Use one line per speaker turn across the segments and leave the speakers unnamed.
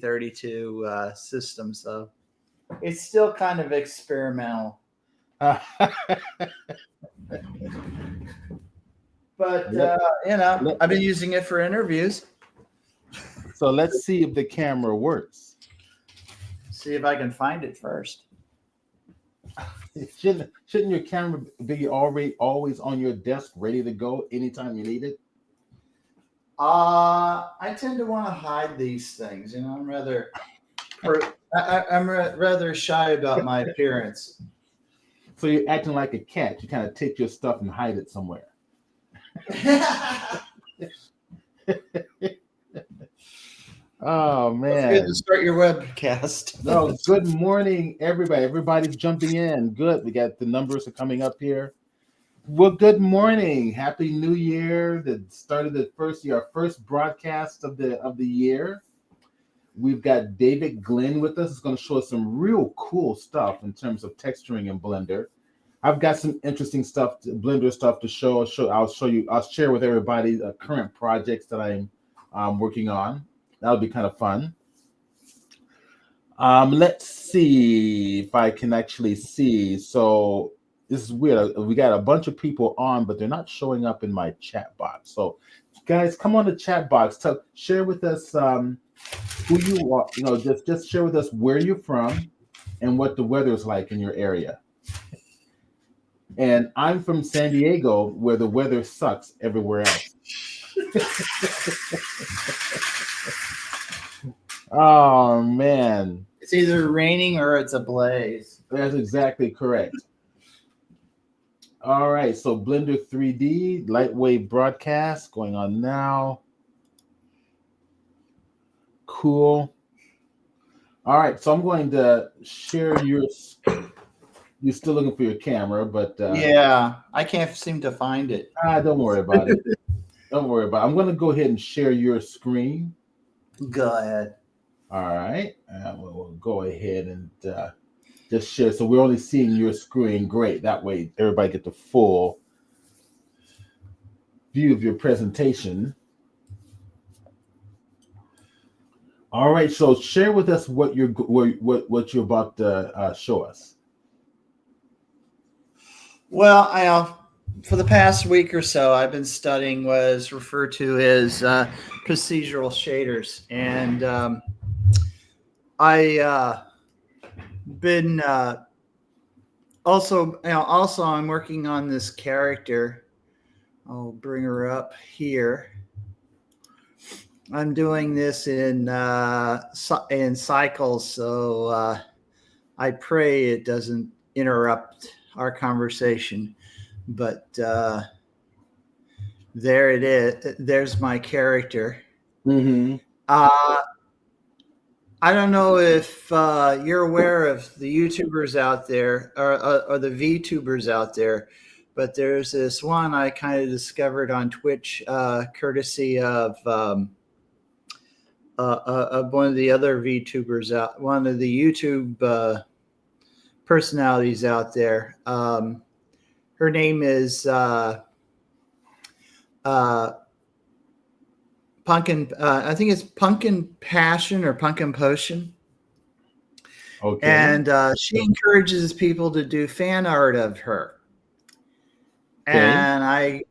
32 system, so it's still kind of experimental.
Uh,
But
let, let,
I've been using it for interviews.
so let's see if the camera works.
See if I can find it first.
Shouldn't your camera be already always on your desk, ready to go anytime you need it?
I tend to want to hide these things. I'm rather shy about my appearance.
So you're acting like a cat. You kind of take your stuff and hide it somewhere. Oh man!
It's good to start your webcast.
No, good morning, everybody. Everybody's jumping in. Good. We got the numbers are coming up here. Well, good morning. Happy New Year. The start of the first year, our first broadcast of the year. We've got David Glenn with us. It's going to show us some real cool stuff in terms of texturing in Blender. I've got some interesting stuff, Blender stuff to show. I'll share with everybody current projects that I'm working on. That'll be kind of fun. Let's see if I can actually see. So this is weird. We got a bunch of people on, but they're not showing up in my chat box. So guys, come on the chat box. Share with us who you are. Just share with us where you're from and what the weather is like in your area. And I'm from San Diego, where the weather sucks everywhere else. Oh man,
it's either raining or it's a blaze.
That's exactly correct. All right, so Blender 3D LightWave broadcast going on now. Cool. All right, so I'm going to share your. You're still looking for your camera, but
yeah, I can't seem to find it.
Don't worry about it. Don't worry about it. I'm going to go ahead and share your screen.
Go ahead.
All right, we'll go ahead and just share. So we're only seeing your screen. Great. That way, everybody get the full view of your presentation. All right. So share with us what you're about to show us.
Well, for the past week or so, I've been studying what is referred to as procedural shaders, and I been also I'm working on this character. I'll bring her up here. I'm doing this in cycles, so I pray it doesn't interrupt our conversation. But there it is. There's my character.
Mm-hmm.
I don't know if you're aware of the YouTubers out there or the VTubers out there, but there's this one I kind of discovered on Twitch, courtesy of one of the other VTubers out, one of the YouTube personalities out there. Her name is Pumpkin. I think it's Pumpkin Passion or Pumpkin Potion.
Okay.
And she encourages people to do fan art of her. Okay. And I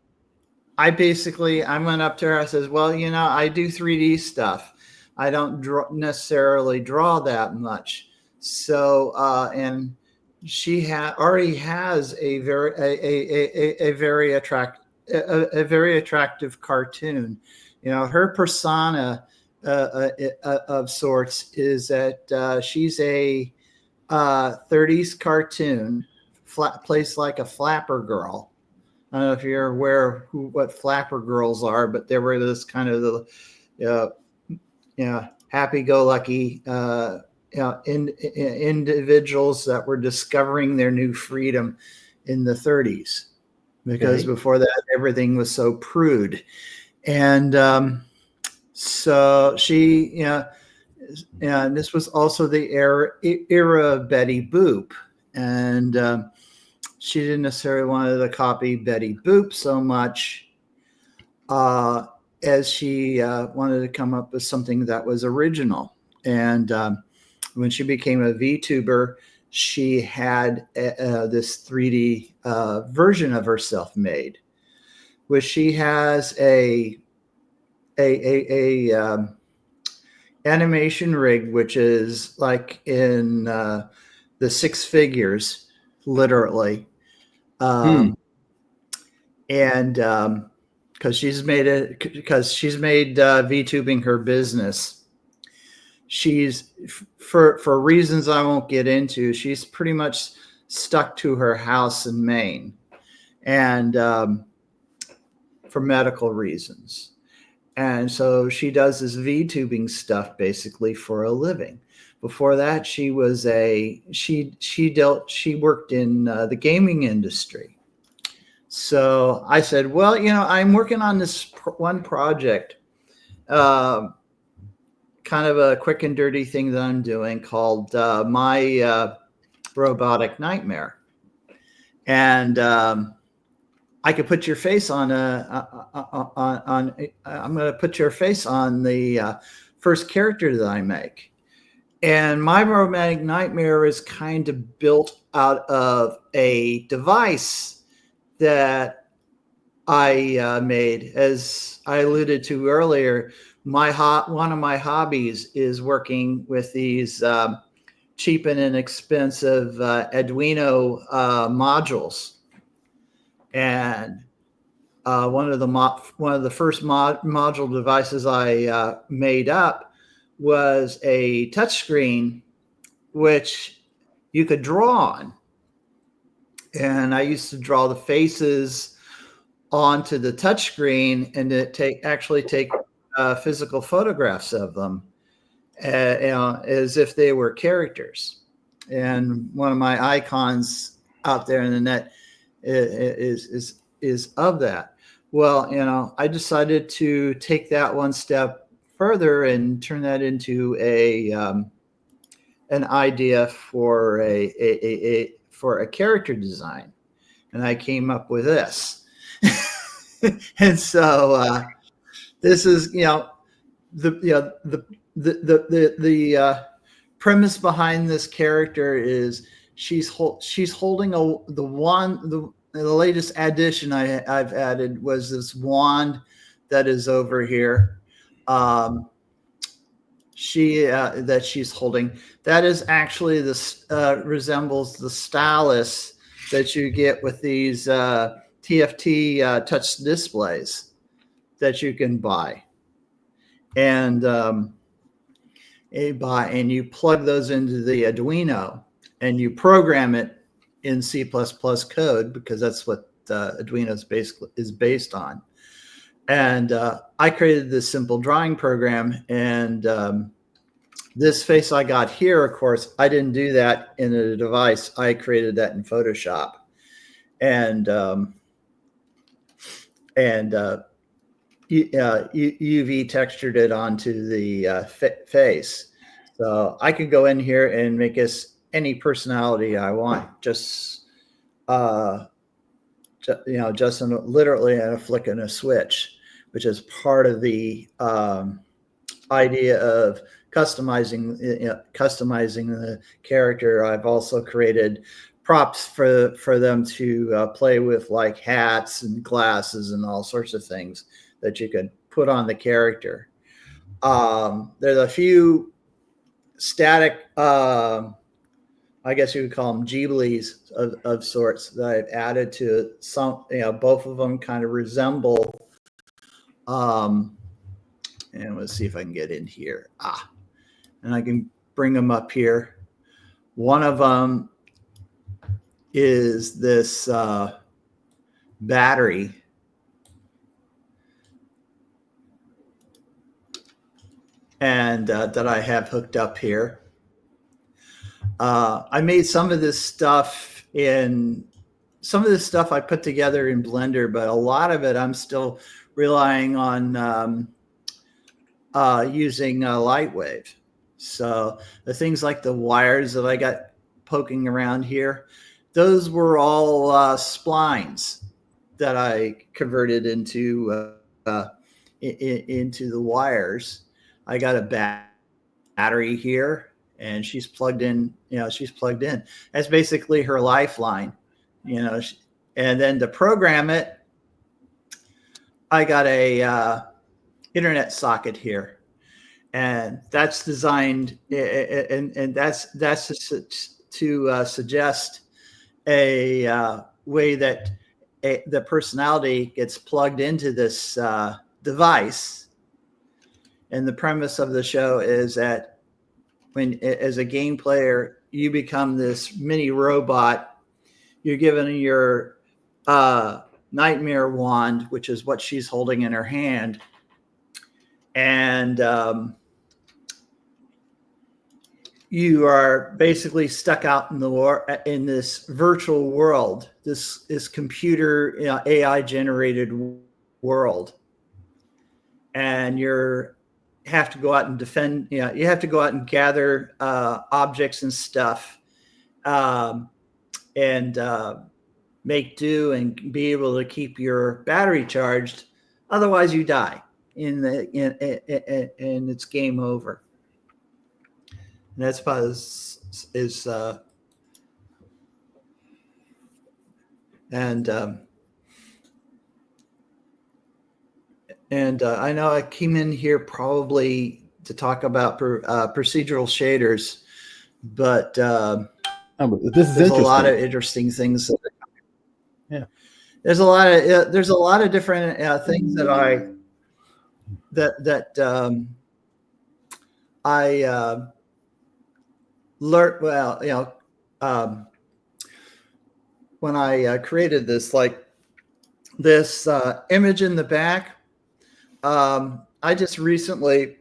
went up to her. I says, well, I do 3D stuff. I don't necessarily draw that much. So, and she already has a very attractive cartoon. Her persona of sorts is that she's a 30s cartoon, plays like a flapper girl. I don't know if you're aware of what flapper girls are, but they were this kind of happy-go-lucky individuals that were discovering their new freedom in the 30s, because before that everything was so prude. And so she, and this was also the era of Betty Boop, and she didn't necessarily want to copy Betty Boop so much as she wanted to come up with something that was original. And when she became a VTuber, she had this 3D version of herself made, which she has a animation rig, which is like in the six figures, literally. And because she's made VTubing her business. She's for reasons I won't get into. She's pretty much stuck to her house in Maine, and for medical reasons. And so she does this VTubing stuff basically for a living. Before that, she worked in the gaming industry. So I said, well, I'm working on this one project, kind of a quick and dirty thing that I'm doing called My Robotic Nightmare. And I could put your face on I'm going to put your face on the first character that I make. And My Robotic Nightmare is kind of built out of a device that I made. As I alluded to earlier, one of my hobbies is working with these cheap and inexpensive Arduino modules. And one of the first module devices I made up was a touchscreen, which you could draw on. And I used to draw the faces onto the touchscreen and actually take physical photographs of them, as if they were characters. And one of my icons out there in the net is of that. Well, I decided to take that one step further and turn that into an idea for a character design, and I came up with this. And so this is the premise behind this character is she's holding the wand. The latest addition I've added was this wand that is over here. That she's holding. That is actually resembles the stylus that you get with these TFT touch displays that you can buy. And you plug those into the Arduino and you program it in C++ code, because that's what Arduino is based on. And I created this simple drawing program, and this face I got here, of course, I didn't do that in a device. I created that in Photoshop, and UV textured it onto the face. So I could go in here and make us any personality I want, just literally in a flick and a switch, which is part of the idea of customizing the character. I've also created props for them to play with, like hats and glasses and all sorts of things that you could put on the character. There's a few static, I guess you would call them Ghibli's of sorts that I've added to some. Both of them kind of resemble. And let's see if I can get in here. And I can bring them up here. One of them is this battery. And that I have hooked up here. I made some of this stuff I put together in Blender, but a lot of it I'm still relying on using LightWave. So the things like the wires that I got poking around here, those were all splines that I converted into the wires. I got a battery here, and she's plugged in. She's plugged in. That's basically her lifeline. And then to program it, I got a internet socket here, and that's designed, and that's to suggest a way that the personality gets plugged into this device. And the premise of the show is that when, as a game player, you become this mini robot, you're given your nightmare wand, which is what she's holding in her hand. And you are basically stuck out in this virtual world, this computer, AI generated world, and have to go out and defend. You have to go out and gather objects and stuff, and make do and be able to keep your battery charged. Otherwise, you die, and it's game over. And that's about I know I came in here probably to talk about procedural shaders, but
this is
there's a lot of interesting things. There's a lot of different things that I learned. Well, when I created this, like this image in the back, I just recently,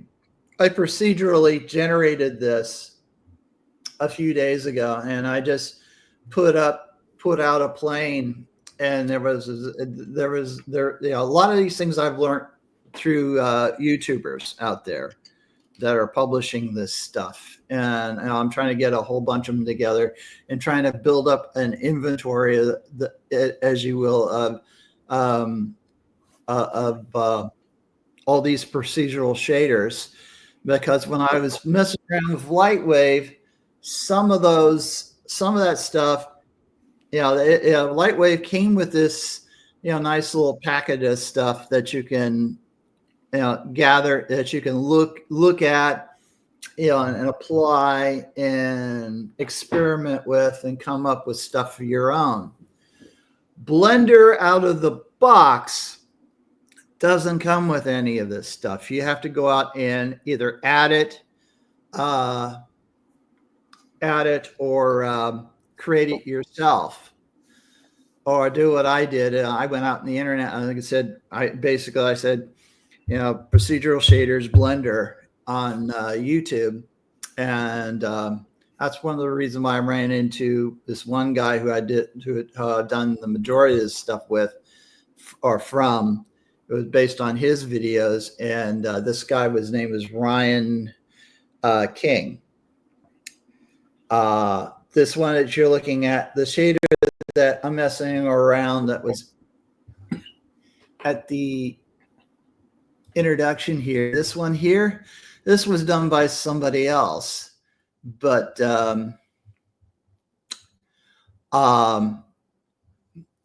I procedurally generated this a few days ago, and I just put out a plane, and there a lot of these things I've learned through YouTubers out there that are publishing this stuff, and I'm trying to get a whole bunch of them together and trying to build up an inventory as you will, of all these procedural shaders, because when I was messing around with LightWave, some of that stuff, LightWave came with this, nice little packet of stuff that you can, gather, that you can look at, and apply and experiment with and come up with stuff for your own. Blender out of the box doesn't come with any of this stuff. You have to go out and either add it or create it yourself, or do what I did. I went out on the internet. I think it said, I said, procedural shaders Blender on YouTube, and that's one of the reasons why I ran into this one guy who I've done the majority of this stuff with or from. It was based on his videos, and this guy, his name was Ryan King. This one that you're looking at, the shader that I'm messing around, that was at the introduction here. This one here, this was done by somebody else, but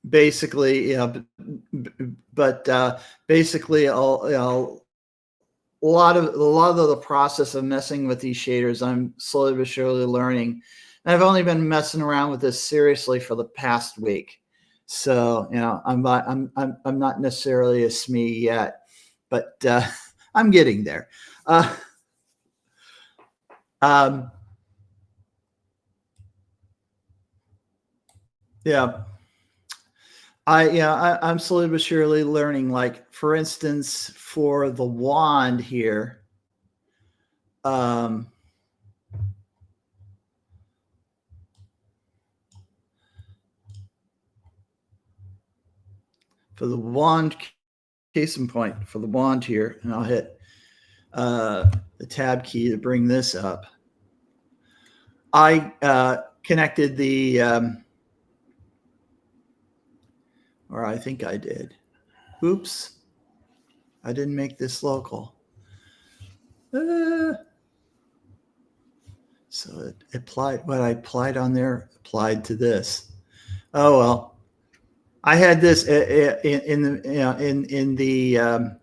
basically, basically, a lot of the process of messing with these shaders, I'm slowly but surely learning. And I've only been messing around with this seriously for the past week, so I'm not necessarily a SME yet, but I'm getting there. Yeah. I'm slowly but surely learning. Like, for instance, for the wand here, for the wand, case in point, for the wand here, and I'll hit the tab key to bring this up. I connected the, or I think I did. Oops. I didn't make this local. So it applied, what I applied on there applied to this. Oh, well, I had this in the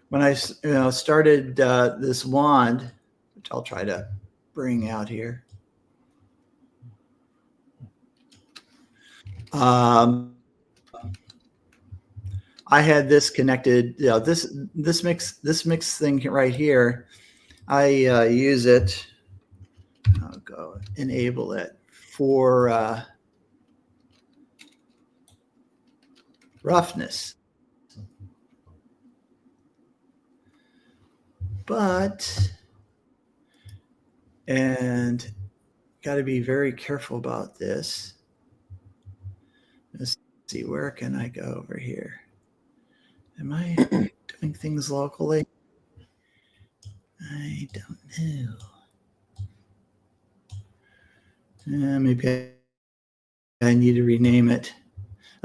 when I started this wand, which I'll try to bring out here. I had this connected. This mix thing right here. I use it. I'll go enable it for roughness. And got to be very careful about this. Let's see, where can I go over here? Am I doing things locally? I don't know. Maybe I need to rename it.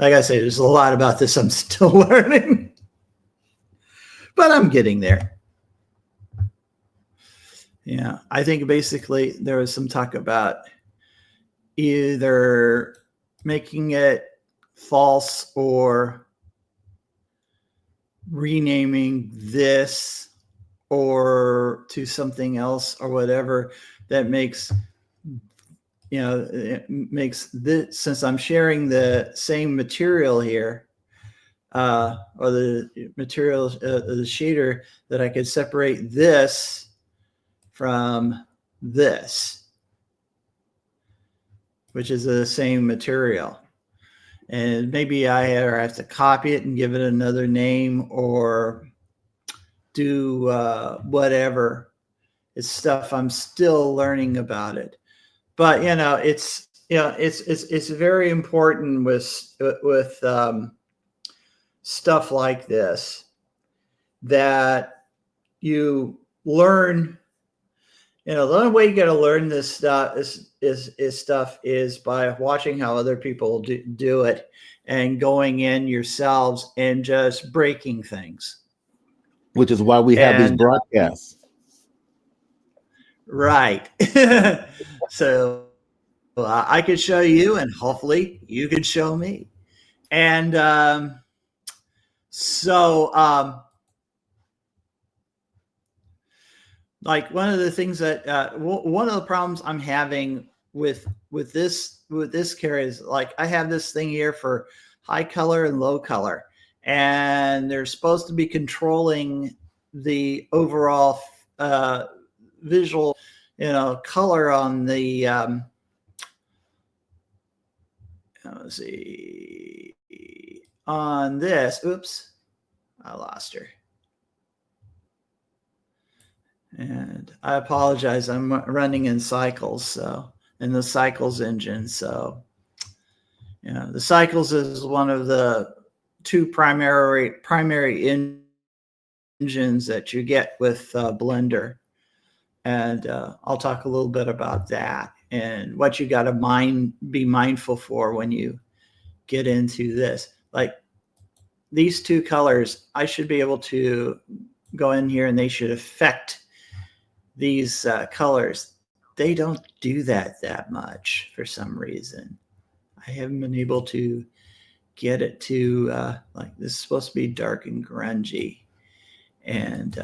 Like I say, there's a lot about this I'm still learning, but I'm getting there. Yeah, I think basically there was some talk about either making it false or renaming this or to something else or whatever that makes, it makes this, since I'm sharing the same material here, or the material, the shader, that I could separate this from this, which is the same material. And maybe I have to copy it and give it another name or do whatever. It's stuff I'm still learning about it. But it's very important with stuff like this that you learn. The only way you got to learn this stuff is by watching how other people do it and going in yourselves and just breaking things.
Which is why we have these broadcasts.
Right. So I could show you, and hopefully you could show me. And like one of the things that one of the problems I'm having with this carry is, like, I have this thing here for high color and low color, and they're supposed to be controlling the overall visual color on the let's see, on this. Oops, I lost her. And I apologize. I'm running in cycles, so in the cycles engine. So, the cycles is one of the two primary engines that you get with Blender, and I'll talk a little bit about that and what you got to be mindful for when you get into this. Like these two colors, I should be able to go in here and they should affect these colors. They don't do that much for some reason. I haven't been able to get it to like, this is supposed to be dark and grungy, and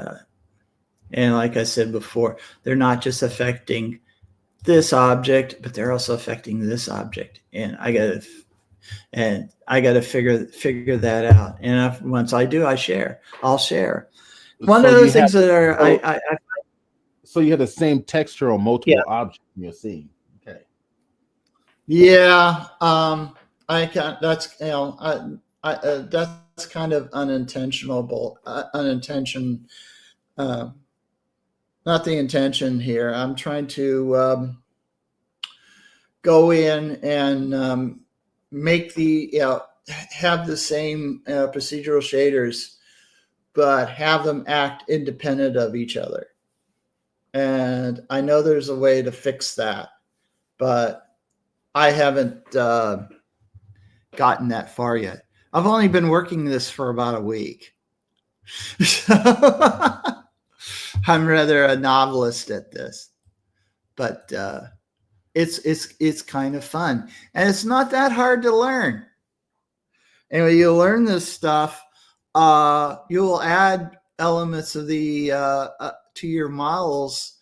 like I said before, they're not just affecting this object, but they're also affecting this object, and I gotta figure that out. And once I do, I'll share. One of the things that are
so you have the same texture on multiple objects you're seeing. Okay.
Yeah. I can't. That's that's kind of unintentional. Not the intention here. I'm trying to go in and make have the same procedural shaders, but have them act independent of each other. And I know there's a way to fix that, but I haven't gotten that far yet. I've only been working this for about a week. So I'm rather a novelist at this. but it's kind of fun, and it's not that hard to learn. And when you learn this stuff, you will add elements of the to your models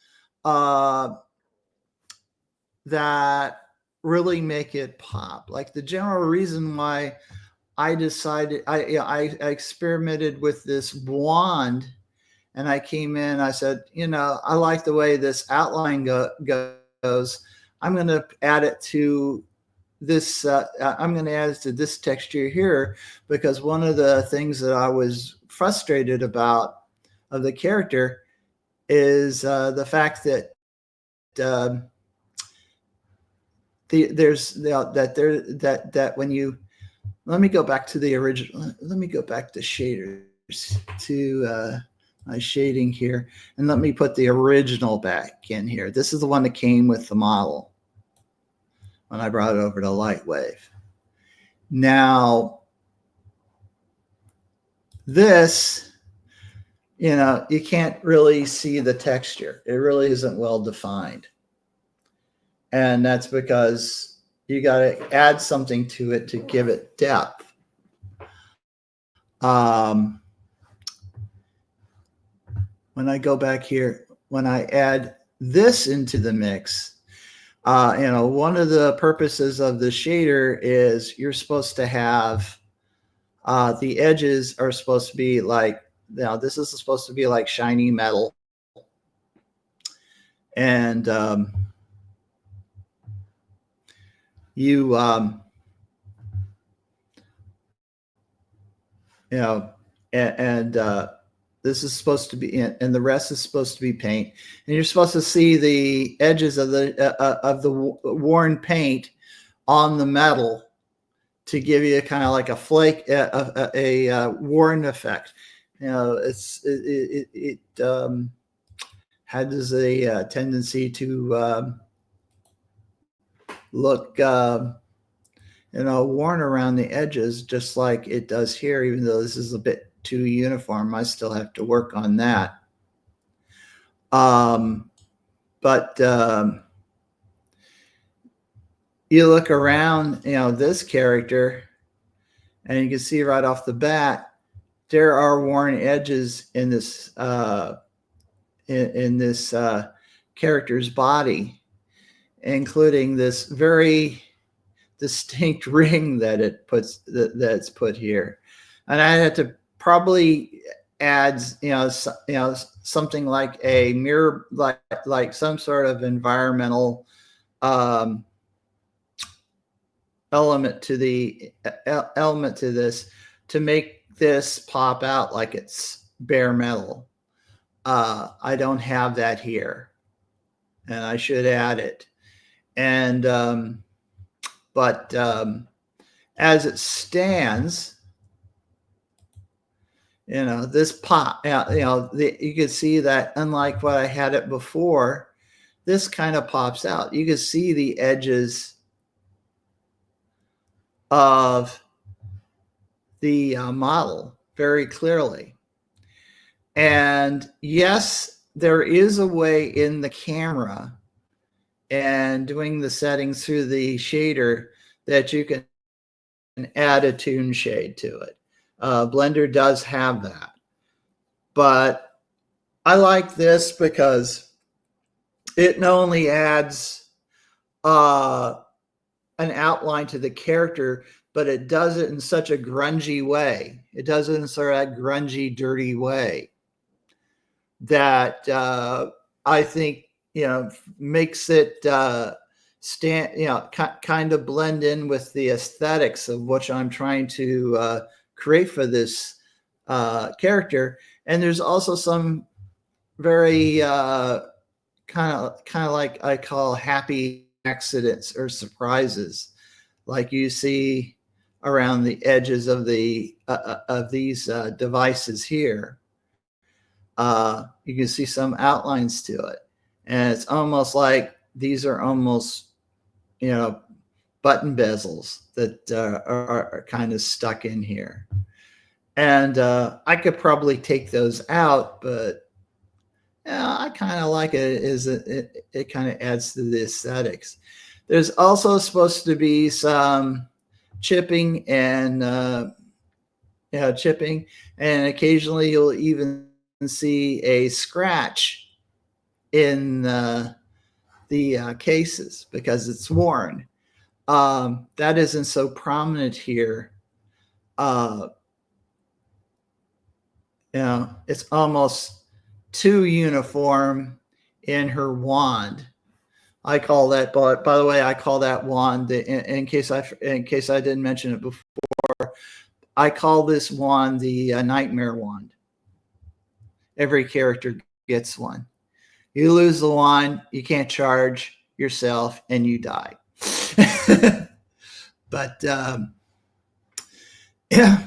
that really make it pop. Like the general reason why I decided I experimented with this wand, and I came in. I said, I like the way this outline goes. I'm going to add it to this. I'm going to add it to this texture here, because one of the things that I was frustrated about of the character is the fact that that when you, let me go back to the original. Let me go back to shaders to my shading here, and let me put the original back in here. This is the one that came with the model when I brought it over to LightWave. Now, this, you can't really see the texture. It really isn't well defined. And that's because you got to add something to it to give it depth. When I go back here, when I add this into the mix, one of the purposes of the shader is you're supposed to have the edges are supposed to be like, this is supposed to be like shiny metal. And this is supposed to be, and the rest is supposed to be paint, and you're supposed to see the edges of the worn paint on the metal to give you kind of like a flake, a worn effect. It has a tendency to look worn around the edges, just like it does here, even though this is a bit too uniform. I still have to work on that. But you look around, this character, and you can see right off the bat, there are worn edges in this in this character's body, including this very distinct ring that that's put here. And I had to probably add something like a mirror, like some sort of environmental element to this to make this pop out like it's bare metal. I don't have that here, and I should add it. And but as it stands, this pop, you can see that unlike what I had it before, this kind of pops out. You can see the edges of the model very clearly. And yes, there is a way in the camera and doing the settings through the shader that you can add a tune shade to it. Blender does have that. But I like this because it not only adds an outline to the character, but it does it in such a grungy way. It does it in sort of a grungy, dirty way that I think, makes it stand, kind of blend in with the aesthetics of what I'm trying to create for this character. And there's also some very kind of like I call happy accidents or surprises, like you see around the edges of the of these devices here. You can see some outlines to it, and it's almost like these are almost, button bezels that are kind of stuck in here. And I could probably take those out, but Yeah, I kind of like it. It kind of adds to the aesthetics. There's also supposed to be some chipping and chipping, and occasionally you'll even see a scratch in the cases because it's worn. That isn't so prominent here. Uh, it's almost too uniform in her wand. I call that, but by the way, I call that wand, in case I didn't mention it before, I call this wand the nightmare wand. Every character gets one. You lose the wand, you can't charge yourself, and you die. But yeah,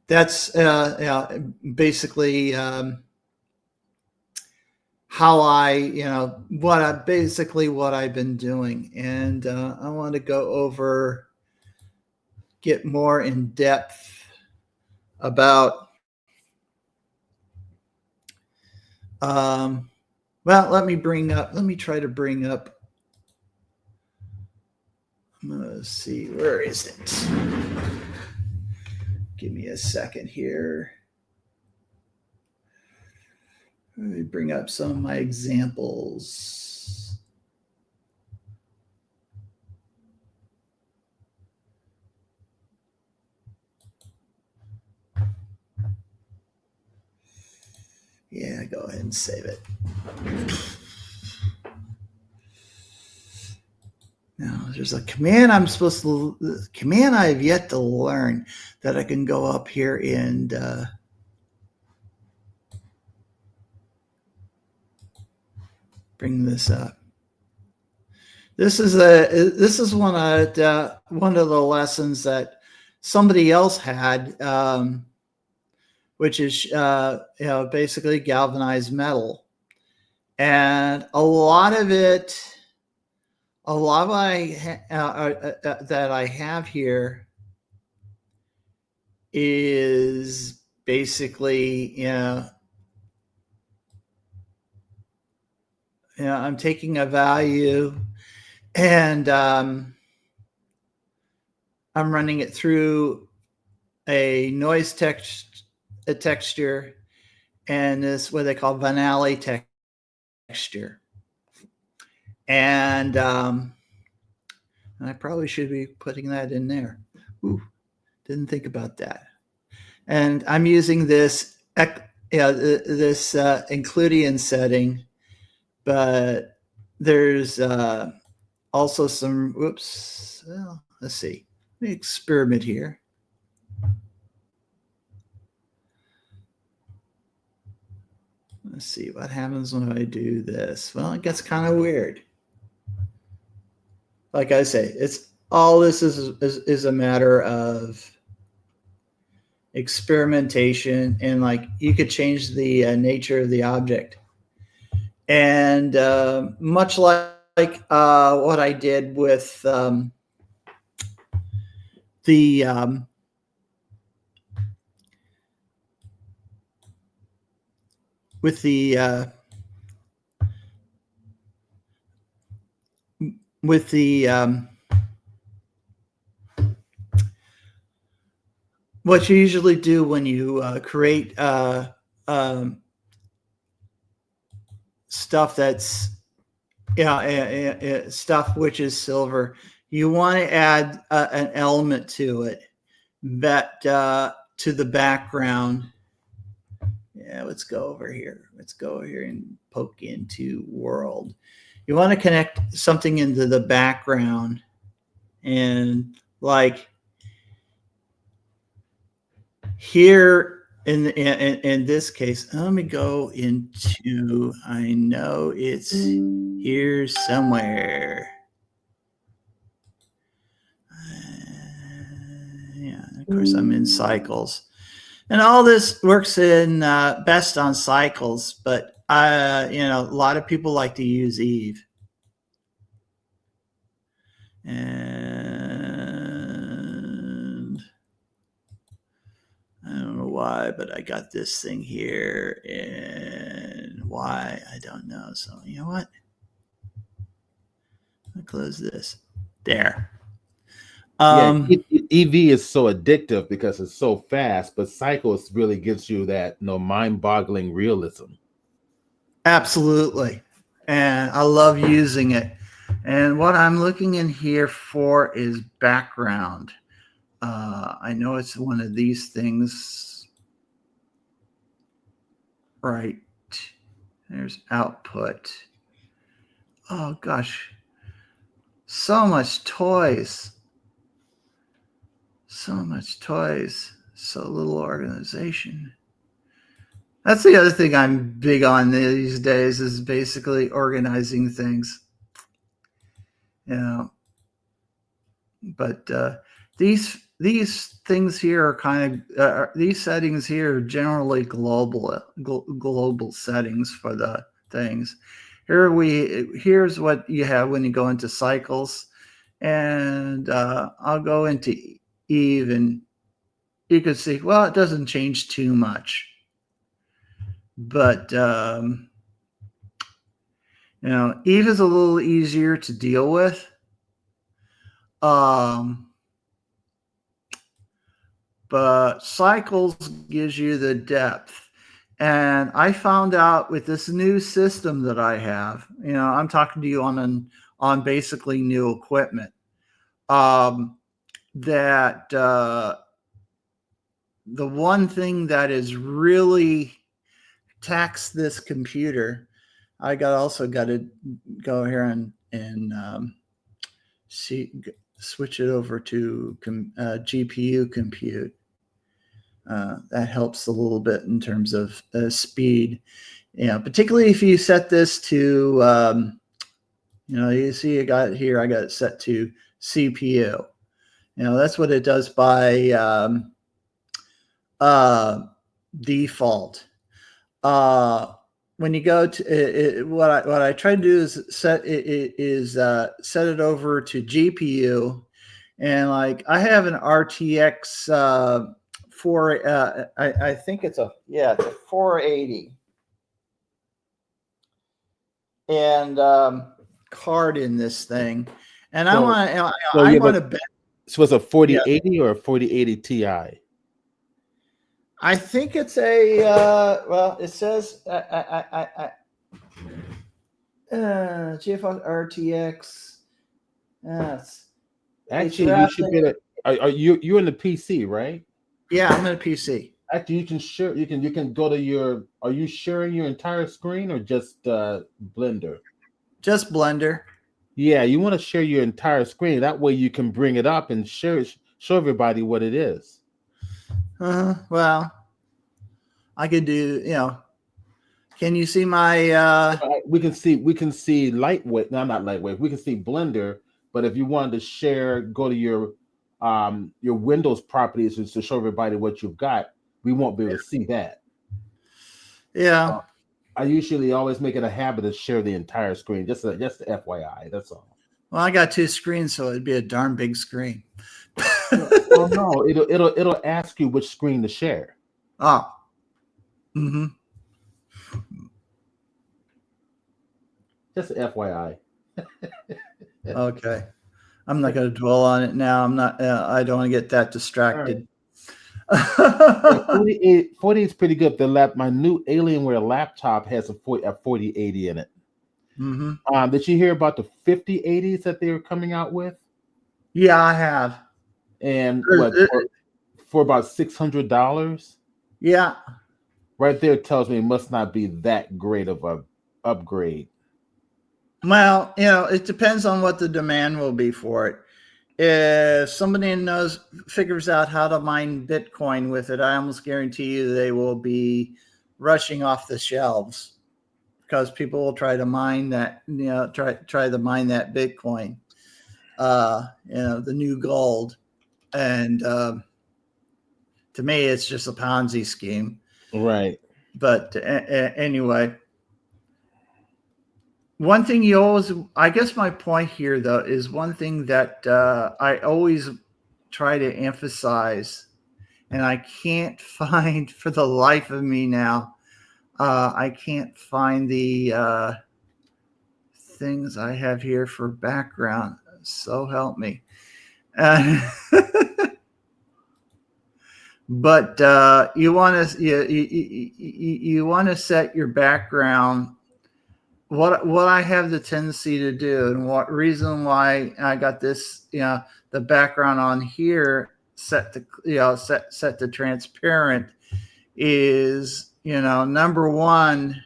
that's basically how what I've been doing. And I want to get more in depth about, well, let me try to bring up, let's see, where is it? Give me a second here. Let me bring up some of my examples. Yeah, go ahead and save it. Now, there's a command command I have yet to learn that I can go up here and bring this up. This is one of the lessons that somebody else had, which is basically galvanized metal, and a lot of what that I have here is basically I'm taking a value and I'm running it through a noise texture, and this what they call Vanelli texture. And I probably should be putting that in there. Ooh, didn't think about that. And I'm using this includian setting, but there's also some, whoops, well, let's see. Let me experiment here. Let's see what happens when I do this. Well, it gets kind of weird. Like I say, it's all this is a matter of experimentation, and like you could change the nature of the object. And much like what I did with the with the what you usually do when you create stuff that's stuff which is silver, you want to add an element to it that to the background. Yeah, let's go over here and poke into world. You want to connect something into the background, and like here in this case, let me go into, I know it's here somewhere. Yeah, of course I'm in cycles, and all this works in best on cycles, but a lot of people like to use Eve. And I don't know why, but I got this thing here, and why, I don't know. So you know what? I'll close this. There.
Yeah, EV is so addictive because it's so fast, but Cycles really gives you that mind-boggling realism.
Absolutely. And I love using it. And what I'm looking in here for is background. I know it's one of these things. Right. There's output. Oh, gosh. So much toys. So much toys. So little organization. That's the other thing I'm big on these days is basically organizing things. You know, but these things here are kind of these settings here are generally global settings for the things. Here's what you have when you go into cycles, and I'll go into Eve, and you can see, well, it doesn't change too much, but Eve is a little easier to deal with. But cycles gives you the depth. And I found out with this new system that I have, I'm talking to you on basically new equipment, that the one thing that is really taxed this computer, I also got to go here and switch it over to GPU compute. That helps a little bit in terms of speed. Particularly if you set this to, you see I got it set to CPU. That's what it does by default. When you go to what I try to do is set it over to GPU, and like I have an RTX I think it's a 480 and card in this thing, and I want to bet.
So it's a 4080 or a 4080 Ti?
I think it's a it says GeForce RTX.
Actually, you should get it. Are you're in the PC, right?
Yeah, I'm in a PC.
Actually, you can go to your. Are you sharing your entire screen or just Blender?
Just Blender.
Yeah, you want to share your entire screen. That way, you can bring it up and show everybody what it is.
Well, I could do. Can you see my?
We can see LightWave. No, not LightWave. We can see Blender. But if you wanted to share, go to your Windows properties to show everybody what you've got. We won't be able to see that.
Yeah.
I usually always make it a habit to share the entire screen. Just the FYI. That's all.
Well, I got two screens, so it'd be a darn big screen.
Well, no, it'll ask you which screen to share.
Oh. Mm-hmm.
Just FYI.
Okay. I'm not going to dwell on it now. I'm not. I don't want to get that distracted.
Right. 40 is pretty good. My new Alienware laptop has a 4080 in it.
Mm-hmm.
Did you hear about the 5080s that they were coming out with?
Yeah, I have.
And for about $600?
Yeah.
Right there tells me it must not be that great of a upgrade.
Well, it depends on what the demand will be for it. If somebody figures out how to mine Bitcoin with it, I almost guarantee you they will be rushing off the shelves because people will try to mine that, try to mine that Bitcoin, the new gold. And to me, it's just a Ponzi scheme.
Right.
But anyway, one thing I guess my point here, though, is one thing that I always try to emphasize and I can't find for the life of me now. I can't find the things I have here for background. So help me. But you want to you want to set your background. What I have the tendency to do, and what reason why I got this, the background on here set to set to transparent is, number one,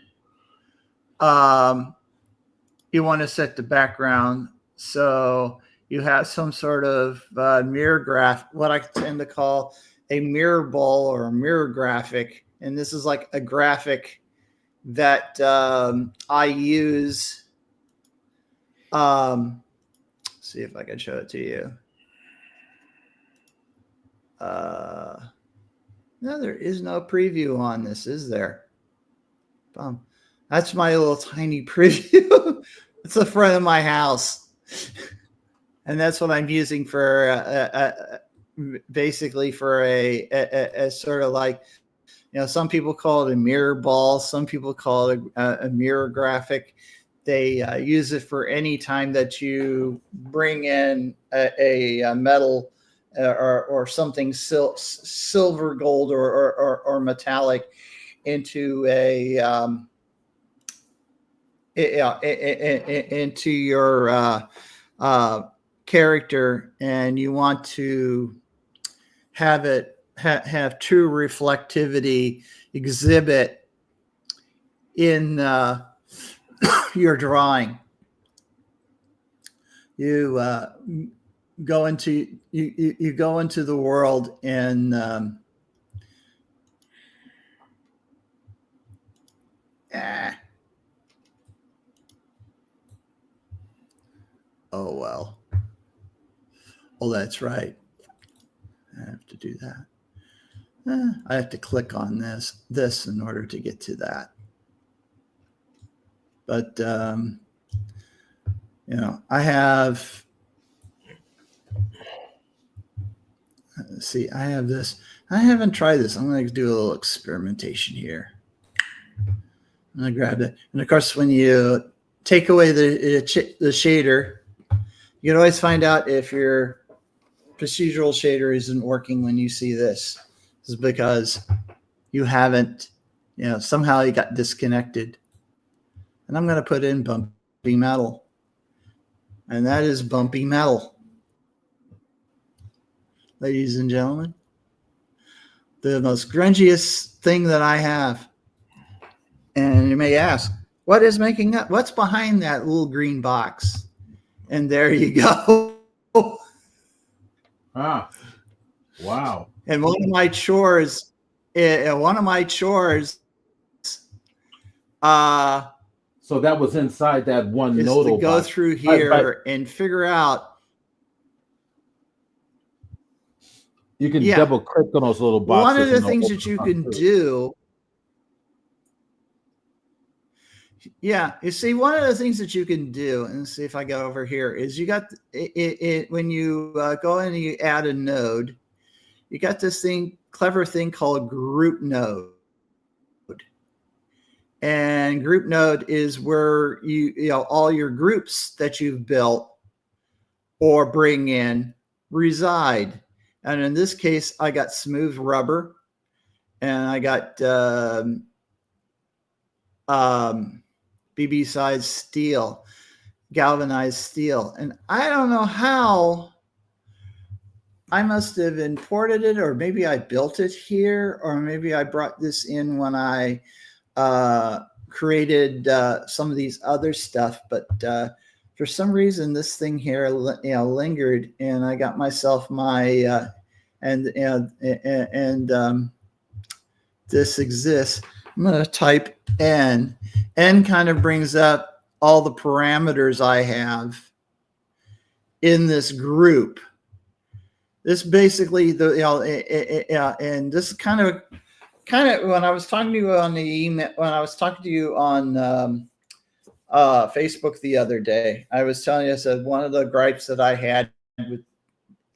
you want to set the background so you have some sort of mirror graph, what I tend to call a mirror ball or a mirror graphic. And this is like a graphic that I use. See if I can show it to you. No, there is no preview on this, is there? That's my little tiny preview. It's the front of my house. And that's what I'm using for basically for a sort of like, some people call it a mirror ball. Some people call it a mirror graphic. They use it for any time that you bring in a metal or something silver, gold, or metallic into into your character, and you want to have it have true reflectivity exhibit in your drawing. You go into you go into the world and oh well. Oh, that's right. I have to do that. I have to click on this in order to get to that. But I have. See, I have this. I haven't tried this. I'm going to do a little experimentation here. I'm going to grab it, and of course, when you take away the shader, you can always find out if your procedural shader isn't working when you see this. This is because you haven't, somehow you got disconnected. And I'm going to put in bumpy metal. And that is bumpy metal. Ladies and gentlemen, the most grungiest thing that I have. And you may ask, what is making that? What's behind that little green box? And there you go.
Ah, wow.
And one of my chores, so
that was inside that one
is
nodal
to go
box.
through here and figure out.
You can double click on those little boxes.
One of the things that you can do. Yeah, you see, one of the things that you can do, and see if I go over here, is you got it when you go in and you add a node, you got this clever thing called group node. And group node is where all your groups that you've built or bring in reside. And in this case, I got smooth rubber, and I got BB size steel, galvanized steel. And I don't know how. I must have imported it, or maybe I built it here, or maybe I brought this in when I created some of these other stuff. But for some reason, this thing here, lingered, and I got myself my this exists. I'm going to type N. N kind of brings up all the parameters I have in this group. This basically and this is kind of when I was talking to you on the email, when I was talking to you on Facebook the other day, I was telling you, I said one of the gripes that I had with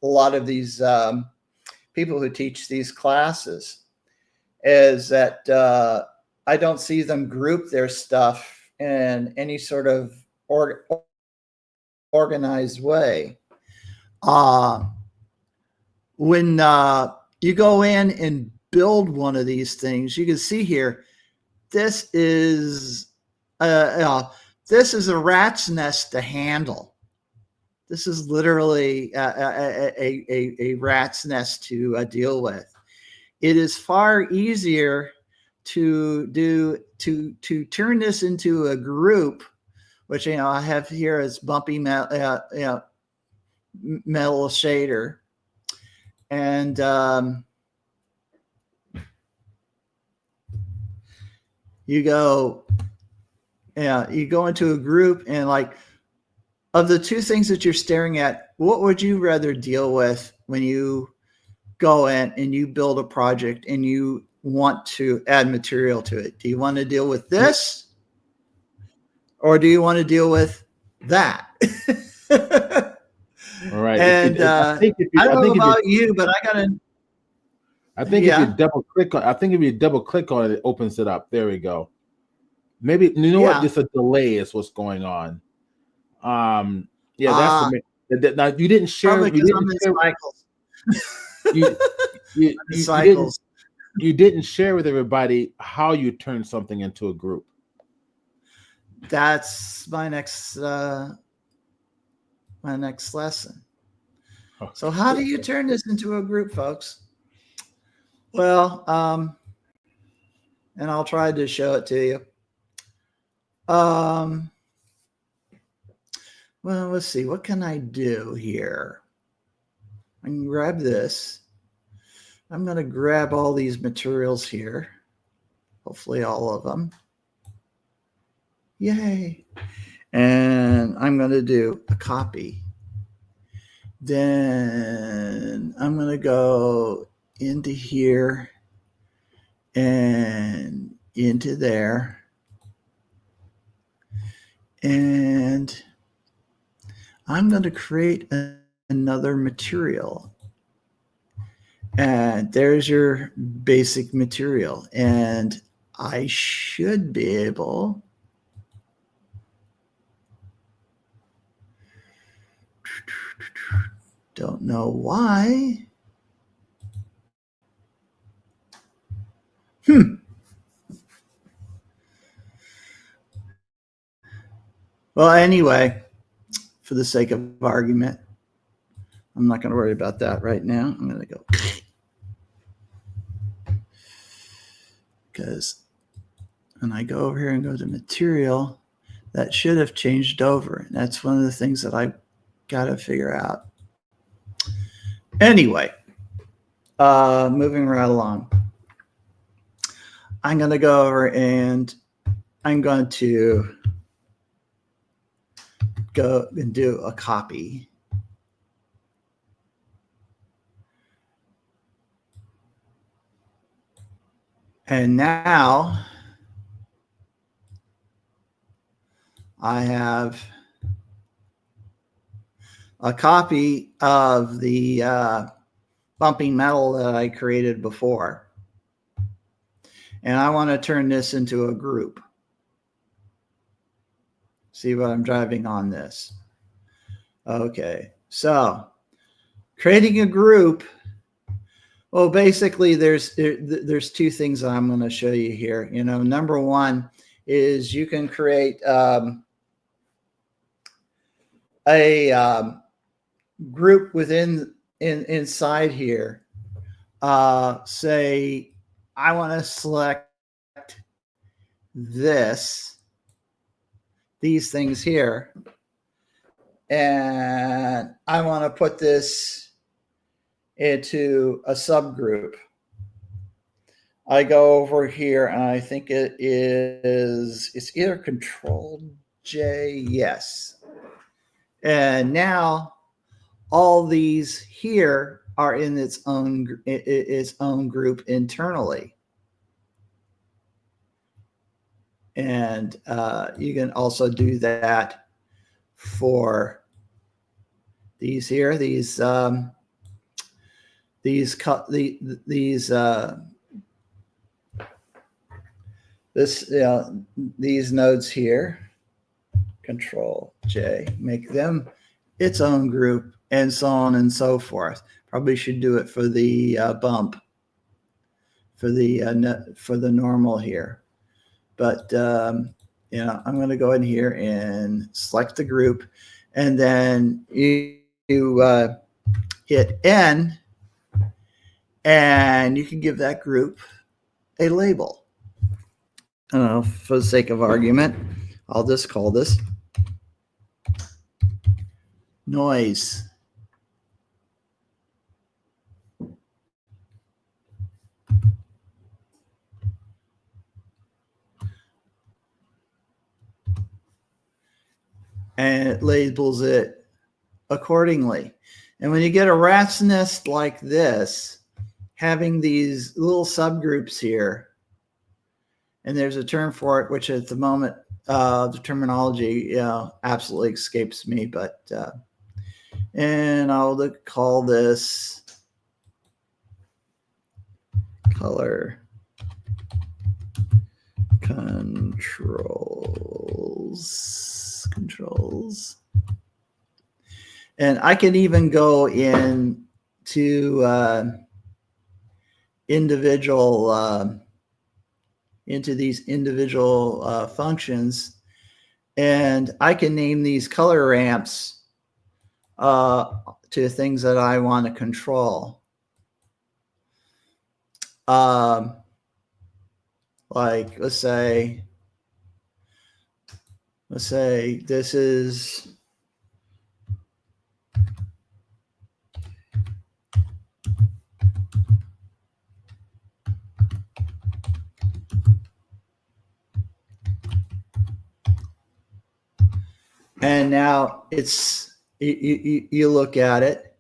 a lot of these people who teach these classes is that I don't see them group their stuff in any sort of organized way. When you go in and build one of these things, you can see here, this is a rat's nest to handle. This is literally a rat's nest to deal with. It is far easier to turn this into a group, which I have here as bumpy metal shader, and you go into a group, and like, of the two things that you're staring at, what would you rather deal with when you go in and you build a project and you want to add material to it? Do you want to deal with this, or do you want to deal with that?
All right.
And I don't know about you, but I got to.
I think if you double click on it, it opens it up. There we go. Maybe what? Just a delay is what's going on. That's now you didn't share. You didn't share with everybody how you turn something into a group.
That's my next lesson. Okay. So how do you turn this into a group, folks? Well, and I'll try to show it to you. Well, let's see. What can I do here? I can grab this. I'm going to grab all these materials here. Hopefully all of them. Yay. And I'm going to do a copy. Then I'm going to go into here and into there. And I'm going to create another material. And there's your basic material. And I should be able don't know why. Well, anyway, for the sake of argument, I'm not going to worry about that right now. I'm going to go because when I go over here and go to material, that should have changed over. And that's one of the things that I got to figure out. Anyway, moving right along. I'm going to go over and I'm going to go and do a copy. And now I have a copy of the bumping metal that I created before. And I want to turn this into a group. See what I'm driving on this. Okay, so creating a group. Well, basically, there's two things that I'm going to show you here. Number one is you can create a group inside here. Say I want to select these things here, and I want to put this into a subgroup. I go over here and I think it's either Control J, yes. And now all these here are in its own group internally. And you can also do that for these here, these these these nodes here, Control J, make them its own group, and so on and so forth. Probably should do it for the bump, for the normal here. But I'm going to go in here and select the group, and then you hit N, and you can give that group a label. I don't know, for the sake of argument, I'll just call this noise. And it labels it accordingly. And when you get a rat's nest like this, having these little subgroups here, and there's a term for it, which at the moment, the terminology absolutely escapes me, but and I'll call this color controls. And I can even go in to into these individual functions, and I can name these color ramps to things that I want to control. Like let's say this is and now it's you look at it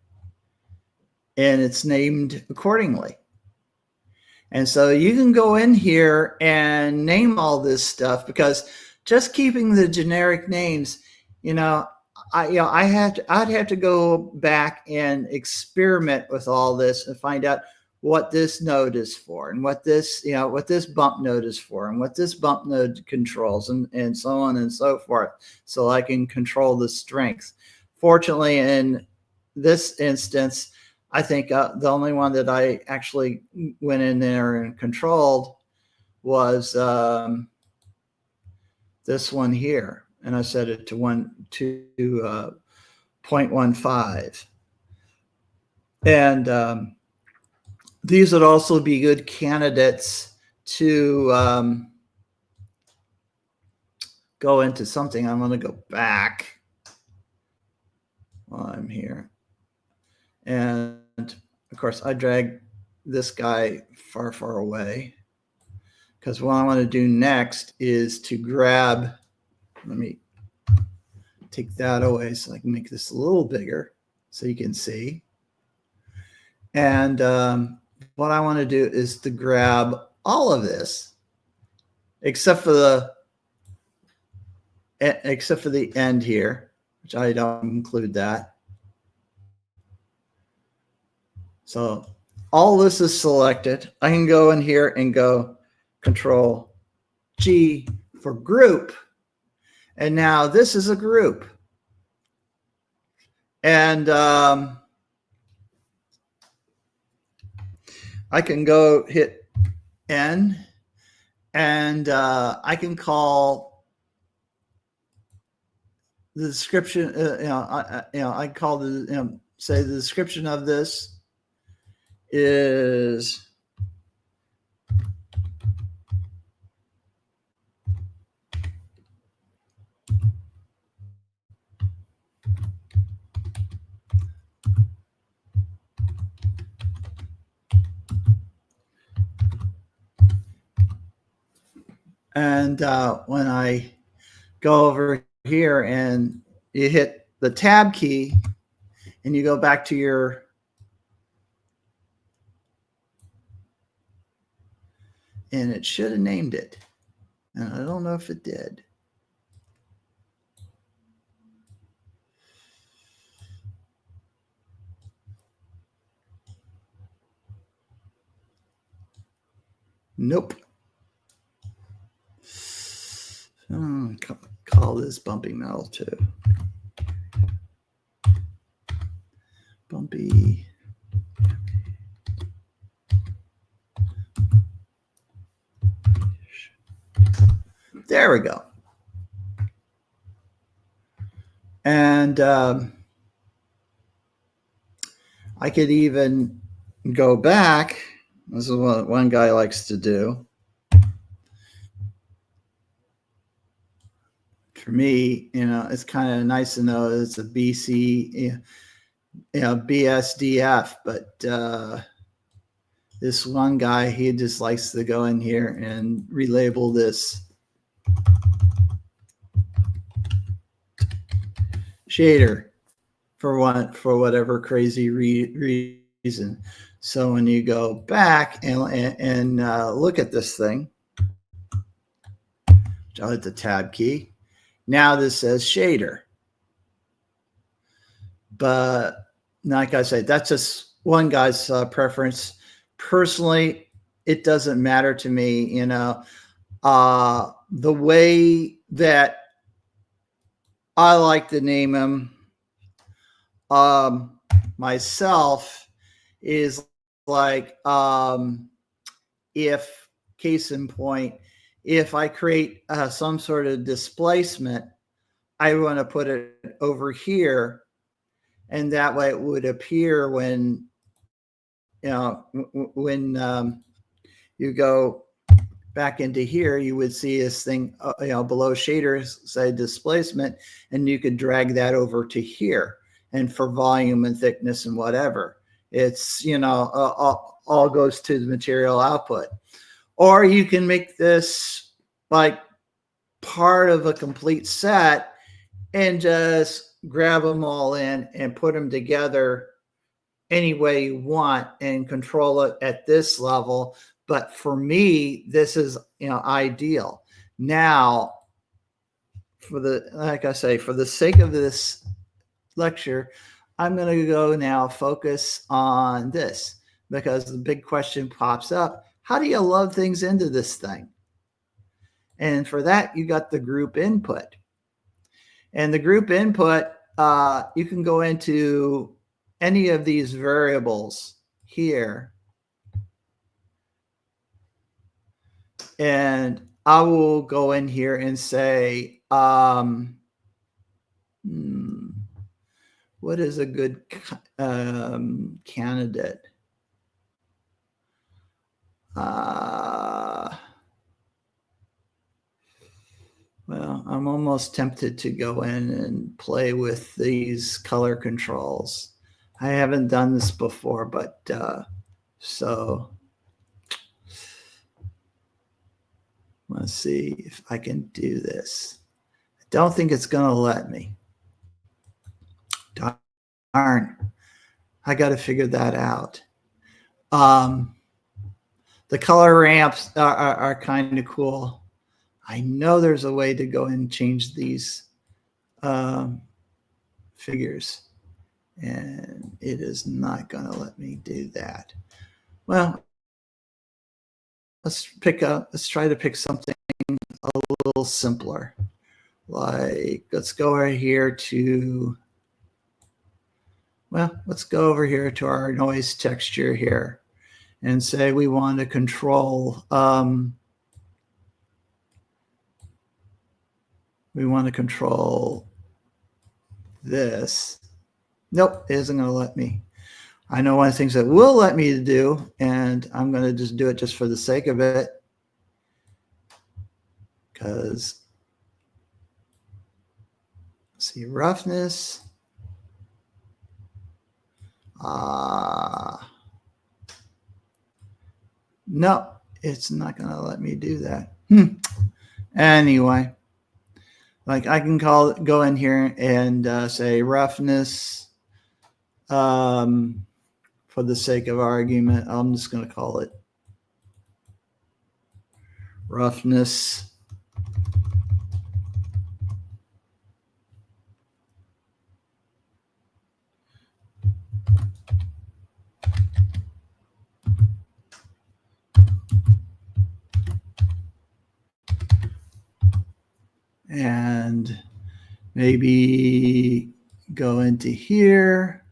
and it's named accordingly. And so you can go in here and name all this stuff, because just keeping the generic names, I'd have to go back and experiment with all this and find out what this node is for, and what this bump node is for, and what this bump node controls, and so on and so forth, so I can control the strength. Fortunately, in this instance, I think the only one that I actually went in there and controlled was this one here, and I set it to 0.15. And these would also be good candidates to go into something. I'm going to go back while I'm here. And of course, I drag this guy far, far away, because what I want to do next is to grab, let me take that away so I can make this a little bigger so you can see. And what I want to do is to grab all of this, except for the end here, which I don't include that. So all this is selected. I can go in here and go Control G for group. And now this is a group. And I can go hit N, and I can call the description, I call the, say the description of this is and when I go over here and you hit the tab key and you go back to your and it should have named it, and I don't know if it did. Nope. Call this bumpy metal too. Bumpy. There we go. And I could even go back. This is what one guy likes to do. For me, it's kind of nice to know it's a BC, BSDF, but this one guy, he just likes to go in here and relabel this shader for whatever crazy reason. So when you go back and look at this thing, I'll hit the tab key. Now this says shader. But like I say, that's just one guy's preference. Personally, it doesn't matter to me. The way that I like to name them myself is like, if, case in point, if I create some sort of displacement, I want to put it over here, and that way it would appear when you go back into here, you would see this thing below shaders, say displacement, and you could drag that over to here. And for volume and thickness and whatever, it's all goes to the material output. Or you can make this like part of a complete set and just grab them all in and put them together any way you want and control it at this level. But for me, this is ideal. Now, like I say, for the sake of this lecture, I'm going to go now focus on this, because the big question pops up: how do you load things into this thing? And for that, you got the group input. And the group input, you can go into any of these variables here, and I will go in here and say, what is a good candidate? Well, I'm almost tempted to go in and play with these color controls. I haven't done this before, but so let's see if I can do this. I don't think it's going to let me. Darn. I got to figure that out. The color ramps are kind of cool. I know there's a way to go and change these figures, and it is not going to let me do that. Well, let's try to pick something a little simpler. Like, let's go over here to, let's go over here to our noise texture here and say we want to control, this. Nope, it isn't going to let me. I know one of the things that will let me do, and I'm going to just do it just for the sake of it, because, see, roughness. No, it's not going to let me do that. Anyway, like I can go in here and say roughness. For the sake of argument, I'm just going to call it roughness. maybe go into here.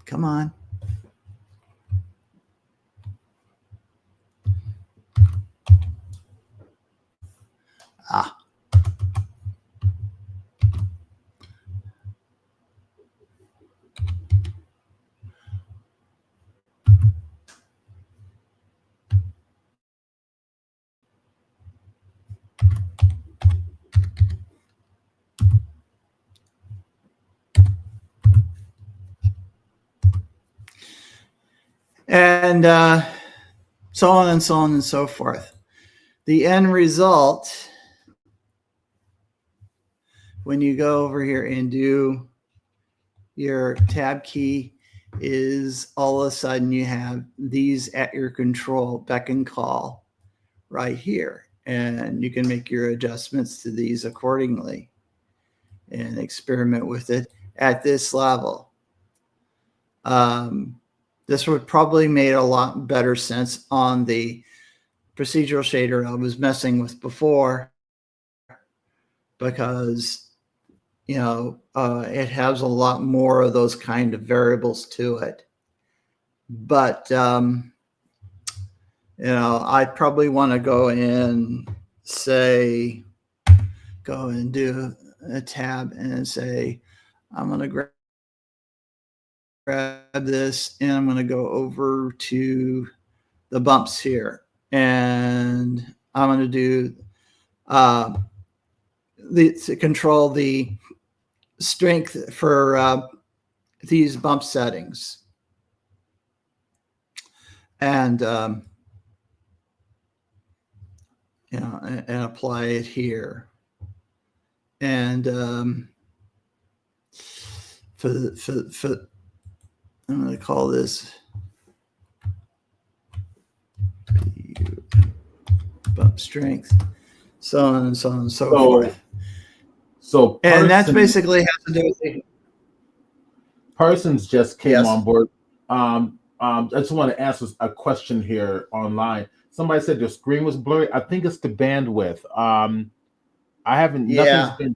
Come on. Ah. And so on and so on and so forth. The end result, when you go over here and do your tab key, is all of a sudden you have these at your control, beck and call right here. And you can make your adjustments to these accordingly and experiment with it at this level. This would probably make a lot better sense on the procedural shader I was messing with before, because it has a lot more of those kind of variables to it. But I probably want to go and say, go and do a tab and say, I'm going to grab this and I'm going to go over to the bumps here, and I'm going to do to control the strength for these bump settings, and and apply it here. And for I'm going to call this bump strength, so on and so on and so forth.
So
and that's basically has to do with the
Parsons just came on board. I just want to ask a question here online. Somebody said your screen was blurry. I think it's the bandwidth. I haven't. Nothing's been.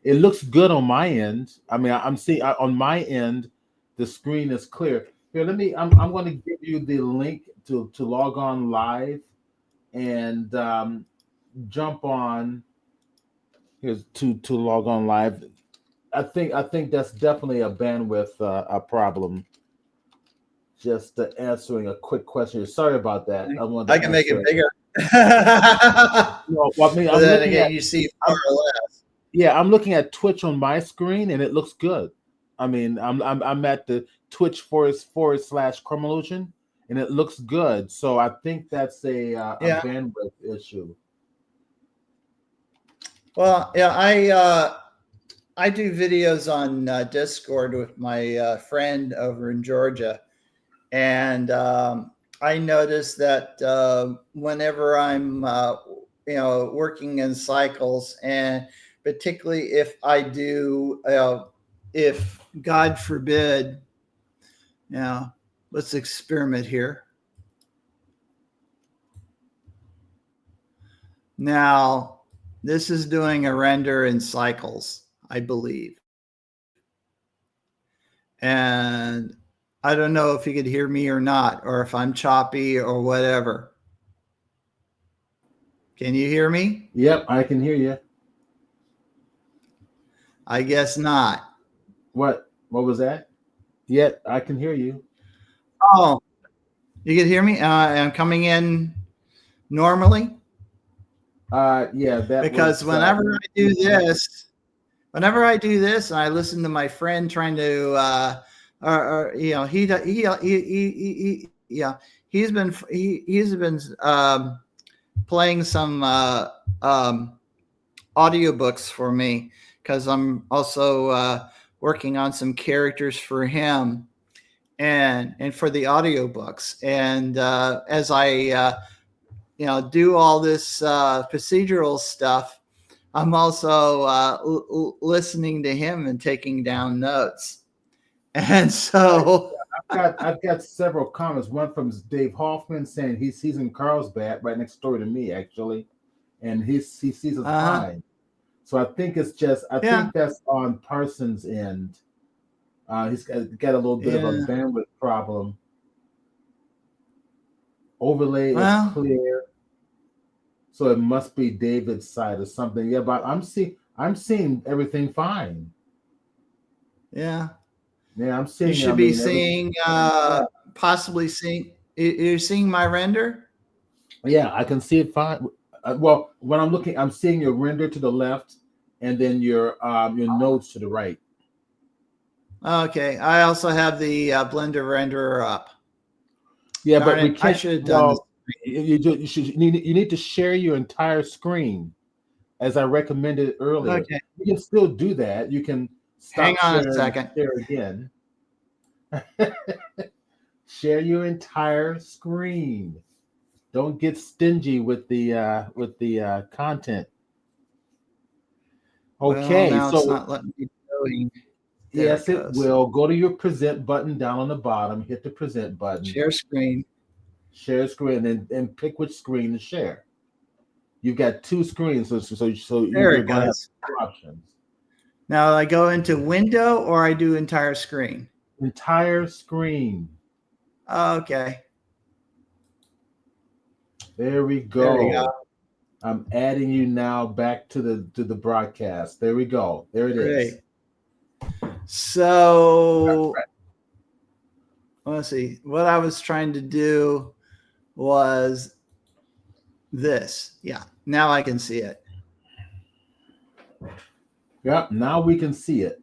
It looks good on my end. I mean, I'm seeing on my end, the screen is clear. Here, let me. I'm going to give you the link to log on live, and jump on. Here's to log on live. I think that's definitely a bandwidth a problem. Just answering a quick question. Sorry about that.
I can make it bigger.
No, well, I mean, I'm
then again, you see far less.
Yeah, I'm looking at Twitch on my screen, and it looks good. I mean, I'm at the Twitch /Chromalution, and it looks good. So I think that's a bandwidth issue.
Well, yeah, I do videos on Discord with my friend over in Georgia, and I noticed that whenever I'm working in cycles, and particularly if I do, if God forbid, let's experiment here. Now, this is doing a render in cycles, I believe. And I don't know if you could hear me or not, or if I'm choppy or whatever. Can you hear me?
Yep, I can hear you.
I guess not.
What was that? Yep, I can hear you.
Oh, you can hear me? I'm coming in normally?
Yeah, that
because whenever I do this, and I listen to my friend trying to, he's been playing some audiobooks for me, because I'm also working on some characters for him and for the audiobooks. And as I do all this procedural stuff, I'm also listening to him and taking down notes. And so
I've got several comments. One from Dave Hoffman saying he's in Carlsbad, right next door to me, actually, and he sees us fine. So I think it's just I think that's on Parsons' end. He's got a little bit of a bandwidth problem. Overlay is clear, so it must be David's side or something. Yeah, but I'm seeing everything fine.
Yeah.
Yeah, I'm seeing.
You should be seeing, possibly seeing. You're seeing my render.
Yeah, I can see it fine. Well, when I'm looking, I'm seeing your render to the left, and then your nodes to the right.
Okay, I also have the Blender renderer up.
Yeah, but we can't.
I should have done this.
You need to share your entire screen, as I recommended earlier.
Okay.
You can still do that. You can
Hang on a second.
Share again. Share your entire screen. Don't get stingy with the content. Okay,
well, now
so
it's not letting me go.
Yes, it will. Go to your present button down on the bottom. Hit the present button.
Share screen.
Share screen, and pick which screen to share. You've got two screens, so you're going to have two options.
Now I go into window or I do entire screen?
Entire screen.
Okay.
There we go. There we go. I'm adding you now back to the broadcast. There we go. There it is.
So let's see. What I was trying to do was this. Yeah. Now I can see it.
Yep. Now we can see it.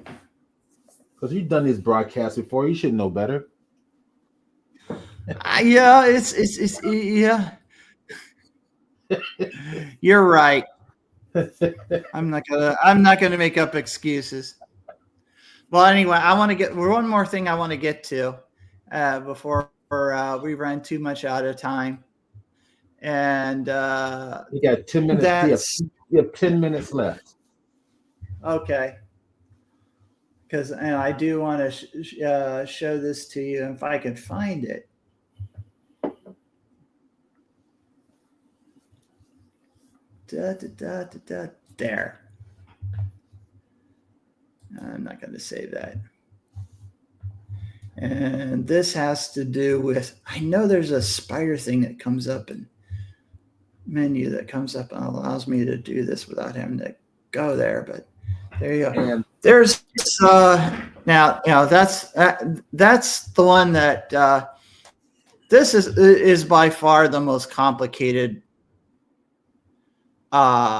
Because you've done these broadcasts before, you should know better.
Yeah. It's yeah. You're right. I'm not gonna make up excuses. Well, anyway, I want to get one more thing I want to get to before we run too much out of time. And
you got 10 minutes. You have 10 minutes left.
Okay. Because I do want to show this to you if I can find it. There. I'm not going to save that. And this has to do with, I know there's a spider thing that comes up in menu that comes up and allows me to do this without having to go there, but there you go. And there's now that's the one that this is by far the most complicated procedural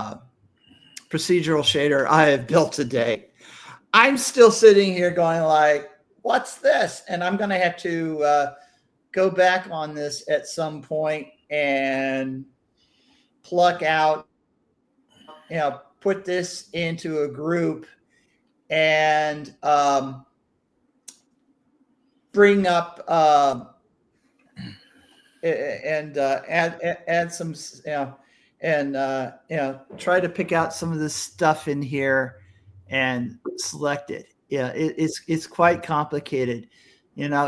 shader I have built to date. I'm still sitting here going like, what's this? And I'm going to have to go back on this at some point and pluck out, put this into a group and bring up and add some, and try to pick out some of the stuff in here and select it. Yeah, it's quite complicated.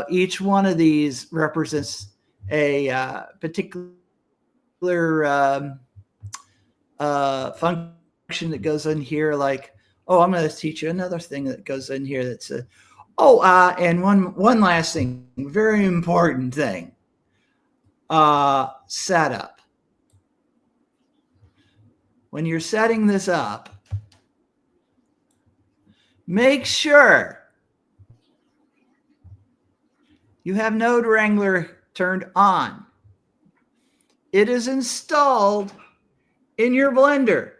Each one of these represents a particular function that goes in here. Like, I'm going to teach you another thing that goes in here. That's and one last thing, very important thing. Setup. When you're setting this up, make sure you have Node Wrangler turned on. It is installed in your Blender,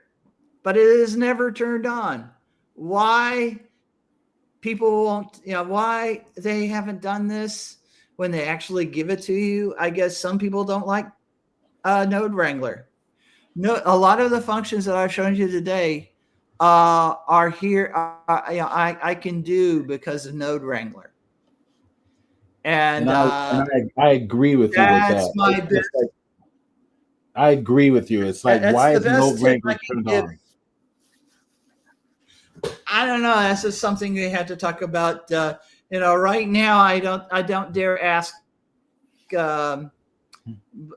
but it is never turned on. Why people won't, why they haven't done this when they actually give it to you? I guess some people don't like Node Wrangler. No, a lot of the functions that I've shown you today are here. I can do because of Node Wrangler. And
I agree with you with that.
My best.
I agree with you. It's like, why is Node Wrangler turned on?
I don't know. That's just something we had to talk about. Right now I don't dare ask the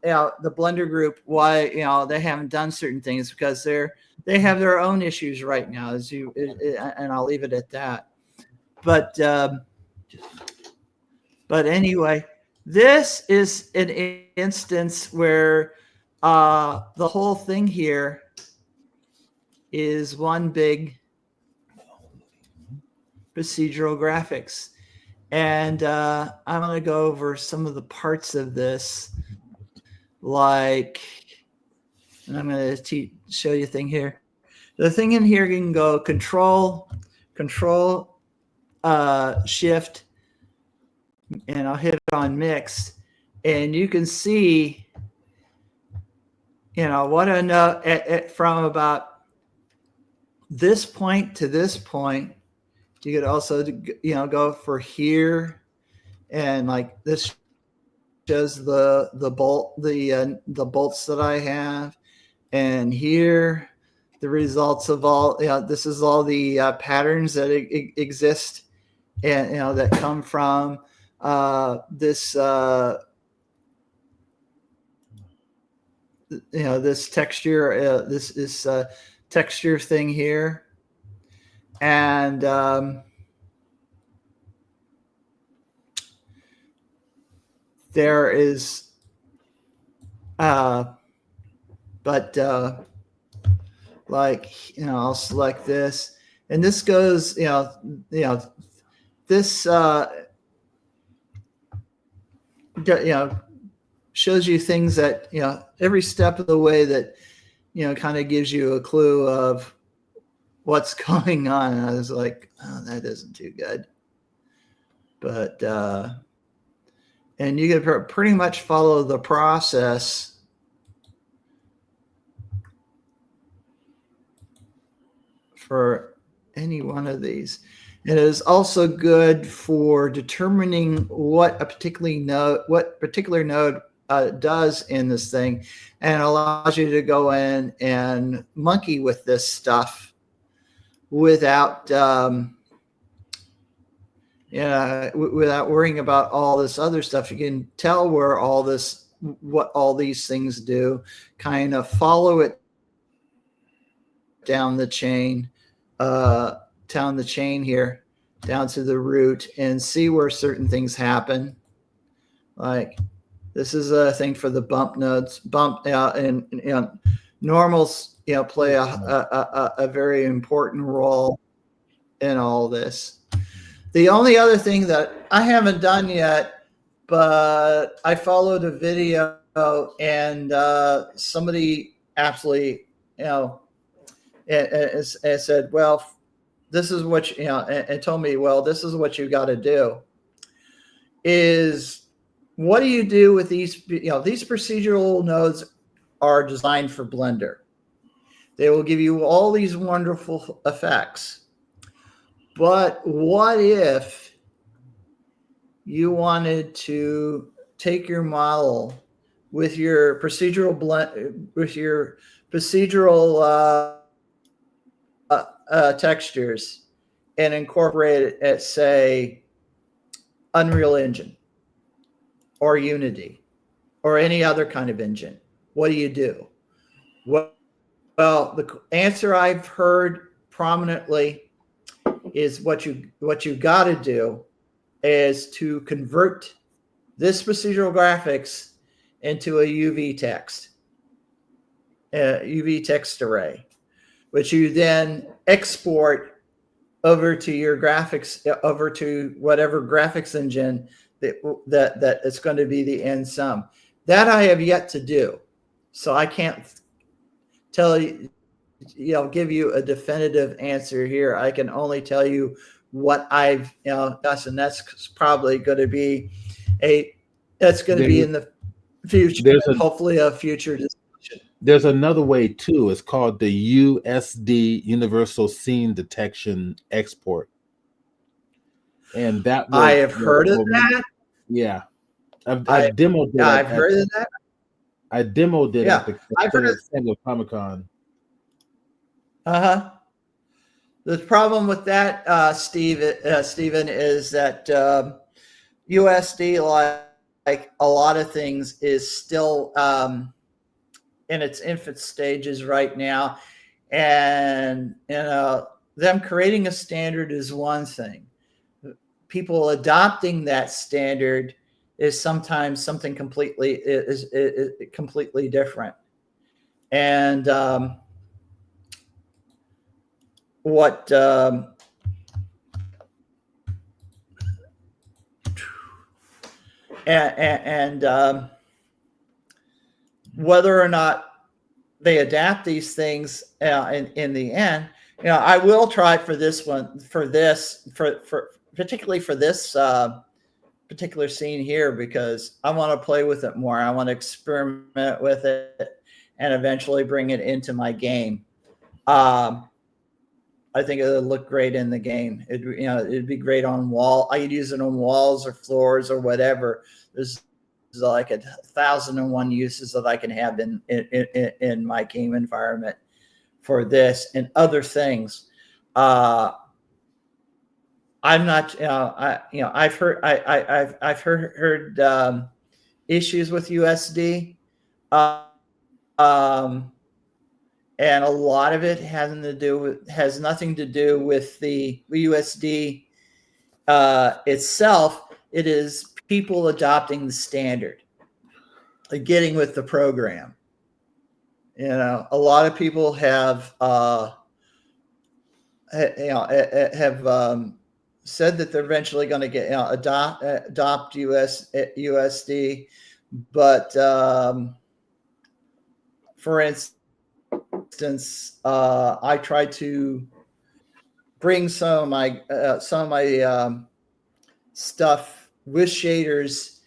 Blender group why they haven't done certain things, because they have their own issues right now. And I'll leave it at that. But anyway, this is an instance where the whole thing here is one big procedural graphics. And I'm going to go over some of the parts of this, and I'm going to show you a thing here. The thing in here, you can go control, shift, and I'll hit on mix, and you can see, what I know from about this point to this point. You could also, go for here, and like this shows the bolts that I have, and here the results of all. This is all the patterns that exist, and that come from this. This texture. This is texture thing here. And there is, I'll select this, and this goes, this, shows you things that, every step of the way that, kind of gives you a clue of what's going on. And I was like, oh, that isn't too good. But, and you can pretty much follow the process for any one of these. It is also good for determining what a particular node does in this thing, and allows you to go in and monkey with this stuff without without worrying about all this other stuff. You can tell what all these things do, kind of follow it down the chain here, down to the root, and see where certain things happen. Like this is a thing for the bump nodes, and normals, play a very important role in all this. The only other thing that I haven't done yet, but I followed a video, and somebody absolutely, said, well, this is what and told me, well, this is what you got to do. Is what do you do with these? These procedural nodes are designed for Blender. They will give you all these wonderful effects. But what if you wanted to take your model with your procedural textures and incorporate it at, say, Unreal Engine or Unity or any other kind of engine? What do you do? Well, the answer I've heard prominently is what you got to do is to convert this procedural graphics into a UV text array, which you then export over to your graphics, over to whatever graphics engine that it's going to be the end sum. That I have yet to do, so I can't tell you, give you a definitive answer here. I can only tell you what I've done, and that's probably going to be in the future. Hopefully, a future discussion.
There's another way too. It's called the USD Universal Scene Detection Export, and that
I have heard of that.
Yeah, I've demoed it.
I've heard of that.
I demoed it at the
I've heard of
Comic-Con.
The problem with that, Stephen, is that USD, like a lot of things, is still in its infant stages right now, and them creating a standard is one thing. People adopting that standard is sometimes something is completely different. And what and whether or not they adapt these things in the end, I will try for this one, for particularly for this particular scene here, because I want to play with it more. I want to experiment with it and eventually bring it into my game. I think it would look great in the game. It'd be great on wall. I could use it on walls or floors or whatever. There's like 1,001 uses that I can have in my game environment for this and other things. I'm not, I've heard issues with USD, and a lot of it has nothing to do with the USD itself. It is people adopting the standard, getting with the program. A lot of people have said that they're eventually going to get adopt USD, but for instance, I tried to bring some of my stuff with shaders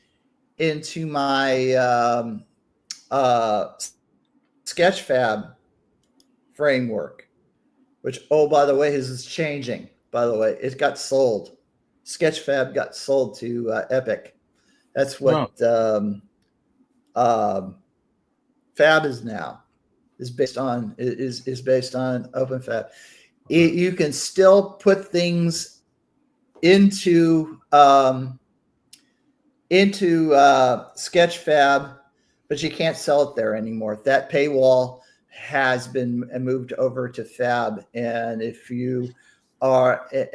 into my Sketchfab framework, which, oh, by the way, is changing. By the way, it got sold. Sketchfab got sold to Epic. That's what Fab is now. Is based on OpenFab. You can still put things into Sketchfab, but you can't sell it there anymore. That paywall has been moved over to Fab, and if you are a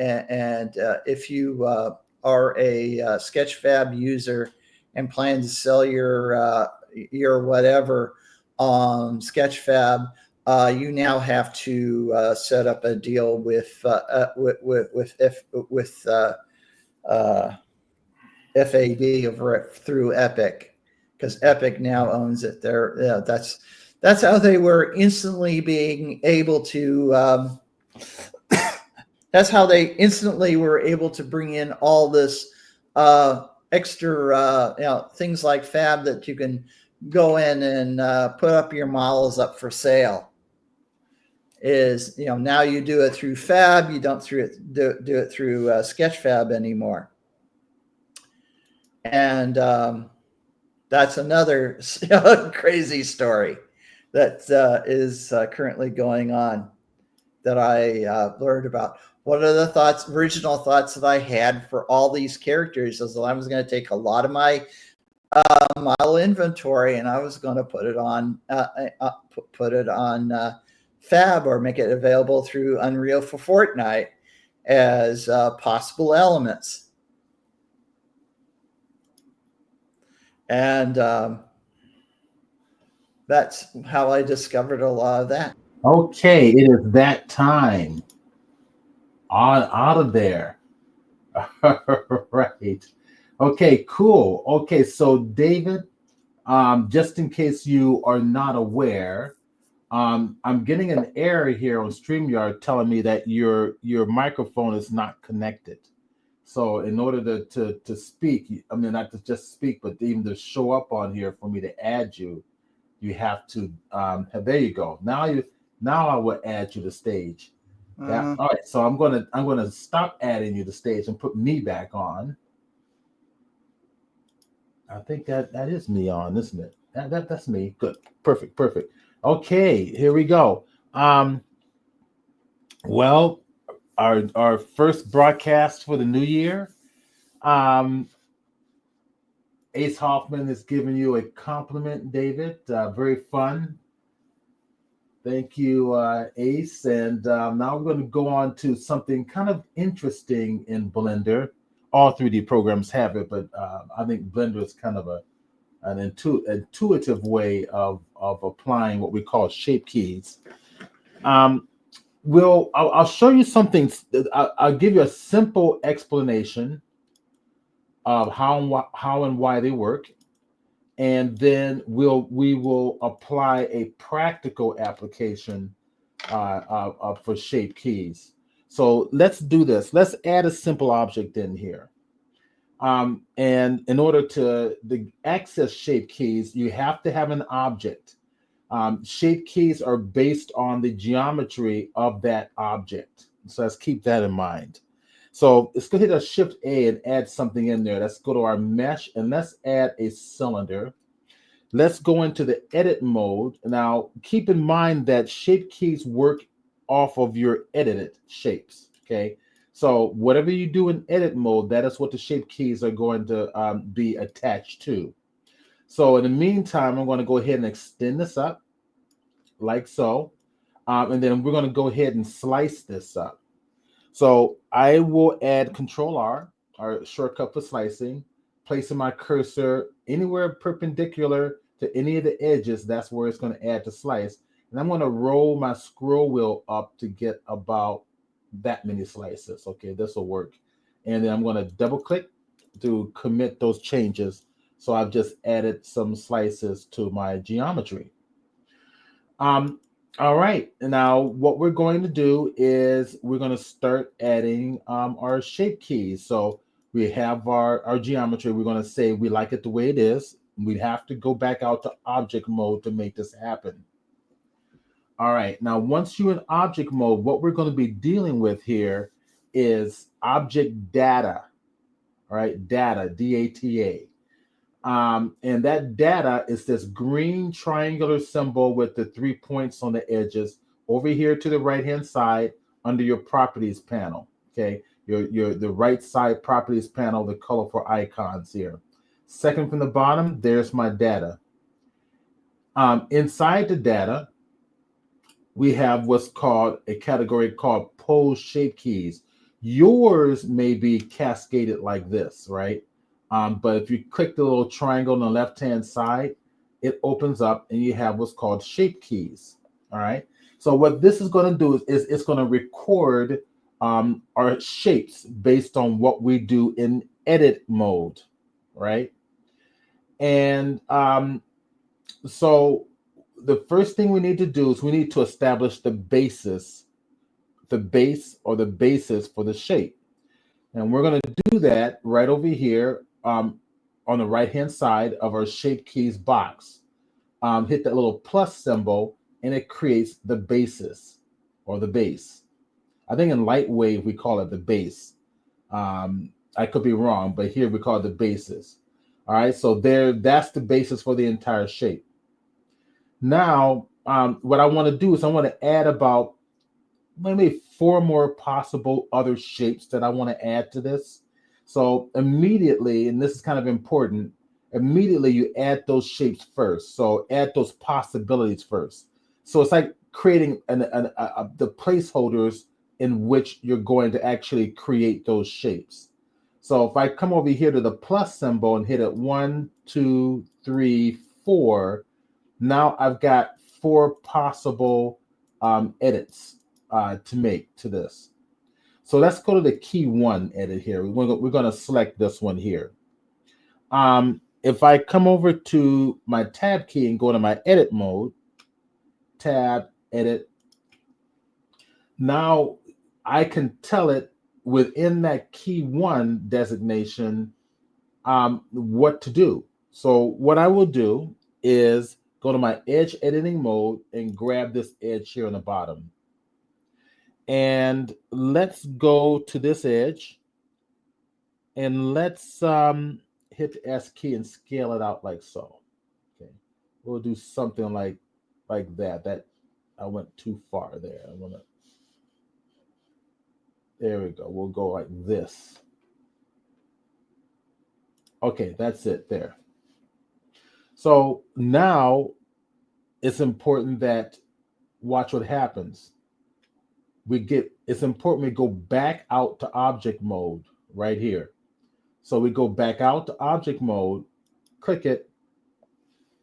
Sketchfab user and plan to sell your whatever on Sketchfab, you now have to set up a deal with FAD over through Epic, because Epic now owns it. That's how they were instantly being able to. That's how they instantly were able to bring in all this extra things like Fab that you can go in and put up your models up for sale. Is now you do it through Fab. You don't do it through Sketchfab anymore. And that's another crazy story that is currently going on that I learned about. What are the original thoughts that I had for all these characters? Is that I was going to take a lot of my model inventory and I was going to put it on Fab, or make it available through Unreal for Fortnite as possible elements. And that's how I discovered a lot of that.
Okay, it is that time. Out of there. Right. Okay, cool. Okay, so David, just in case you are not aware, I'm getting an error here on StreamYard telling me that your microphone is not connected. So in order to speak, I mean, not to just speak, but even to show up on here for me to add you, you have to there you go. Now I will add you to stage. Yeah. All right. So I'm gonna stop adding you to stage and put me back on. I think that is me on, isn't it? That's me. Good. Perfect. Okay, here we go. Well, our first broadcast for the new year. Um, Ace Hoffman has given you a compliment, David. Very fun. Thank you, Ace. And now we're going to go on to something kind of interesting in Blender. All 3D programs have it, but I think Blender is kind of an intuitive way of applying what we call shape keys. I'll show you something. I'll give you a simple explanation of how and why they work, and then we will apply a practical application for shape keys. So let's do this. Let's add a simple object in here. And in order to access shape keys, you have to have an object. Shape keys are based on the geometry of that object. So let's keep that in mind. So let's go hit a Shift A and add something in there. Let's go to our mesh and let's add a cylinder. Let's go into the edit mode. Now, keep in mind that shape keys work off of your edited shapes, okay? So whatever you do in edit mode, that is what the shape keys are going to be attached to. So in the meantime, I'm going to go ahead and extend this up like so. And then we're going to go ahead and slice this up. So I will add Control R, our shortcut for slicing, placing my cursor anywhere perpendicular to any of the edges. That's where it's going to add the slice. And I'm going to roll my scroll wheel up to get about that many slices. Okay, this will work. And then I'm going to double click to commit those changes. So I've just added some slices to my geometry. All right, now what we're going to do is we're going to start adding our shape keys. So we have our geometry. We're going to say we like it the way it is. We'd have to go back out to object mode to make this happen. All right, now once you're in object mode, what we're going to be dealing with here is object data. All right, data, D-A-T-A. And that data is this green triangular symbol with the 3 points on the edges over here to the right hand side under your properties panel. Okay, the right side properties panel, the colorful icons here. Second from the bottom, there's my data. Inside the data, we have what's called a category called pose shape keys. Yours may be cascaded like this, right? But if you click the little triangle on the left-hand side, it opens up and you have what's called shape keys. All right. So what this is going to do is it's going to record our shapes based on what we do in edit mode, right? And so the first thing we need to do is we need to establish the basis, the base or the basis for the shape. And we're going to do that right over here on the right-hand side of our shape keys box. Hit that little plus symbol and it creates the basis or the base. I think in LightWave, we call it the base. I could be wrong, but here we call it the basis. All right, so that's the basis for the entire shape. Now, what I want to do is I want to add about maybe 4 more possible other shapes that I want to add to this. So immediately, and this is kind of important, immediately you add those shapes first. So add those possibilities first. So it's like creating the placeholders in which you're going to actually create those shapes. So if I come over here to the plus symbol and hit it 1, 2, 3, 4, now I've got 4 possible edits to make to this. So let's go to the key 1 edit here. We're going to select this one here. If I come over to my tab key and go to my edit mode, tab, edit, now I can tell it within that key 1 designation what to do. So what I will do is go to my edge editing mode and grab this edge here on the bottom. And let's go to this edge and let's hit the S key and scale it out like so. Okay, we'll do something like that. That I went too far there. I want to. There we go. We'll go like this. Okay, that's it there. So now it's important that watch what happens. It's important we go back out to object mode right here. So we go back out to object mode, click it,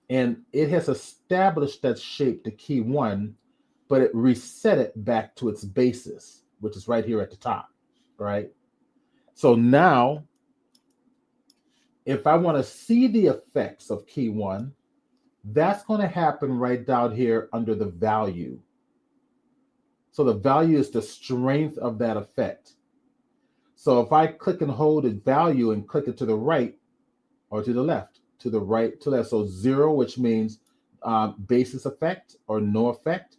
and it has established that shape to key 1, but it reset it back to its basis, which is right here at the top, right? So now, if I want to see the effects of key 1, that's going to happen right down here under the value. So the value is the strength of that effect. So if I click and hold a value and click it to the right or to the left, to the right, to left. So 0, which means basis effect or no effect,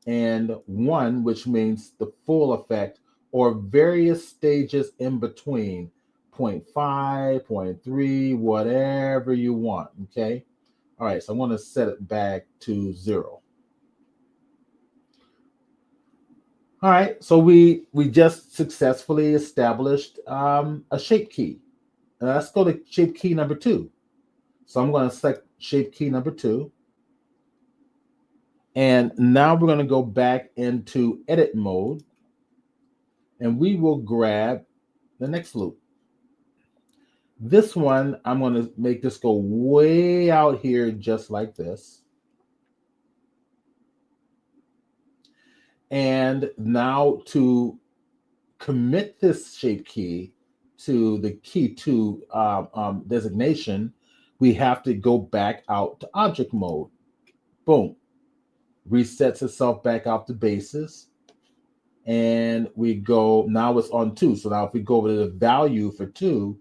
and 1, which means the full effect or various stages in between, 0.5, 0.3, whatever you want, okay? All right, so I want to set it back to 0. All right, so we just successfully established a shape key. Let's go to shape key number 2. So I'm going to select shape key number 2. And now we're going to go back into edit mode. And we will grab the next loop. This one, I'm going to make this go way out here just like this. And now to commit this shape key to the key 2 designation, we have to go back out to object mode. Boom. Resets itself back out to basis. And we go, now it's on 2. So now if we go over to the value for 2,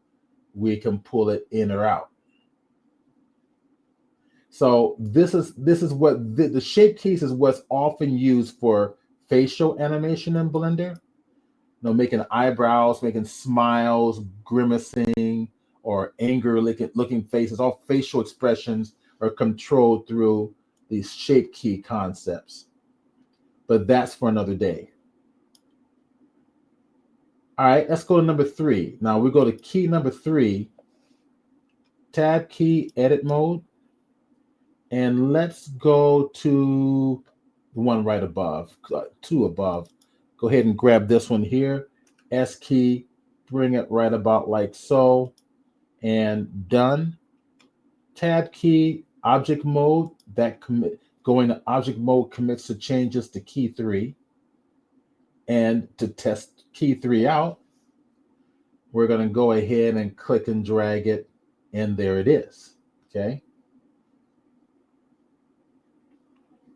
we can pull it in or out. So this is what the shape keys is what's often used for facial animation in Blender. Making eyebrows, making smiles, grimacing, or anger looking faces. All facial expressions are controlled through these shape key concepts. But that's for another day. All right, let's go to number 3. Now we go to key number 3, tab key, edit mode. And let's go to the one right above, 2 above. Go ahead and grab this one here, S key, bring it right about like so, and done. Tab key, object mode, going to object mode commits to changes to key 3. And to test key 3 out, we're going to go ahead and click and drag it, and there it is, okay?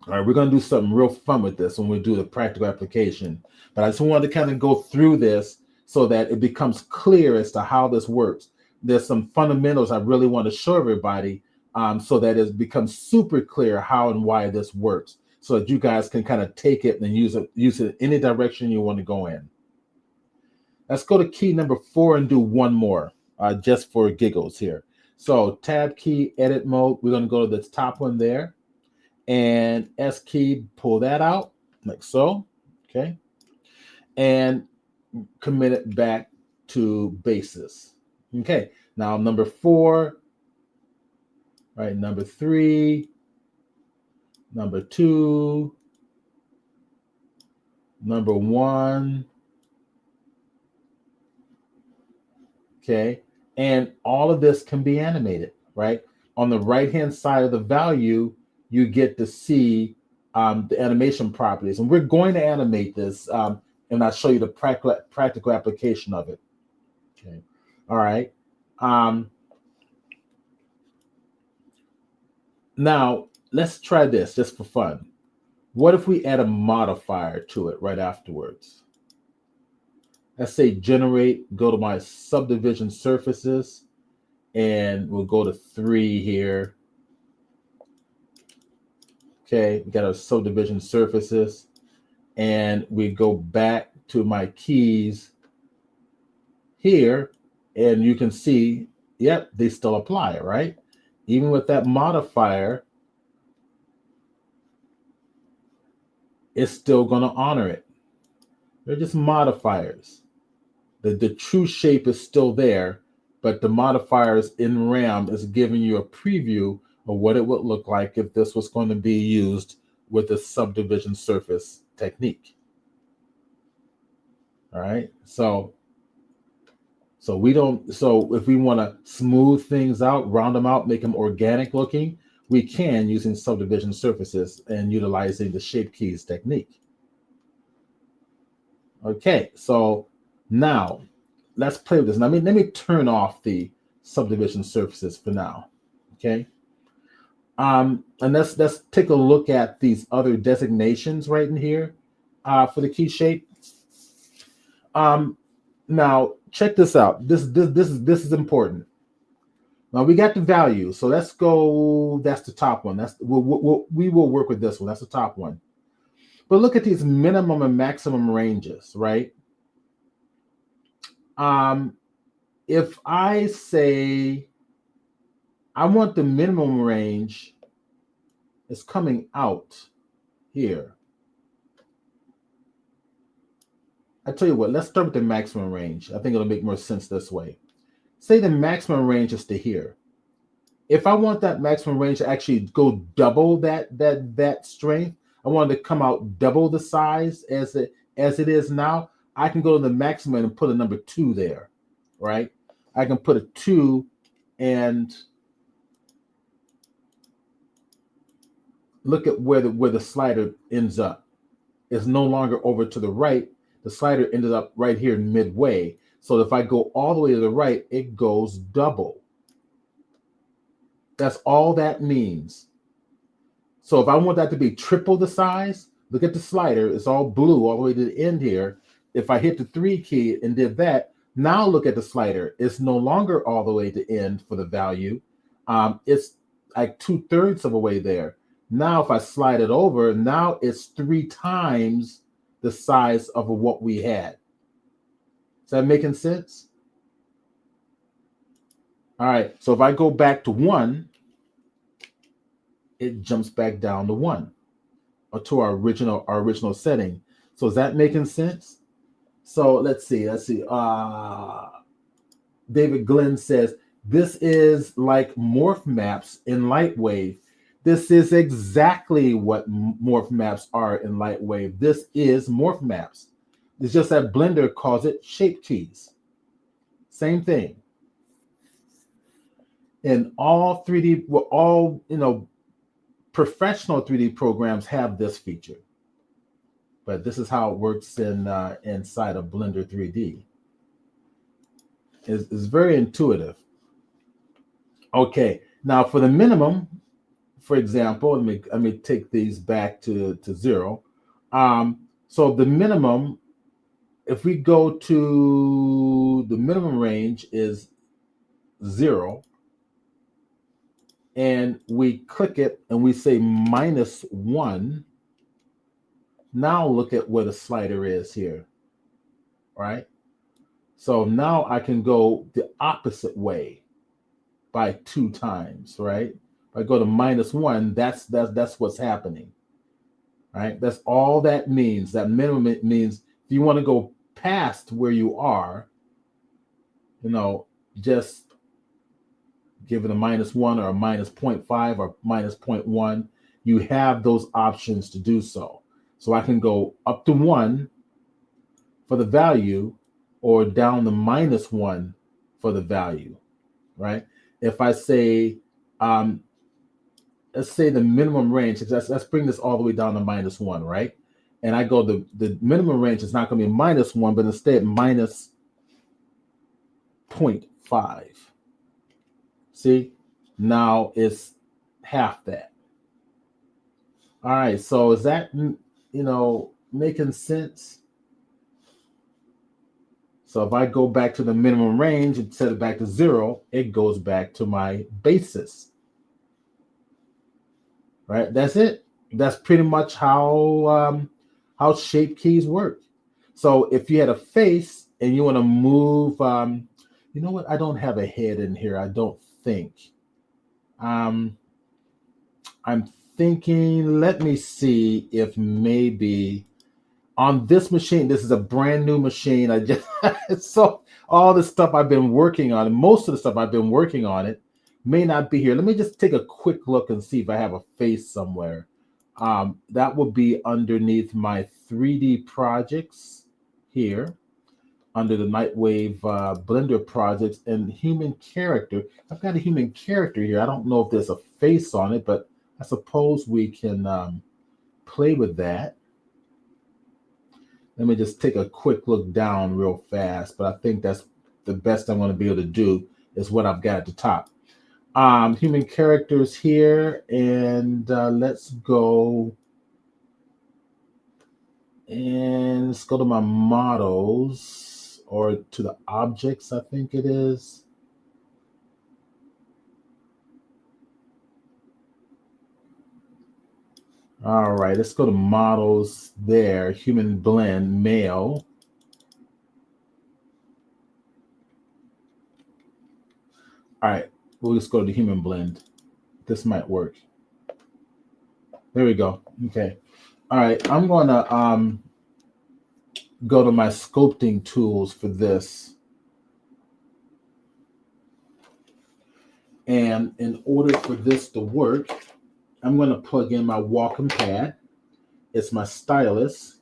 All right, we're going to do something real fun with this when we do the practical application. But I just wanted to kind of go through this so that it becomes clear as to how this works. There's some fundamentals I really want to show everybody so that it becomes super clear how and why this works, so that you guys can kind of take it and use it any direction you want to go in. Let's go to key number 4 and do one more just for giggles here. So tab key, edit mode. We're going to go to this top one there. And S key, pull that out like so, okay? And commit it back to basis. Okay, now number 4, right? Number 3, number 2, number 1, okay? And all of this can be animated, right? On the right-hand side of the value, you get to see the animation properties. And we're going to animate this, and I'll show you the practical application of it. Okay. All right. Now, let's try this just for fun. What if we add a modifier to it right afterwards? Let's say generate, go to my subdivision surfaces, and we'll go to 3 here. Okay, we got our subdivision surfaces, and we go back to my keys here, and you can see, yep, they still apply, right? Even with that modifier, it's still going to honor it. They're just modifiers. The true shape is still there, but the modifiers in RAM is giving you a preview of what it would look like if this was going to be used with the subdivision surface technique. All right, so if we want to smooth things out, round them out, make them organic looking, we can using subdivision surfaces and utilizing the shape keys technique. Okay, so now let's play with this. Now, let me turn off the subdivision surfaces for now. Okay. And let's take a look at these other designations right in here for the key shape. Now check this out. This is important. Now we got the value, so let's go. That's the top one. We will work with this one. That's the top one. But look at these minimum and maximum ranges, right? If I say I want the minimum range is coming out here. I tell you what, let's start with the maximum range. I think it'll make more sense this way. Say the maximum range is to here. If I want that maximum range to actually go double that strength, I want it to come out double the size as it is now, I can go to the maximum and put a number 2 there, right? I can put a 2 and look at where the slider ends up. It's no longer over to the right. The slider ended up right here midway. So if I go all the way to the right, it goes double. That's all that means. So if I want that to be triple the size, look at the slider. It's all blue all the way to the end here. If I hit the 3 key and did that, now look at the slider. It's no longer all the way to end for the value. It's like 2/3 of a way there. Now if I slide it over, now it's 3 times the size of what we had. Is that making sense? All right, so if I go back to 1, it jumps back down to 1 or to our original setting. So is that making sense? So let's see. David Glenn says, this is like morph maps in LightWave. This is exactly what morph maps are in LightWave. This is morph maps. It's just that Blender calls it shape keys. Same thing. And all 3D, well, all professional 3D programs have this feature. But this is how it works inside of Blender 3D. It's very intuitive. Okay, now for the minimum, for example, let me take these back to 0. So the minimum, if we go to the minimum range is 0, and we click it and we say -1. Now look at where the slider is here, right? So now I can go the opposite way by 2 times, right? If I go to -1, that's what's happening, right? That's all that means. That minimum, it means if you want to go past where you are, just give it a -1 or a -0.5 or -0.1. You have those options to do so. So I can go up to 1 for the value or down to -1 for the value, right? If I say, let's say the minimum range, let's bring this all the way down to -1, right? And I go, the minimum range is not going to be -1, but instead -0.5. See, now it's half that. All right, so is that, making sense? So if I go back to the minimum range and set it back to 0, it goes back to my basis. Right? That's it. That's pretty much how shape keys work. So if you had a face and you want to move, you know what? I don't have a head in here. I don't think. I'm thinking, let me see if maybe On this machine, this is a brand new machine. I just so all the stuff I've been working on, and most of the stuff I've been working on it may not be here. Let me just take a quick look and see if I have a face somewhere. That will be underneath my 3D projects here, under the LightWave Blender projects and human character. I've got a human character here. I don't know if there's a face on it, but I suppose we can play with that. Let me just take a quick look down real fast, but I think that's the best I'm going to be able to do is what I've got at the top. Human characters here, and let's go to my models, or to the objects, I think it is. All right, let's go to models there, human blend, male. All right, we'll just go to the human blend. This might work. There we go. Okay. All right, I'm going to go to my sculpting tools for this. And in order for this to work, I'm going to plug in my Wacom pad. It's my stylus,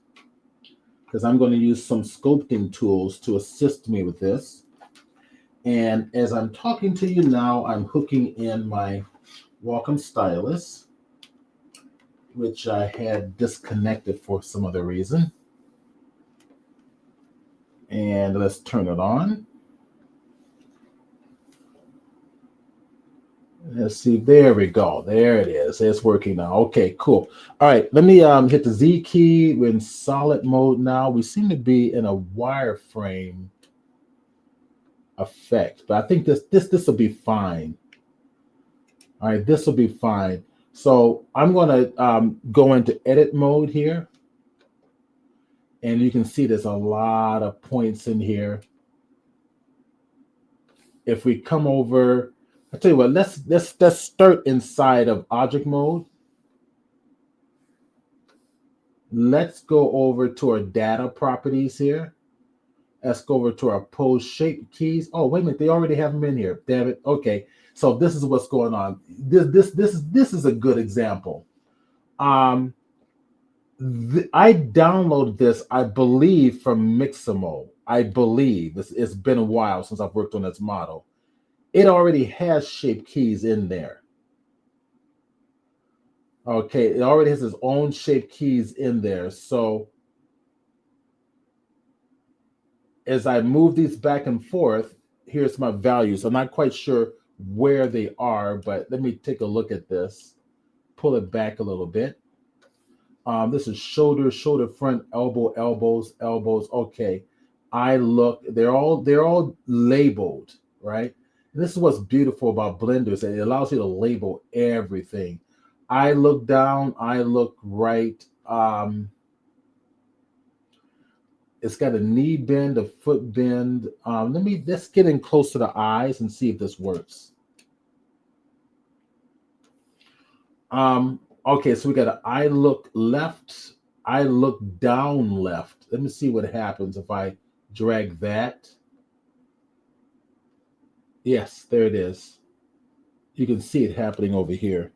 because I'm going to use some sculpting tools to assist me with this. And as I'm talking to you now, I'm hooking in my Wacom stylus, which I had disconnected for some other reason. And let's turn it on. Let's see, there we go. There it is. It's working now. Okay, cool. All right, let me hit the Z key. We're in solid mode now. We seem to be in a wireframe effect, but I think this will be fine. All right, this will be fine. So I'm going to go into edit mode here. And you can see there's a lot of points in here. If we come over, I'll tell you what, let's start inside of object mode. Let's go over to our data properties here. Let's go over to our pose shape keys. Oh, wait a minute, they already have them in here. Damn it. Okay, so this is what's going on. This is a good example. I downloaded this, I believe, from Mixamo. I believe it's been a while since I've worked on this model. It already has shape keys in there. Okay, it already has its own shape keys in there. So as I move these back and forth, here's my values. I'm not quite sure where they are, but let me take a look at this. Pull it back a little bit. This is shoulder, shoulder front, elbow, elbows, elbows. Okay, they're all labeled, right? And this is what's beautiful about blenders. It allows you to label everything. I look down, I look right. It's got a knee bend, a foot bend. Let's get in close to the eyes and see if this works. Okay, so we got an I look left, I look down left. Let me see what happens if I drag that. Yes, there it is. You can see it happening over here.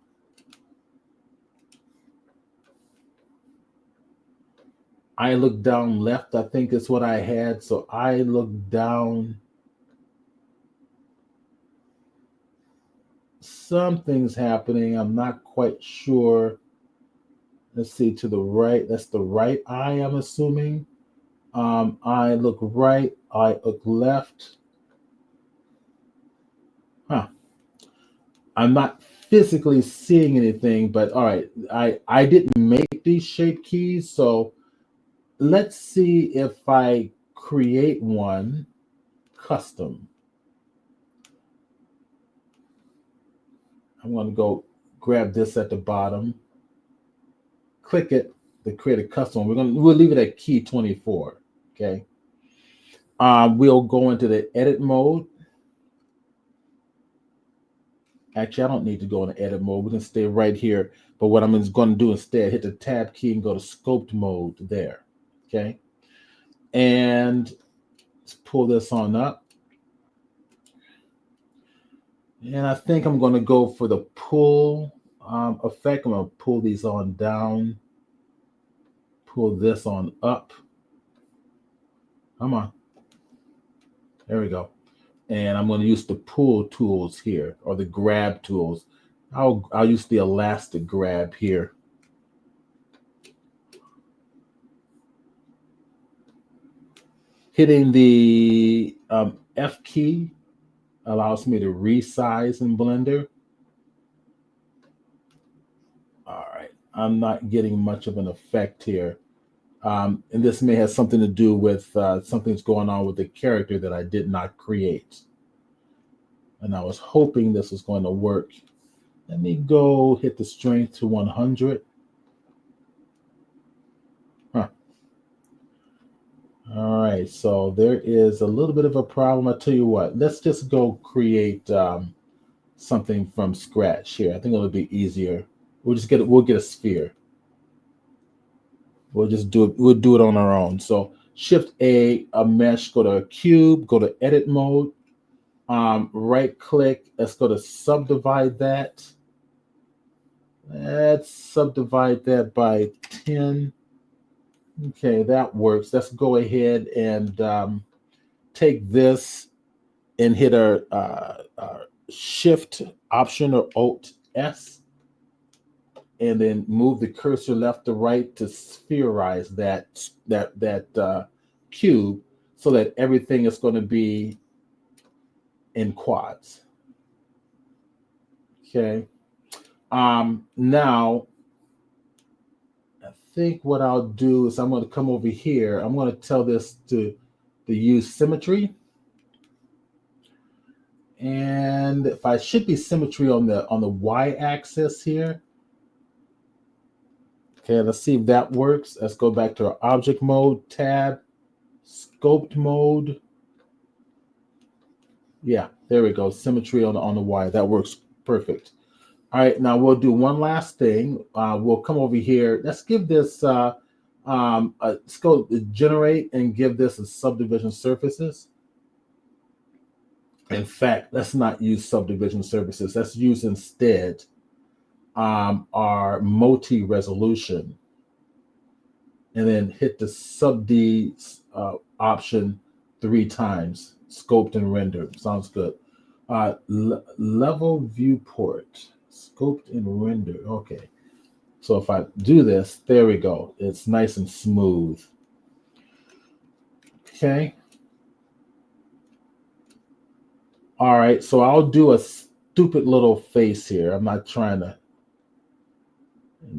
I look down left, I think is what I had. So I look down. Something's happening. I'm not quite sure. Let's see, to the right. That's the right eye, I'm assuming. I look right. I look left. Huh. I'm not physically seeing anything, but all right. I didn't make these shape keys, so let's see if I create one custom. I'm going to go grab this at the bottom, click it to create a custom. We'll leave it at key 24. Okay. We'll go into the edit mode. Actually, I don't need to go into edit mode. We can stay right here. But what I'm going to do instead, hit the tab key and go to scoped mode there. Okay. And let's pull this on up. And I think I'm going to go for the pull effect. I'm going to pull these on down. Pull this on up. Come on. There we go. And I'm going to use the pull tools here, or the grab tools. I'll use the elastic grab here. Hitting the F key allows me to resize in Blender. All right, I'm not getting much of an effect here. And this may have something to do with something's going on with the character that I did not create. And I was hoping this was going to work. Let me go hit the strength to 100. Huh. All right, so there is a little bit of a problem. I'll tell you what, let's just go create something from scratch here. I think it'll be easier. We'll get a sphere. We'll just do it. We'll do it on our own. So Shift A mesh, go to cube, go to edit mode, right click. Let's go to subdivide that. Let's subdivide that by 10. Okay, that works. Let's go ahead and take this and hit our Shift Option or Alt S, and then move the cursor left to right to spherize that cube so that everything is going to be in quads. Okay. Now, I think what I'll do is I'm going to come over here. I'm going to tell this to use symmetry. And if I should be symmetry on the y-axis here. Okay, let's see if that works. Let's go back to our object mode tab, scoped mode. Yeah, there we go. Symmetry on the Y. That works perfect. All right, now we'll do one last thing. We'll come over here. Let's give this let's go generate and give this a subdivision surfaces. In fact, let's not use subdivision surfaces. Let's use instead our multi-resolution, and then hit the sub D option 3 times. Scoped and rendered. Sounds good. Level viewport. Scoped and rendered. Okay. So if I do this, there we go. It's nice and smooth. Okay. All right. So I'll do a stupid little face here. I'm not trying to.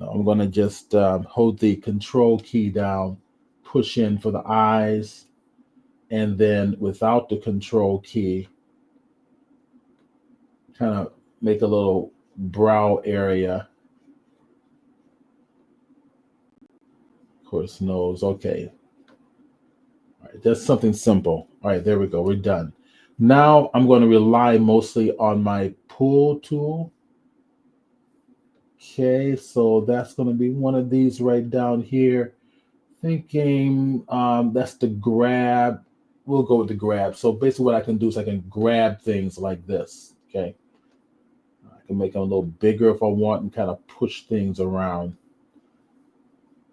I'm going to just hold the control key down, push in for the eyes, and then without the control key, kind of make a little brow area. Of course, nose. Okay. All right, that's something simple. All right, there we go. We're done. Now I'm going to rely mostly on my pull tool. Okay, so that's going to be one of these right down here. Thinking that's the grab. We'll go with the grab. So basically what I can do is I can grab things like this. Okay. I can make them a little bigger if I want and kind of push things around.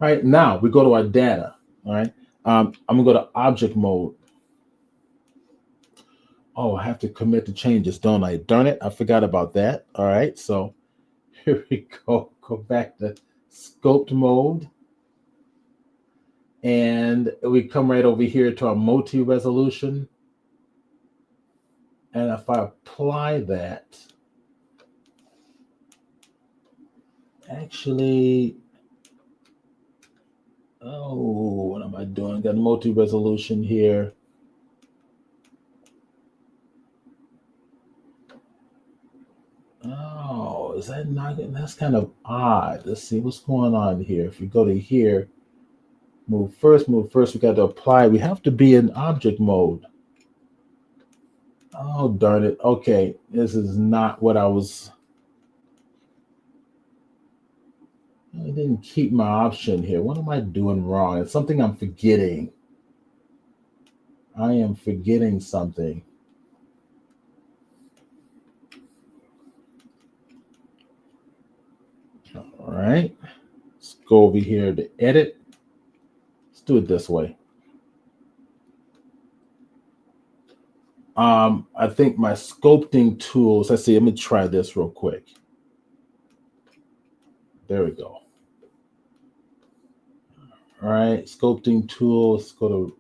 All right, now we go to our data. All right. I'm going to go to object mode. Oh, I have to commit the changes, don't I? Darn it. I forgot about that. All right. So here we go. Go back to scoped mode. And we come right over here to our multi-resolution. And if I apply that, actually, what am I doing? Got multi-resolution here. Oh, is that not? That's kind of odd. Let's see what's going on here. If you go to here, move first. We got to apply. We have to be in object mode. Oh, darn it. Okay, this is not what I was. I didn't keep my option here. What am I doing wrong? It's something I'm forgetting. I am forgetting something. All right. Let's go over here to edit. Let's do it this way. I think my sculpting tools, let's see, let me try this real quick. There we go. All right, sculpting tools, go to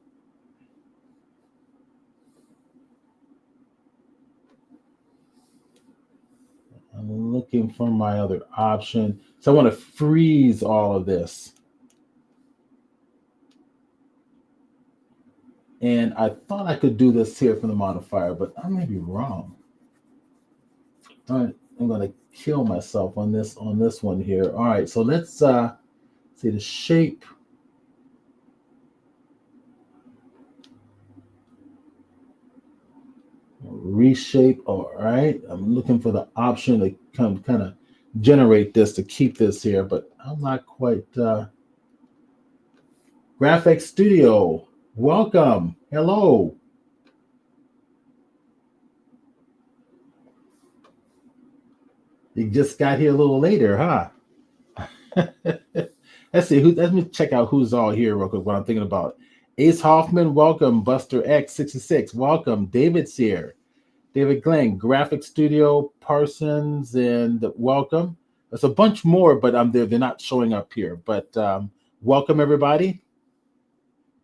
I'm looking for my other option. So I want to freeze all of this. And I thought I could do this here from the modifier, but I may be wrong. I'm going to kill myself on this one here. All right, so let's see the shape. Reshape. All right, I'm looking for the option to kind of generate this to keep this here, but I'm not quite. Graphics Studio, welcome. Hello. You just got here a little later, huh? Let's see. Let me check out who's all here real quick. What I'm thinking about. Ace Hoffman, welcome. Buster X66, welcome. David's here. David Glenn, Graphic Studio, Parsons, and welcome. There's a bunch more, but they're not showing up here. But welcome everybody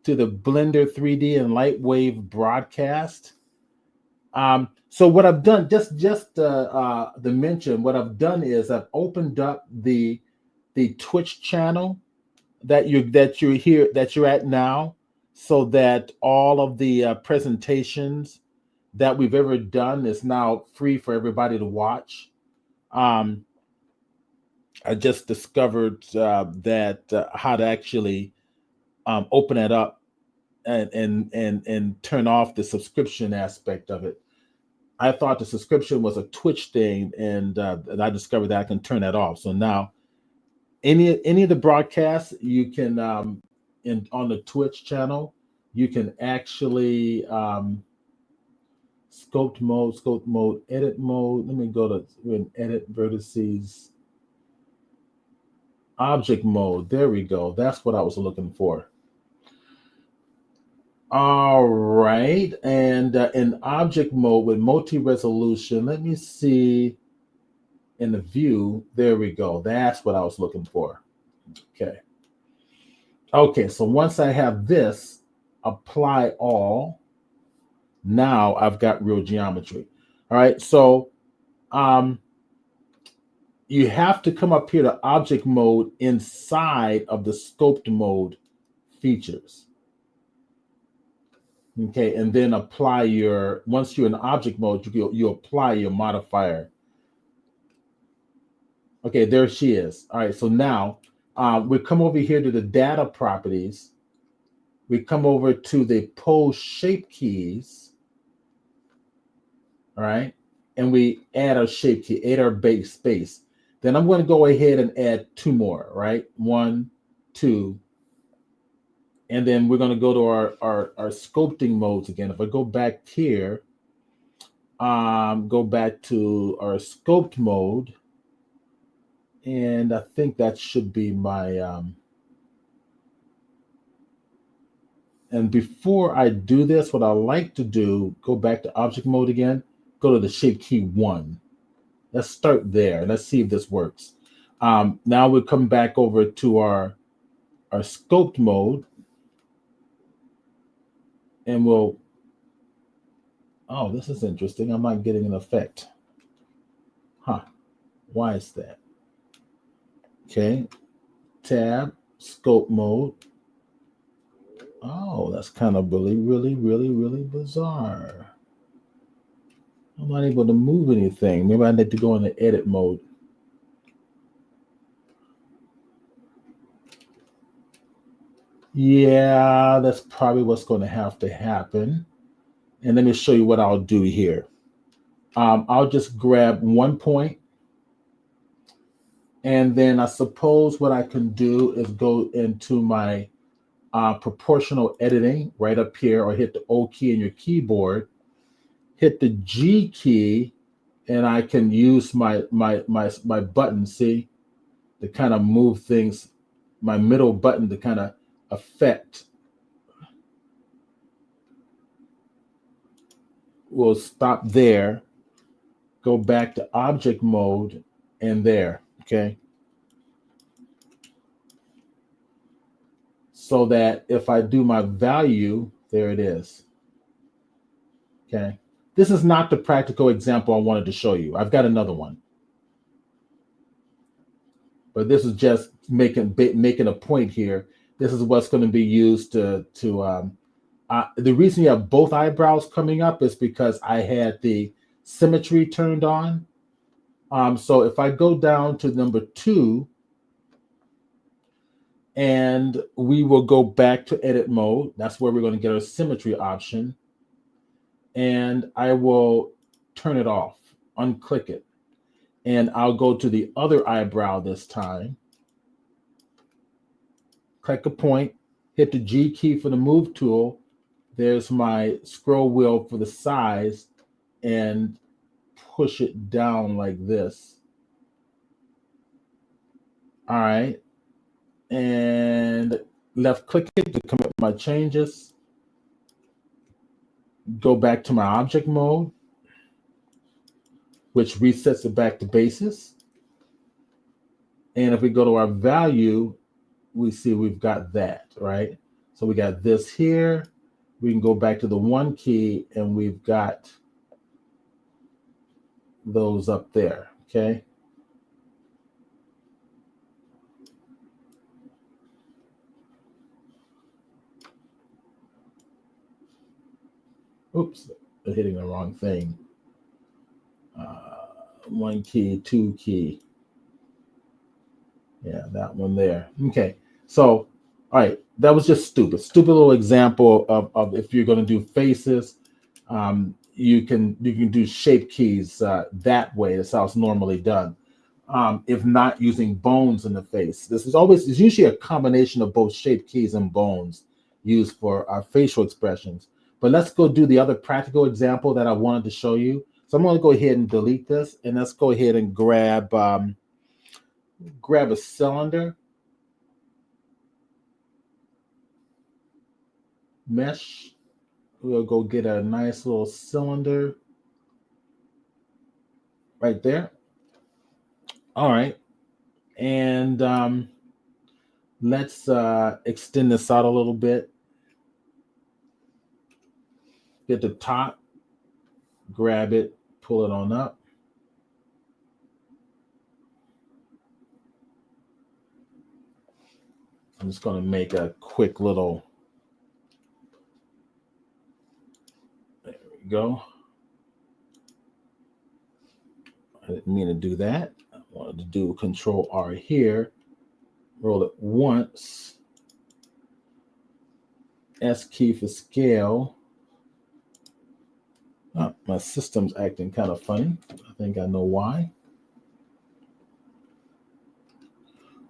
to the Blender 3D and LightWave broadcast. So what I've done, just the mention, what I've done is I've opened up the Twitch channel that you're at now, so that all of the presentations that we've ever done is now free for everybody to watch. I just discovered that how to actually open it up and turn off the subscription aspect of it. I thought the subscription was a Twitch thing, and I discovered that I can turn that off. So now, any of the broadcasts you can on the Twitch channel, you can actually scope mode, edit mode. Let me go to edit vertices, object mode. There we go. That's what I was looking for. All right, and in object mode with multi-resolution, let me see in the view. There we go. That's what I was looking for. Okay, so once I have this, apply all. Now I've got real geometry. All right, so you have to come up here to object mode inside of the scoped mode features. Okay, and then apply once you're in object mode, you apply your modifier. Okay, there she is. All right, so now we come over here to the data properties. We come over to the pose shape keys. All right, and we add our shape key, add our base space. Then I'm going to go ahead and add two more, right? 1, 2. And then we're going to go to our sculpting modes again. If I go back here, go back to our scoped mode. And I think that should be my, and before I do this, what I like to do, go back to object mode again, go to the shape key 1. Let's start there. Let's see if this works. Now we'll come back over to our scoped mode. And we'll, oh, this is interesting. I'm not getting an effect. Huh. Why is that? Okay. Tab, scope mode. Oh, that's kind of really, really, really, really bizarre. I'm not able to move anything. Maybe I need to go into edit mode. Yeah, that's probably what's going to have to happen. And let me show you what I'll do here. I'll just grab one point And then I suppose what I can do is go into my proportional editing right up here, or hit the O key in your keyboard, hit the G key, and I can use my button, see, to kind of move things, my middle button to kind of affect. We'll stop there, go back to object mode, and there, okay? So that if I do my value, there it is, okay? This is not the practical example I wanted to show you. I've got another one. But this is just making a point here. This is what's going to be used to the reason you have both eyebrows coming up is because I had the symmetry turned on. So if I go down to number 2, and we will go back to edit mode. That's where we're going to get our symmetry option. And I will turn it off, unclick it. And I'll go to the other eyebrow this time. Click a point, hit the G key for the move tool. There's my scroll wheel for the size, and push it down like this. All right. And left click it to commit my changes. Go back to my object mode, which resets it back to basis. And if we go to our value, we see we've got that, right? So we got this here. We can go back to the 1 key, and we've got those up there, okay? Oops, I'm hitting the wrong thing. 1 key, 2 key. Yeah, that one there. Okay, so, all right, that was just stupid little example of if you're going to do faces, you can do shape keys that way. That's how it's normally done. If not using bones in the face, it's usually a combination of both shape keys and bones used for our facial expressions. But let's go do the other practical example that I wanted to show you. So I'm going to go ahead and delete this, and let's go ahead and grab a cylinder mesh. We'll go get a nice little cylinder right there. All right, and let's extend this out a little bit. Get the top, grab it, pull it on up. I'm just going to make a quick little, there we go. I didn't mean to do that. I wanted to do Control R here, roll it once, S key for scale. Oh, my system's acting kind of funny. I think I know why.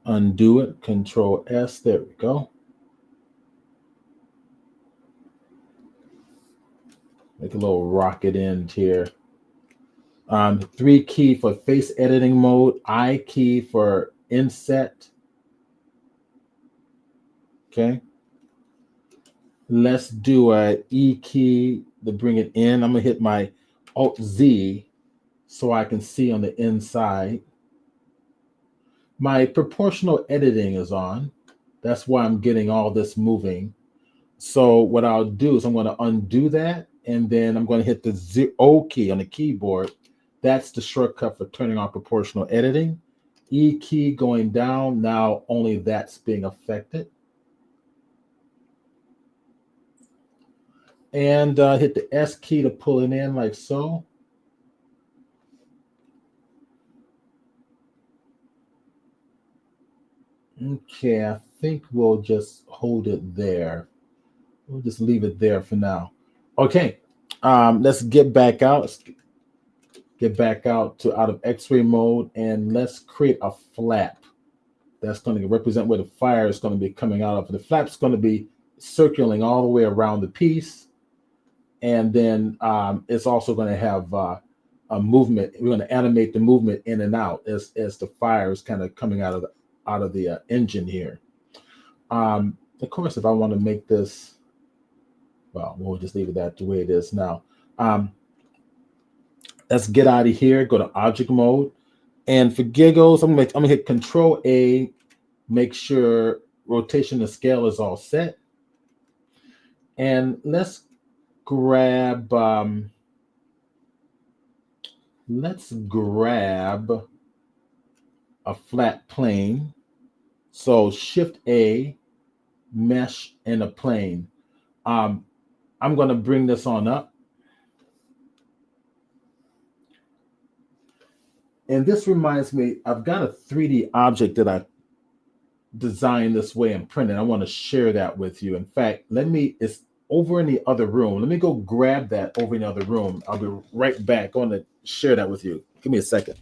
Undo it, Control S, there we go. Make a little rocket end here. 3 key for face editing mode, I key for inset. Okay. Let's do a E key to bring it in. I'm gonna hit my Alt Z so I can see on the inside. My proportional editing is on. That's why I'm getting all this moving. So what I'll do is I'm going to undo that, and then I'm going to hit the O key on the keyboard. That's the shortcut for turning on proportional editing. E key going down. Now only that's being affected. And hit the S key to pull it in like so. Okay, I think we'll just hold it there. We'll just leave it there for now. Okay, let's get back out. get back out of X-ray mode, and let's create a flap that's going to represent where the fire is going to be coming out of. The flap's going to be circling all the way around the piece, and then it's also going to have a movement. We're going to animate the movement in and out as the fire is kind of coming out of the engine here. Of course, if I want to make this, well, we'll just leave it that the way it is now. Let's get out of here, go to object mode. And for giggles, I'm gonna hit Control A, make sure rotation and scale is all set. And let's grab a flat plane. So Shift A, mesh in a plane. I'm gonna bring this on up. And this reminds me, I've got a 3D object that I designed this way and printed. I want to share that with you. In fact, it's over in the other room. Let me go grab that over in the other room. I'll be right back. I'm going to share that with you. Give me a second.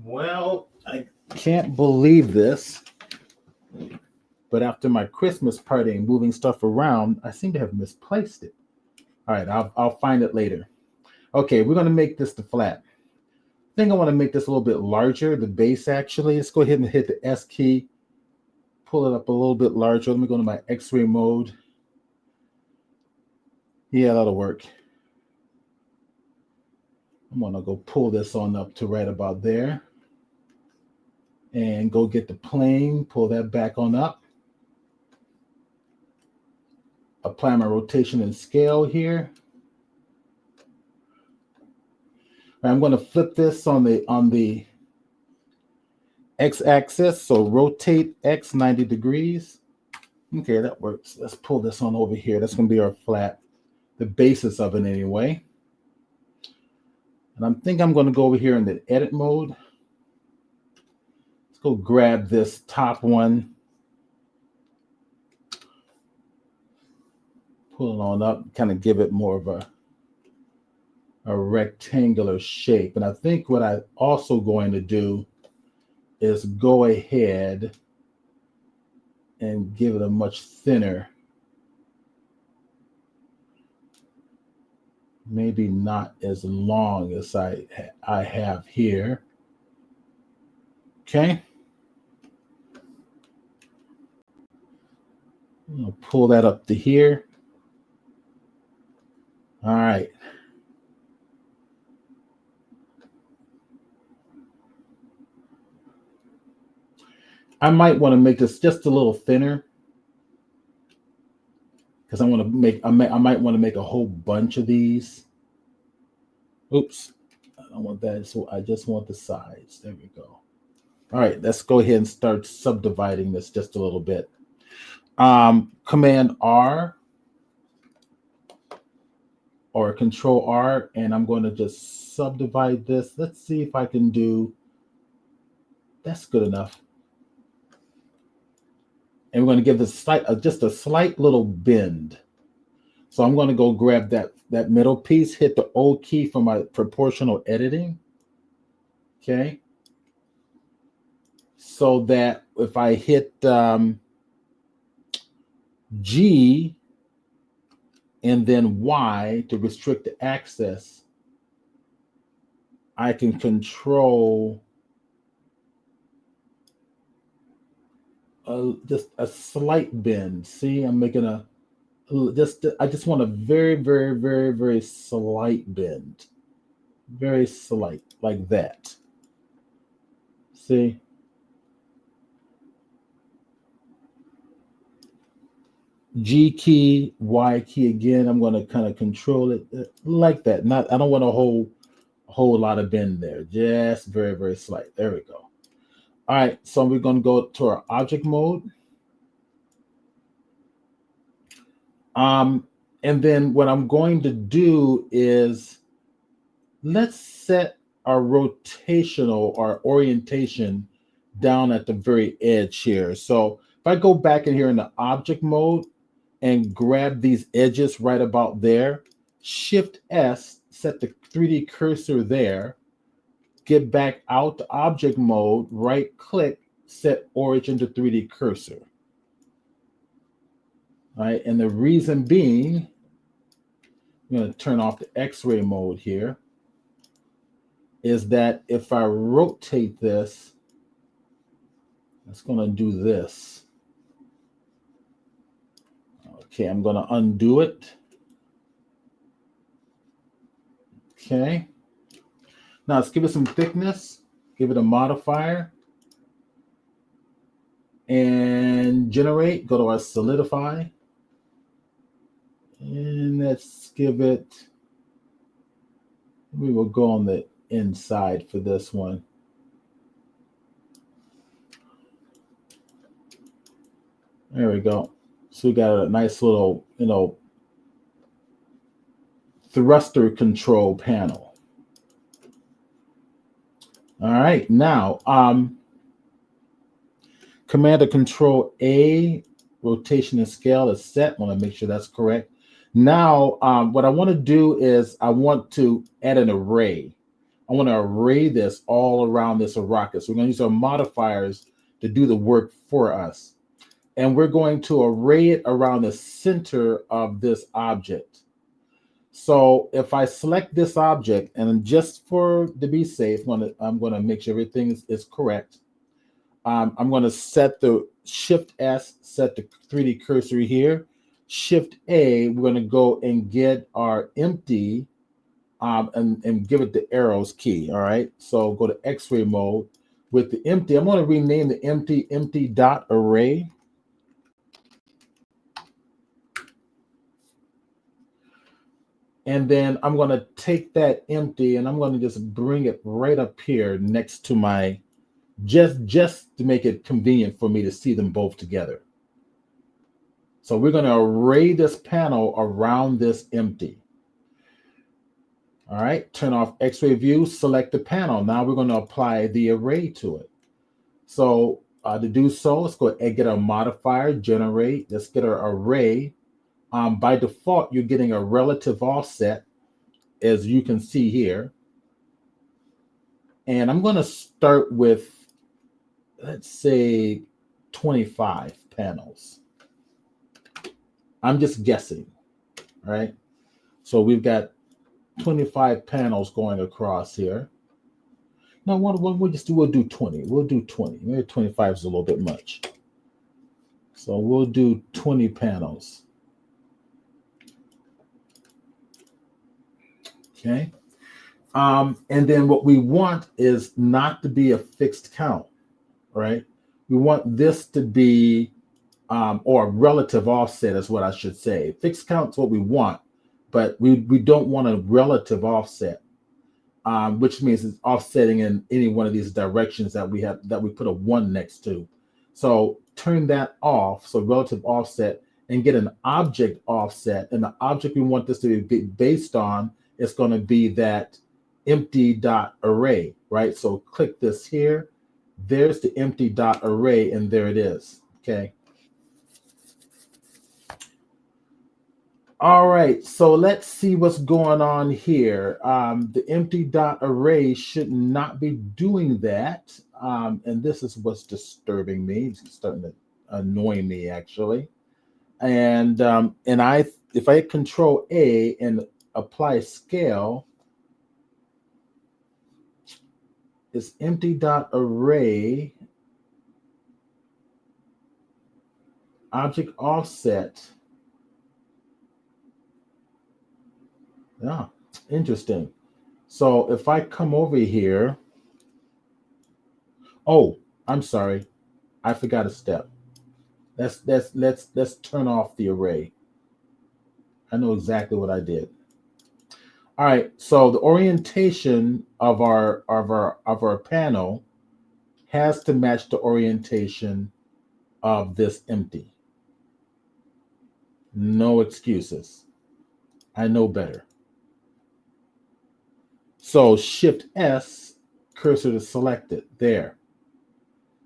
Well, I can't believe this, but after my Christmas party and moving stuff around, I seem to have misplaced it. All right, I'll find it later. Okay, we're going to make this the flat. I think I want to make this a little bit larger, the base actually. Let's go ahead and hit the S key, pull it up a little bit larger. Let me go to my X-ray mode. Yeah, that'll work. I'm going to go pull this on up to right about there. And go get the plane, pull that back on up. Apply my rotation and scale here. I'm going to flip this on the x-axis, so rotate x 90 degrees. Okay, that works. Let's pull this on over here. That's going to be our flat, the basis of it anyway. And I think I'm going to go over here in the edit mode. Let's go grab this top one. Pull it on up, kind of give it more of a rectangular shape. And I think what I'm also going to do is go ahead and give it a much thinner, maybe not as long as I have here. Okay. I'll pull that up to here. All right. I might want to make this just a little thinner because I want to make, I might want to make a whole bunch of these. Oops, I don't want that. So I just want the sides. There we go. All right, let's go ahead and start subdividing this just a little bit. Command R or Control R, and I'm going to just subdivide this. Let's see if I can do, that's good enough. And we're going to give this just a slight little bend. So I'm going to go grab that middle piece, hit the O key for my proportional editing. Okay. So that if I hit G and then Y to restrict the access, I can control just a slight bend. See, I'm making I just want a very, very, very, very slight bend. Very slight, like that. See? G key, Y key again. I'm going to kind of control it like that. I don't want a whole lot of bend there. Just very, very slight. There we go. All right, so we're going to go to our object mode. And then what I'm going to do is let's set our rotational or orientation down at the very edge here. So if I go back in here in the object mode and grab these edges right about there, Shift S, set the 3D cursor there, get back out to object mode, right click, set origin to 3D cursor. All right, and the reason being, I'm going to turn off the X-ray mode here, is that if I rotate this, it's going to do this. Okay, I'm going to undo it. Okay. Now let's give it some thickness. Give it a modifier. And generate. Go to our solidify. And let's give it, we will go on the inside for this one. There we go. So we got a nice little, thruster control panel. All right, now Command or Control A, rotation and scale is set. I want to make sure that's correct. Now, what I want to do is I want to add an array. I want to array this all around this rocket. So we're going to use our modifiers to do the work for us. And we're going to array it around the center of this object. So if I select this object, and just to be safe, I'm going to make sure everything is correct. I'm going to set the Shift S, set the 3D cursor here. Shift A, we're going to go and get our empty and give it the arrows key. All right. So go to X-ray mode with the empty. I'm going to rename the empty dot array. And then I'm going to take that empty and I'm going to just bring it right up here next to my, just to make it convenient for me to see them both together. So we're going to array this panel around this empty. All right, turn off X-ray view, select the panel. Now we're going to apply the array to it. So to do so, let's go and get our modifier, generate. Let's get our array. By default, you're getting a relative offset, as you can see here. And I'm going to start with, let's say, 25 panels. I'm just guessing, right? So we've got 25 panels going across here. No, we'll do 20. We'll do 20. Maybe 25 is a little bit much. So we'll do 20 panels. Okay. And then what we want is not to be a fixed count, right? We want this to be, or relative offset is what I should say. Fixed count is what we want, but we don't want a relative offset, which means it's offsetting in any one of these directions that we put a 1 next to. So turn that off, so relative offset, and get an object offset. And the object we want this to be based on is going to be that empty dot array, right? So click this here. There's the empty dot array, and there it is. Okay. All right, so let's see what's going on here. The empty dot array should not be doing that. And this is what's disturbing me. It's starting to annoy me, actually. And if I hit Control A and apply scale, this empty dot array object offset. Yeah, interesting. So if I come over here, oh, I'm sorry, I forgot a step. Let's turn off the array. I know exactly what I did. All right, so the orientation of our panel has to match the orientation of this empty. No excuses. I know better. So Shift S, cursor to selected, there.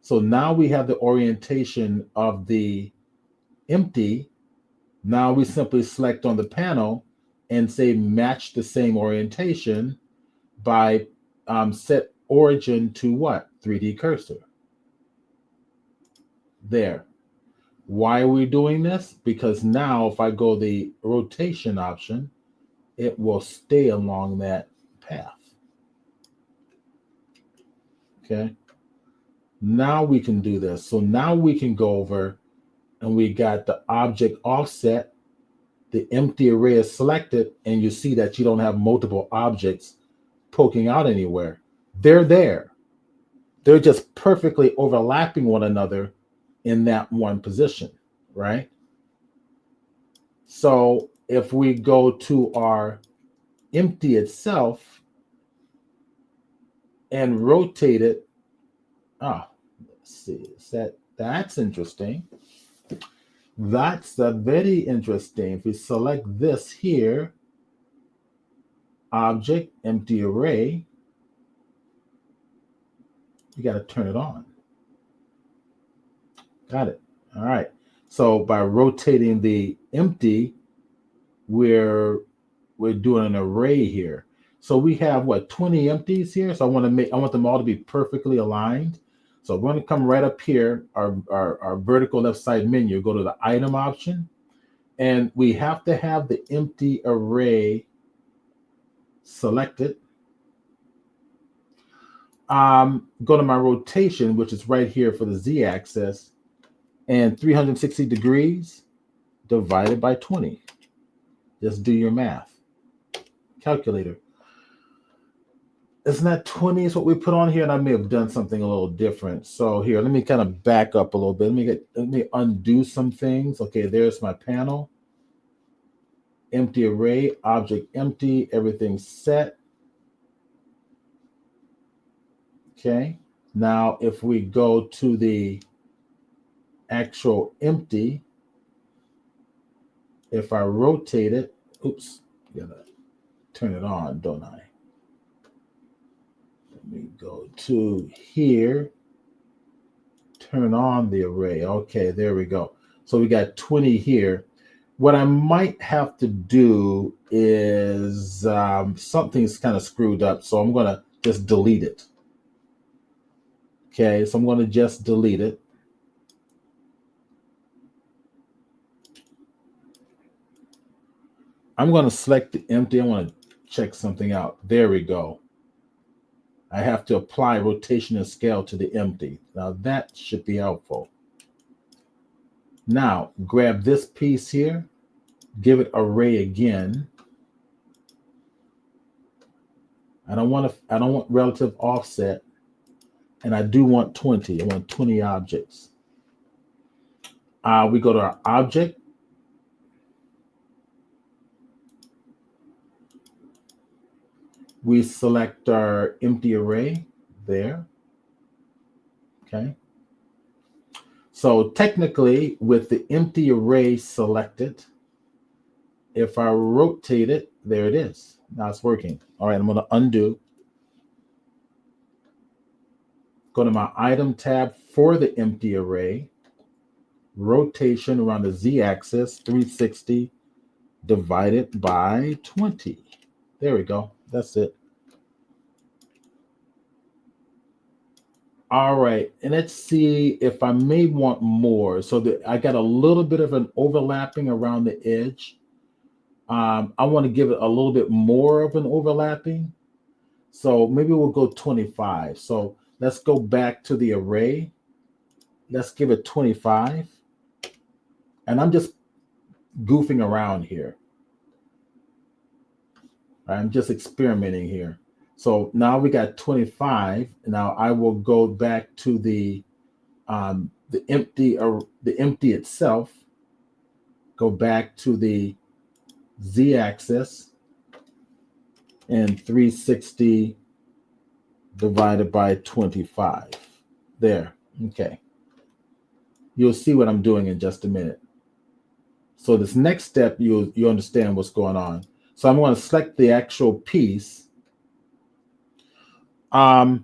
So now we have the orientation of the empty. Now we simply select on the panel and say match the same orientation by set origin to what? 3D cursor. There. Why are we doing this? Because now if I go the rotation option, it will stay along that path. Okay. Now we can do this. So now we can go over and we got the object offset, the empty array is selected, and you see that you don't have multiple objects poking out anywhere. They're there. They're just perfectly overlapping one another in that one position, right? So if we go to our empty itself and rotate it, let's see, that's interesting. That's very interesting. If we select this here, object, empty array, you got to turn it on. Got it. All right. So by rotating the empty, we're doing an array here. So we have what, 20 empties here. So I want them all to be perfectly aligned. So we're going to come right up here, our vertical left side menu, go to the item option, and we have to have the empty array selected. Go to my rotation, which is right here for the Z-axis, and 360 degrees divided by 20. Just do your math. Calculator. Isn't that 20 is what we put on here? And I may have done something a little different. So here, let me kind of back up a little bit. Let me undo some things. Okay, there's my panel. Empty array, object empty, everything's set. Okay, now if we go to the actual empty, if I rotate it, oops, gotta turn it on, don't I? Let me go to here, turn on the array. Okay, there we go. So we got 20 here. What I might have to do is something's kind of screwed up, so I'm gonna just delete it. Okay, so I'm gonna just delete it. I'm gonna select the empty. I want to check something out. There we go. I have to apply rotation and scale to the empty. Now that should be helpful. Now grab this piece here, give it array again. I don't want relative offset. And I do want 20. I want 20 objects. We go to our object. We select our empty array there. Okay. So technically, with the empty array selected, if I rotate it, there it is. Now it's working. All right, I'm going to undo. Go to my item tab for the empty array. Rotation around the z-axis, 360 divided by 20. There we go. That's it. All right, and let's see if I may want more. So that I got a little bit of an overlapping around the edge. I want to give it a little bit more of an overlapping. So maybe we'll go 25. So let's go back to the array. Let's give it 25. And I'm just goofing around here. I'm just experimenting here. So now we got 25. Now I will go back to the empty itself. Go back to the z-axis and 360 divided by 25. There. Okay. You'll see what I'm doing in just a minute. So this next step, you understand what's going on. So I'm going to select the actual piece. Let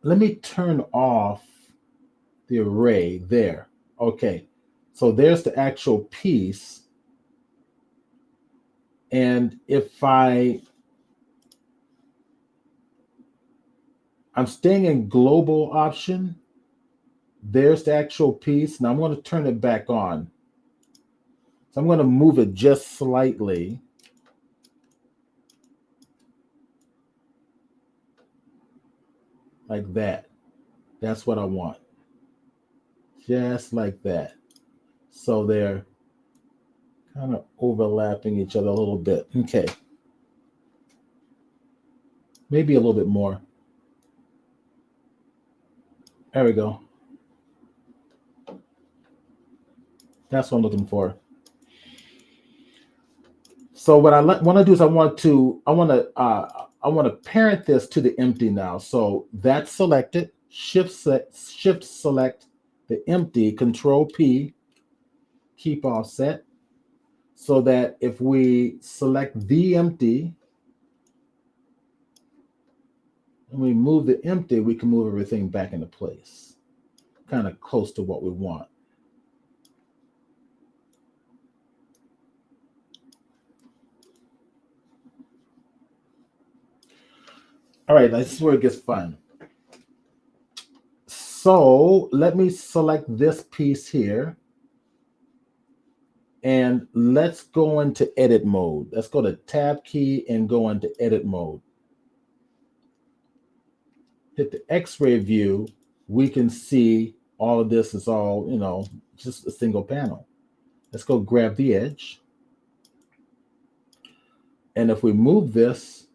me turn off the array there. Okay. So there's the actual piece. And if I'm staying in global option, there's the actual piece. Now I'm going to turn it back on. So I'm going to move it just slightly. Like that. That's what I want. Just like that. So they're kind of overlapping each other a little bit. Okay. Maybe a little bit more. There we go. That's what I'm looking for. So what I want to do is I want to parent this to the empty now. So that's selected. Shift select the empty. Control P. Keep offset. So that if we select the empty and we move the empty, we can move everything back into place. Kind of close to what we want. All right, this is where it gets fun. So let me select this piece here. And let's go into edit mode. Let's go to tab key and go into edit mode. Hit the X-ray view. We can see all of this is all, just a single panel. Let's go grab the edge. And if we move this,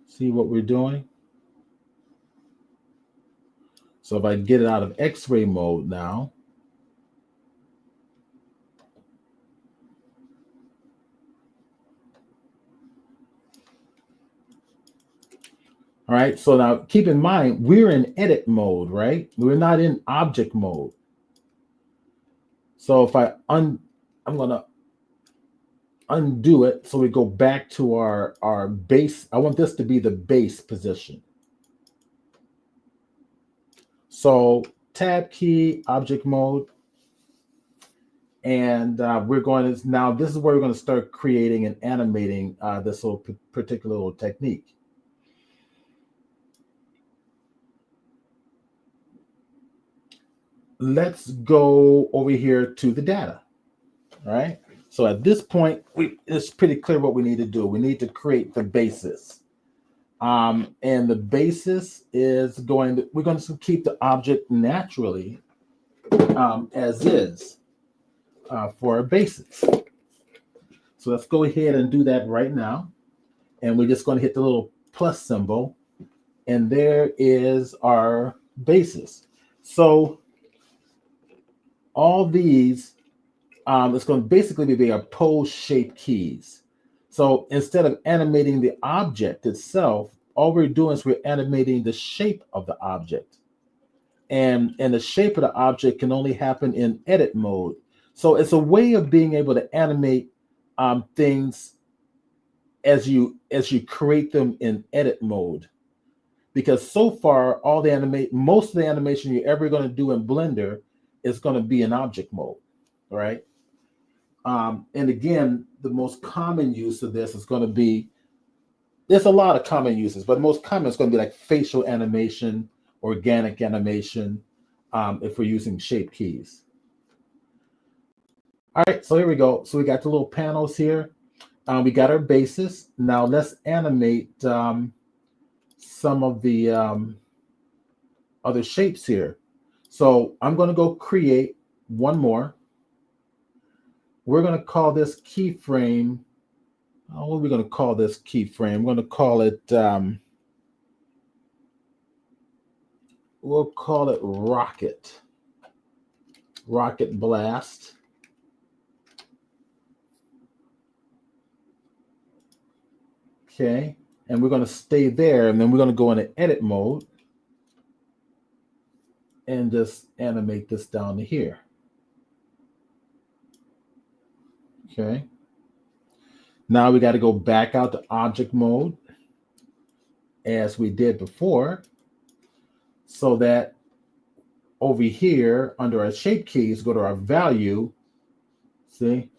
see what we're doing? So if I get it out of X-ray mode now, all right, so now keep in mind, we're in edit mode, right? We're not in object mode. So if I'm going to undo it so we go back to our base. I want this to be the base position. So tab key, object mode. And we're going to, now this is where we're going to start creating and animating this particular little technique. Let's go over here to the data, all right? So at this point, it's pretty clear what we need to do. We need to create the basis. And the basis is we're going to keep the object naturally as is for a basis. So let's go ahead and do that right now. And we're just going to hit the little plus symbol. And there is our basis. So all these, it's going to basically be our pose shape keys. So instead of animating the object itself, all we're doing is we're animating the shape of the object. And the shape of the object can only happen in edit mode. So it's a way of being able to animate things as you create them in edit mode. Because so far, most of the animation you're ever going to do in Blender is going to be in object mode, right? And again, the most common use of this is going to be, there's a lot of common uses, but most common is going to be like facial animation, organic animation, if we're using shape keys. All right, so here we go. So we got the little panels here. We got our basis. Now let's animate some of the other shapes here. So I'm going to go create one more. We're going to call this keyframe. What are we going to call this keyframe? I'm going to call it, we'll call it Rocket. Rocket Blast. Okay, and we're going to stay there, and then we're going to go into edit mode and just animate this down to here. Okay. Now we got to go back out to object mode as we did before, so that over here under our shape keys, go to our value. See?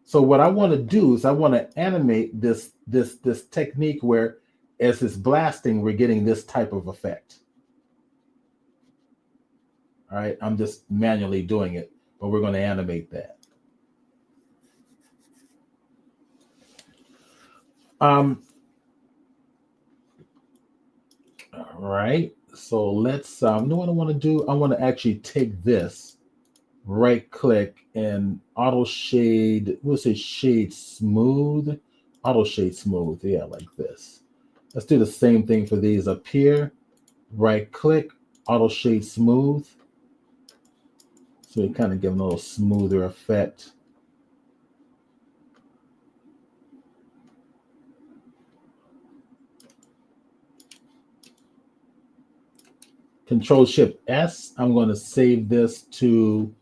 So what I want to do is I want to animate this technique where as it's blasting, we're getting this type of effect. All right, I'm just manually doing it, but we're going to animate that. All right, so let's, you know what I want to do? I want to actually take this, right click and auto shade, we'll say shade smooth, auto shade smooth, yeah, like this. Let's do the same thing for these up here. Right click, auto shade smooth. So we kind of give them a little smoother effect. Control Shift S. I'm going to save this to,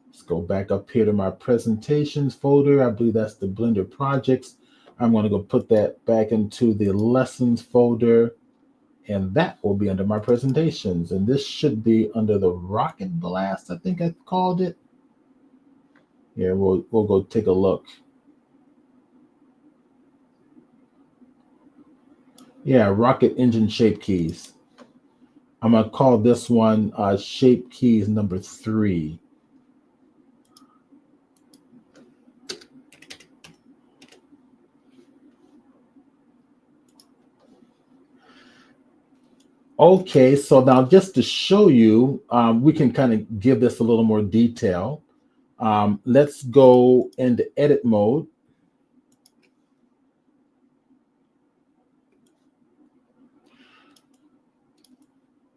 let's go back up here to my presentations folder. I believe that's the Blender projects. I'm going to go put that back into the lessons folder, and that will be under my presentations. And this should be under the Rocket Blast, I think I called it. Yeah, we'll go take a look. Yeah, Rocket Engine Shape Keys. I'm going to call this one Shape Keys number 3. Okay, so now just to show you, we can kind of give this a little more detail. Let's go into edit mode.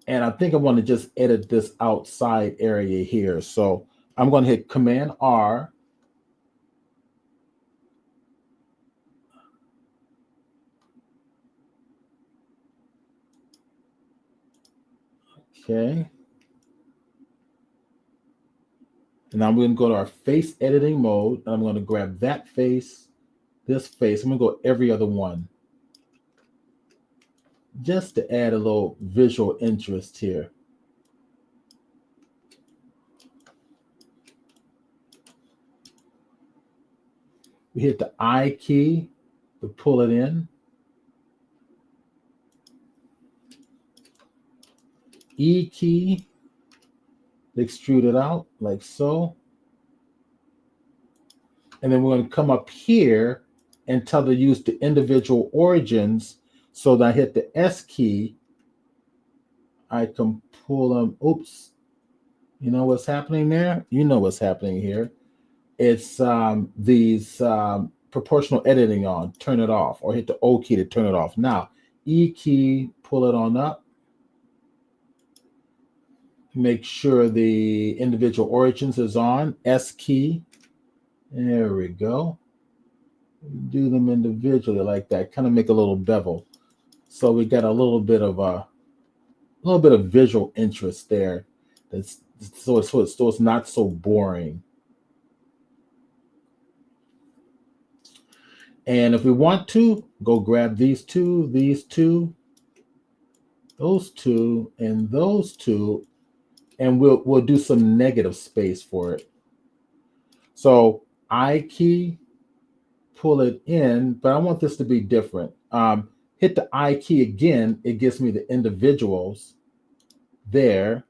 And I think I want to just edit this outside area here. So I'm going to hit Command R. Okay. And now I'm going to go to our face editing mode. And I'm going to grab that face, this face. I'm going to go every other one, just to add a little visual interest here. We hit the I key to pull it in. E key, extrude it out like so. And then we're going to come up here and tell to use the individual origins. So that I hit the S key, I can pull them. Oops. You know what's happening there? You know what's happening here. It's these proportional editing on, turn it off, or hit the O key to turn it off. Now, E key, pull it on up. Make sure the individual origins is on. S key. There we go. Do them individually like that. Kind of make a little bevel. So we got a little bit of visual interest there. So it's not so boring. And if we want to, go grab these two, those two, and those two, and we'll do some negative space for it. So I key, pull it in, but I want this to be different. Hit the I key again, it gives me the individuals there.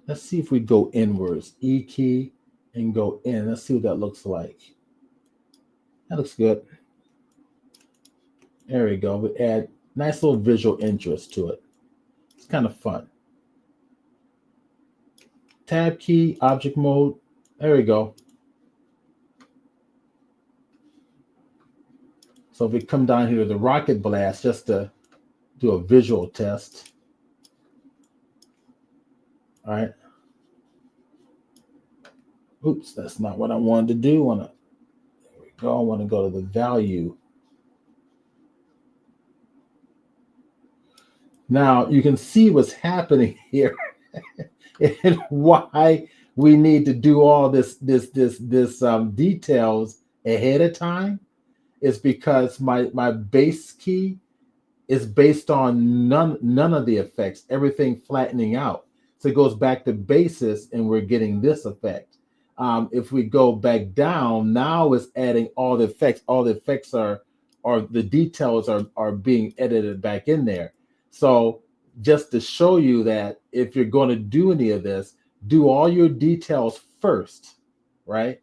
Let's see if we go inwards. E key and go in. Let's see what that looks like. That looks good. There we go. We add nice little visual interest to it. It's kind of fun. Tab key, object mode. There we go. So if we come down here to the rocket blast, just to do a visual test. All right. Oops, that's not what I wanted to do. There we go. I want to go to the value. Now you can see what's happening here and why we need to do all this details ahead of time. Is because my base key is based on none of the effects, everything flattening out. So it goes back to basis and we're getting this effect. If we go back down, now it's adding all the effects. All the effects are the details are being edited back in there. So just to show you that if you're going to do any of this, do all your details first, right?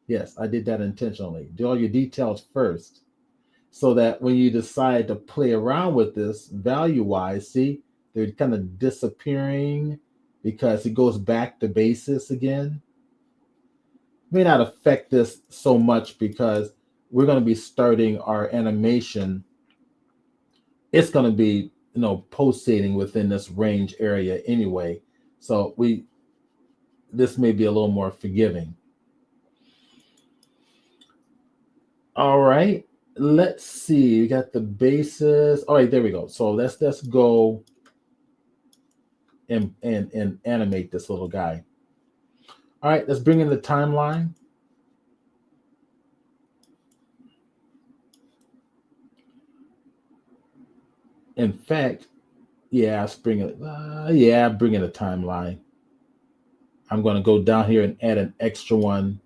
Yes, I did that intentionally. Do all your details first so that when you decide to play around with this value-wise, see, they're kind of disappearing because it goes back to basis again. May not affect this so much because we're going to be starting our animation. It's going to be, pulsating within this range area anyway. So this may be a little more forgiving. All right, let's see. We got the basis. All right, there we go. So let's go and animate this little guy. All right, let's bring in the timeline. In fact, yeah, bring in the timeline. I'm going to go down here and add an extra one.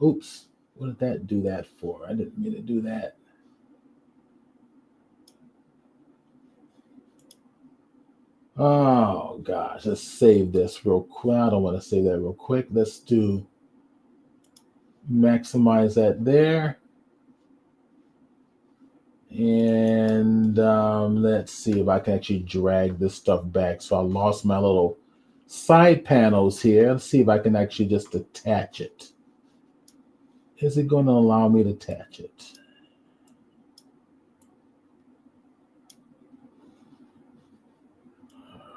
Oops. What did that do that for? I didn't mean to do that. Oh, gosh. Let's save this real quick. I don't want to save that real quick. Let's maximize that there. And let's see if I can actually drag this stuff back. So I lost my little side panels here. Let's see if I can actually just attach it. Is it going to allow me to attach it?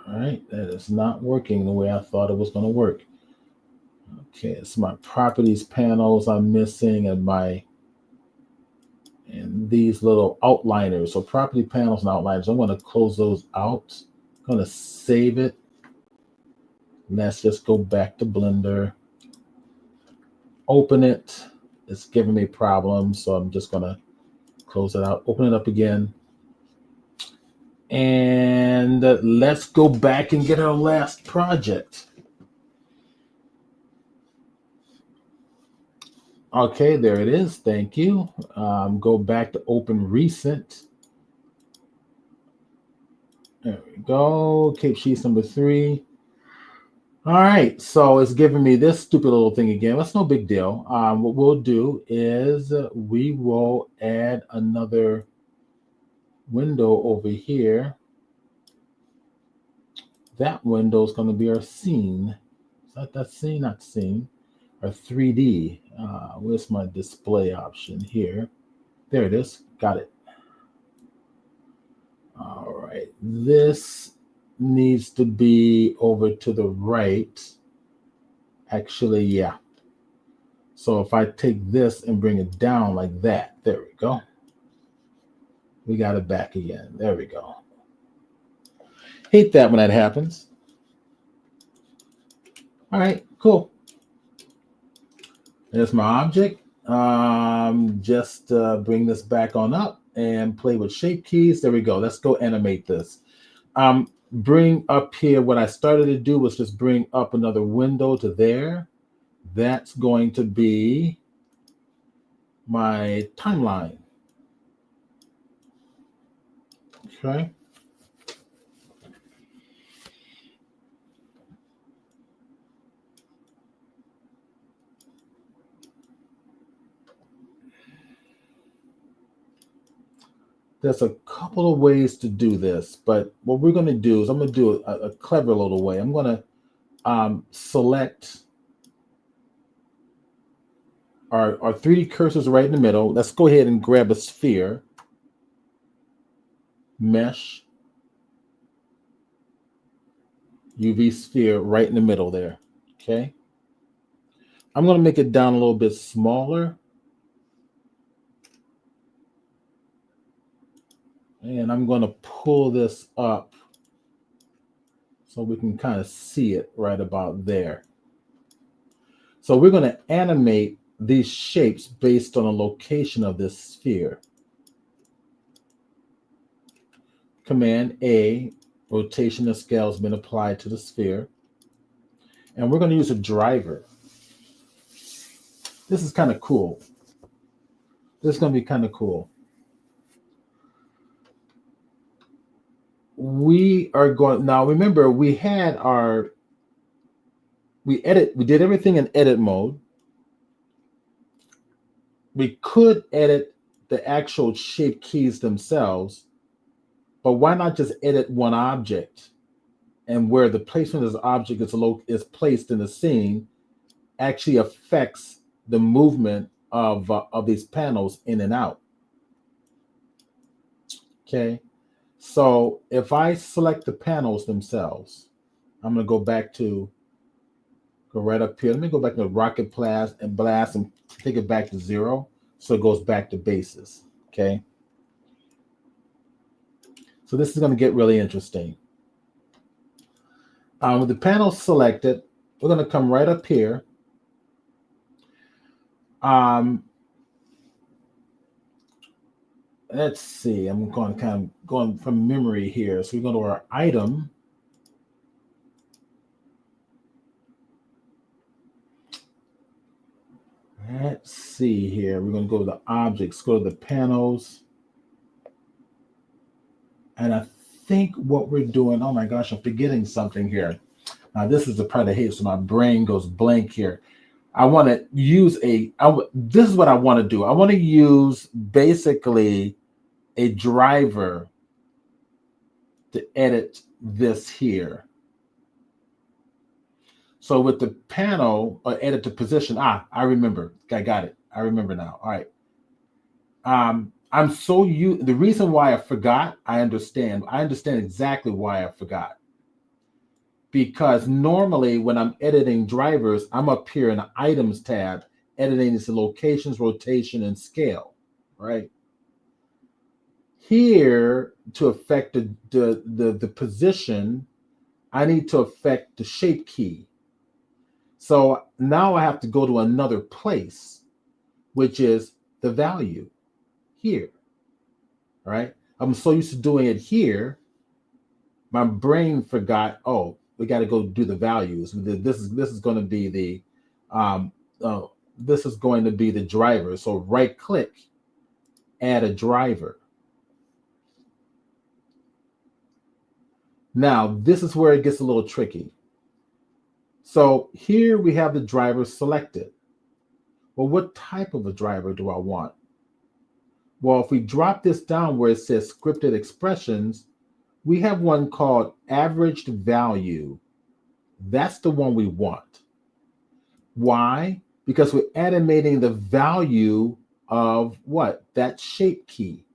All right, that is not working the way I thought it was going to work. Okay, it's my properties panels I'm missing and these little outliners. So property panels and outliners, I'm going to close those out. I'm going to save it. Let's just go back to Blender. Open it. It's giving me problems, so I'm just going to close it out. Open it up again. And let's go back and get our last project. Okay, there it is. Thank you. Go back to open recent. There we go. Cape sheets number 3. All right, so it's giving me this stupid little thing again. That's no big deal. What we'll do is we will add another window over here. That window is going to be our scene. Is that scene? Not scene. Our 3D. Where's my display option here? There it is. Got it. All right. This needs to be over to the right. Actually, yeah. So if I take this and bring it down like that, there we go. We got it back again. There we go. Hate that when that happens. All right, cool. There's my object. Just bring this back on up and play with shape keys. There we go. Let's go animate this. Bring up here. What I started to do was just bring up another window to there. That's going to be my timeline. Okay. There's a couple of ways to do this, but what we're going to do is I'm going to do a clever little way. I'm going to select our 3D cursors right in the middle. Let's go ahead and grab a sphere, mesh, UV sphere right in the middle there. Okay. I'm going to make it down a little bit smaller. And I'm going to pull this up so we can kind of see it right about there. So we're going to animate these shapes based on the location of this sphere. Command A, rotation of scale has been applied to the sphere. And we're going to use a driver. This is kind of cool. This is going to be kind of cool. We are going, now remember, we did everything in edit mode. We could edit the actual shape keys themselves, but why not just edit one object? And where the placement of this object is placed in the scene actually affects the movement of these panels in and out. Okay, so if I select the panels themselves, I'm going to go right up here. Let me go back to Rocket Blast and take it back to 0. So it goes back to bases. Okay. So this is going to get really interesting. With the panel selected, we're going to come right up here. Let's see. I'm going from memory here. So we go to our item. Let's see here. We're going to go to the objects, go to the panels. And I think what we're doing, oh my gosh, I'm forgetting something here. Now, this is the part I hate, so my brain goes blank here. I want to use this is what I want to do. I want to use basically a driver to edit this here. So with the panel, or edit the position, I remember. I got it. I remember now. All right. The reason why I forgot, I understand. I understand exactly why I forgot. Because normally when I'm editing drivers, I'm up here in the items tab, editing these locations, rotation, and scale, right? Here, to affect the position, I need to affect the shape key. So now I have to go to another place, which is the value here, right? I'm so used to doing it here, my brain forgot, we got to go do the values. This is going to be the driver. So right click, add a driver. Now this is where it gets a little tricky. So here we have the driver selected. Well, what type of a driver do I want? Well, if we drop this down where it says scripted expressions, We have one called averaged value. That's the one we want. Why? Because we're animating the value of what? That shape key.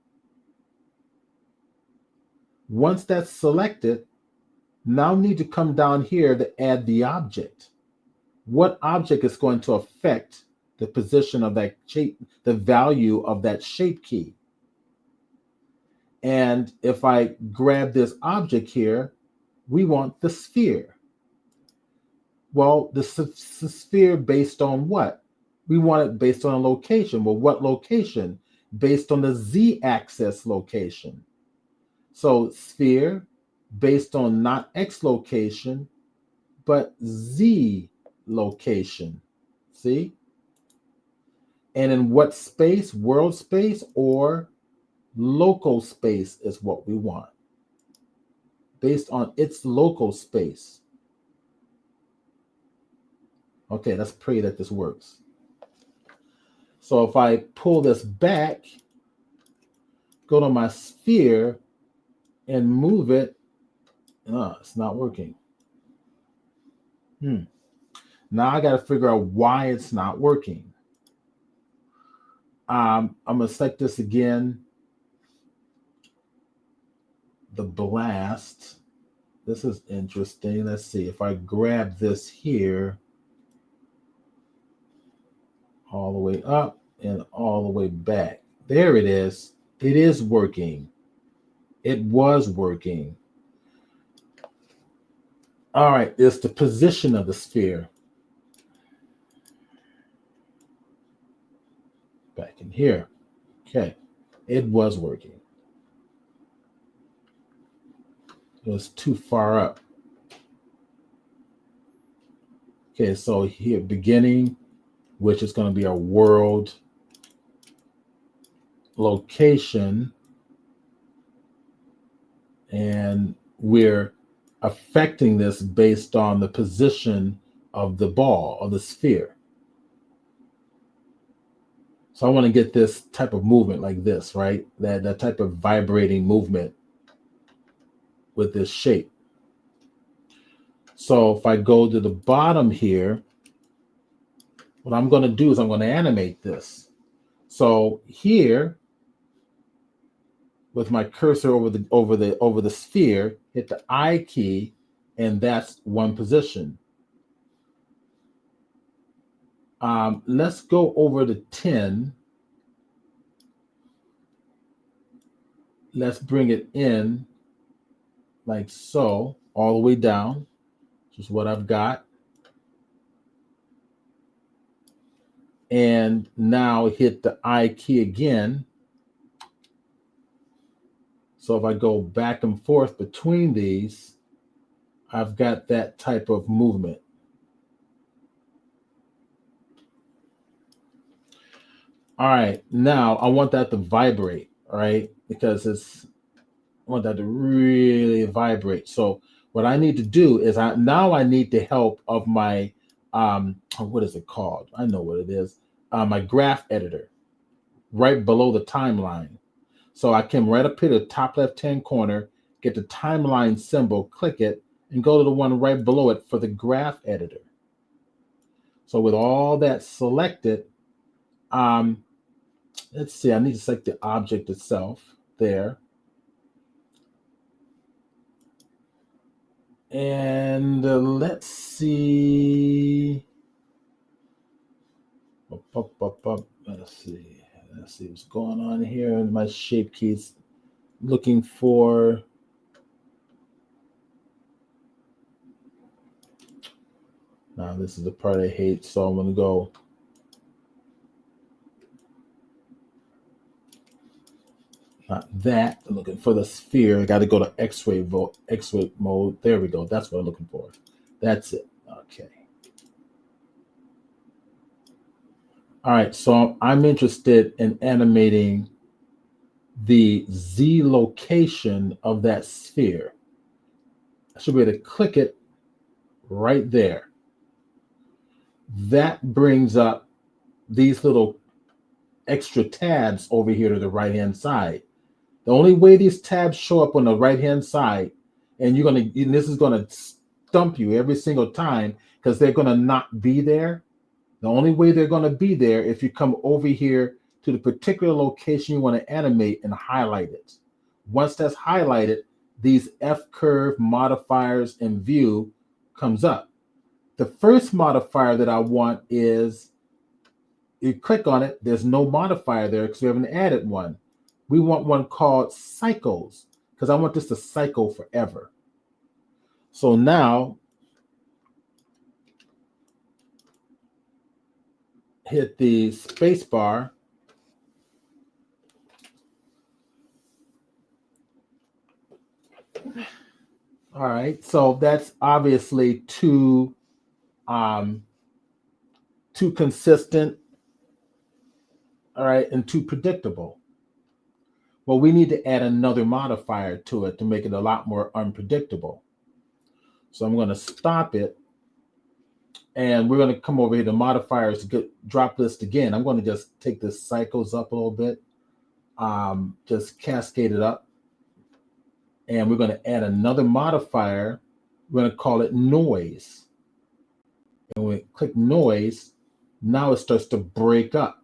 Once that's selected, now we need to come down here to add the object. What object is going to affect the position of that shape, the value of that shape key? And if I grab this object here, we want the sphere. Well, the sphere based on what? We want it based on a location. Well, what location? Based on the z-axis location. So sphere based on not x location, but z location. See? And in what space? World space or local space is what we want. Based on its local space. Okay, let's pray that this works. So if I pull this back, go to my sphere and move it, it's not working. Now I got to figure out why it's not working. I'm going to select this again. The blast. This is interesting. Let's see if I grab this here all the way up and all the way back. There it is. It is working. It was working. All right, it's the position of the sphere. Back in here. Okay, it was working. It was too far up. Okay, so here, beginning, which is going to be a world location. And we're affecting this based on the position of the ball, or the sphere. So I want to get this type of movement like this, right? That type of vibrating movement with this shape. So if I go to the bottom here, what I'm going to do is I'm going to animate this. So here, with my cursor over the sphere, hit the I key, and that's one position. Let's go over to 10. Let's bring it in like so, all the way down, which is what I've got. And now hit the I key again. So if I go back and forth between these, I've got that type of movement. All right, now I want that to vibrate, all right? Because I want that to really vibrate. So what I need to do is I need the help of my, what is it called? I know what it is. My graph editor, right below the timeline. So I came right up here to the top left-hand corner, get the timeline symbol, click it, and go to the one right below it for the graph editor. So with all that selected, let's see, I need to select the object itself there. And let's see. Let's see what's going on here. And my shape keys looking for. Now this is the part I hate, so I'm going to go. Not that. I'm looking for the sphere. I got to go to X-ray mode. There we go. That's what I'm looking for. That's it. Okay. All right. So I'm interested in animating the Z location of that sphere. I should be able to click it right there. That brings up these little extra tabs over here to the right-hand side The only way these tabs show up on the right-hand side, and this is gonna stump you every single time because they're gonna not be there. The only way they're gonna be there if you come over here to the particular location you want to animate and highlight it. Once that's highlighted, these F-curve modifiers in view comes up. The first modifier that I want is, you click on it, there's no modifier there because we haven't added one. We want one called cycles because I want this to cycle forever. So now, hit the space bar. All right, so that's obviously too consistent, all right, and too predictable. Well, we need to add another modifier to it to make it a lot more unpredictable. So I'm going to stop it, and we're going to come over here to modifiers to get drop list again. I'm going to just take the cycles up a little bit, just cascade it up, and we're going to add another modifier. We're going to call it noise. And when we click noise, now it starts to break up,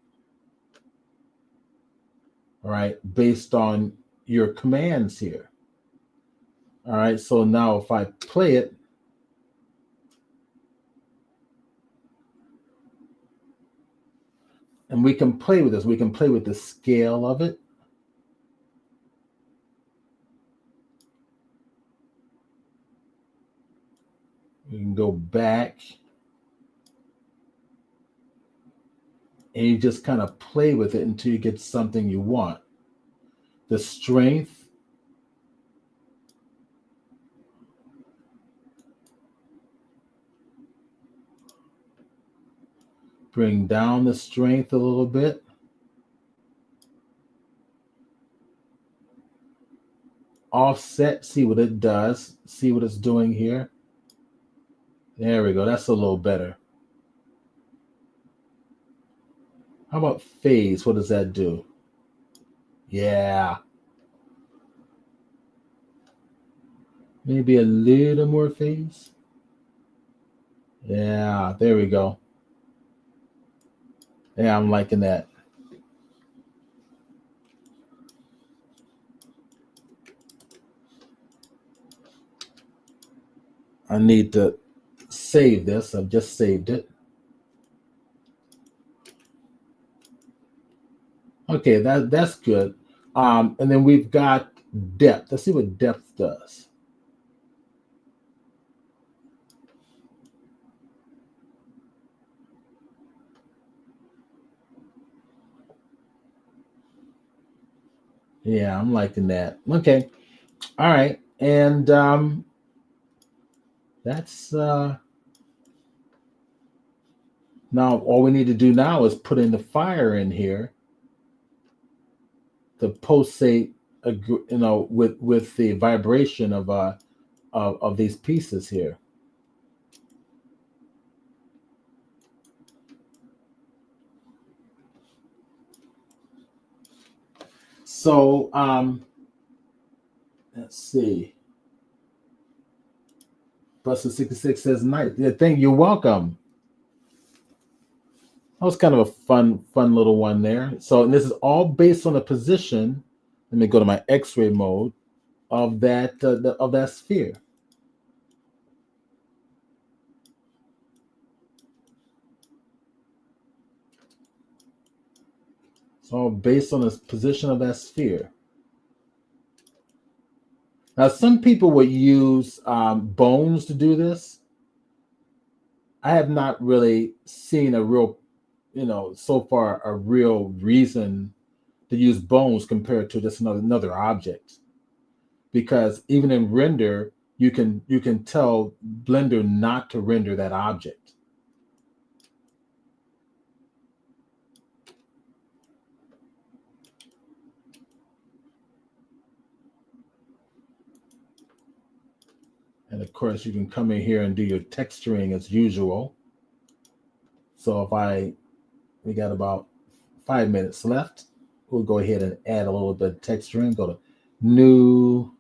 all right, based on your commands here. All right, so now if I play it, and we can play with this, we can play with the scale of it. You can go back, and you just kind of play with it until you get something you want. The strength, bring down the strength a little bit. Offset, see what it does, see what it's doing here. There we go, that's a little better. How about phase? What does that do? Yeah. Maybe a little more phase. Yeah, there we go. Yeah, I'm liking that. I need to save this. I've just saved it. Okay, that's good. And then we've got depth. Let's see what depth does. Yeah, I'm liking that. Okay. All right. And that's now all we need to do now is put in the fire in here to pulsate, with the vibration of these pieces here. So let's see. Buster 66 says nice. Yeah, you're welcome. That was kind of a fun little one there. So, and this is all based on the position. Let me go to my X-ray mode of that of that sphere. It's all based on the position of that sphere. Now, some people would use bones to do this. I have not really seen a real, so far a real reason to use bones compared to just another object, because even in render, you can tell Blender not to render that object. And of course, you can come in here and do your texturing as usual. So we got about 5 minutes left. We'll go ahead and add a little bit of texturing. Go to New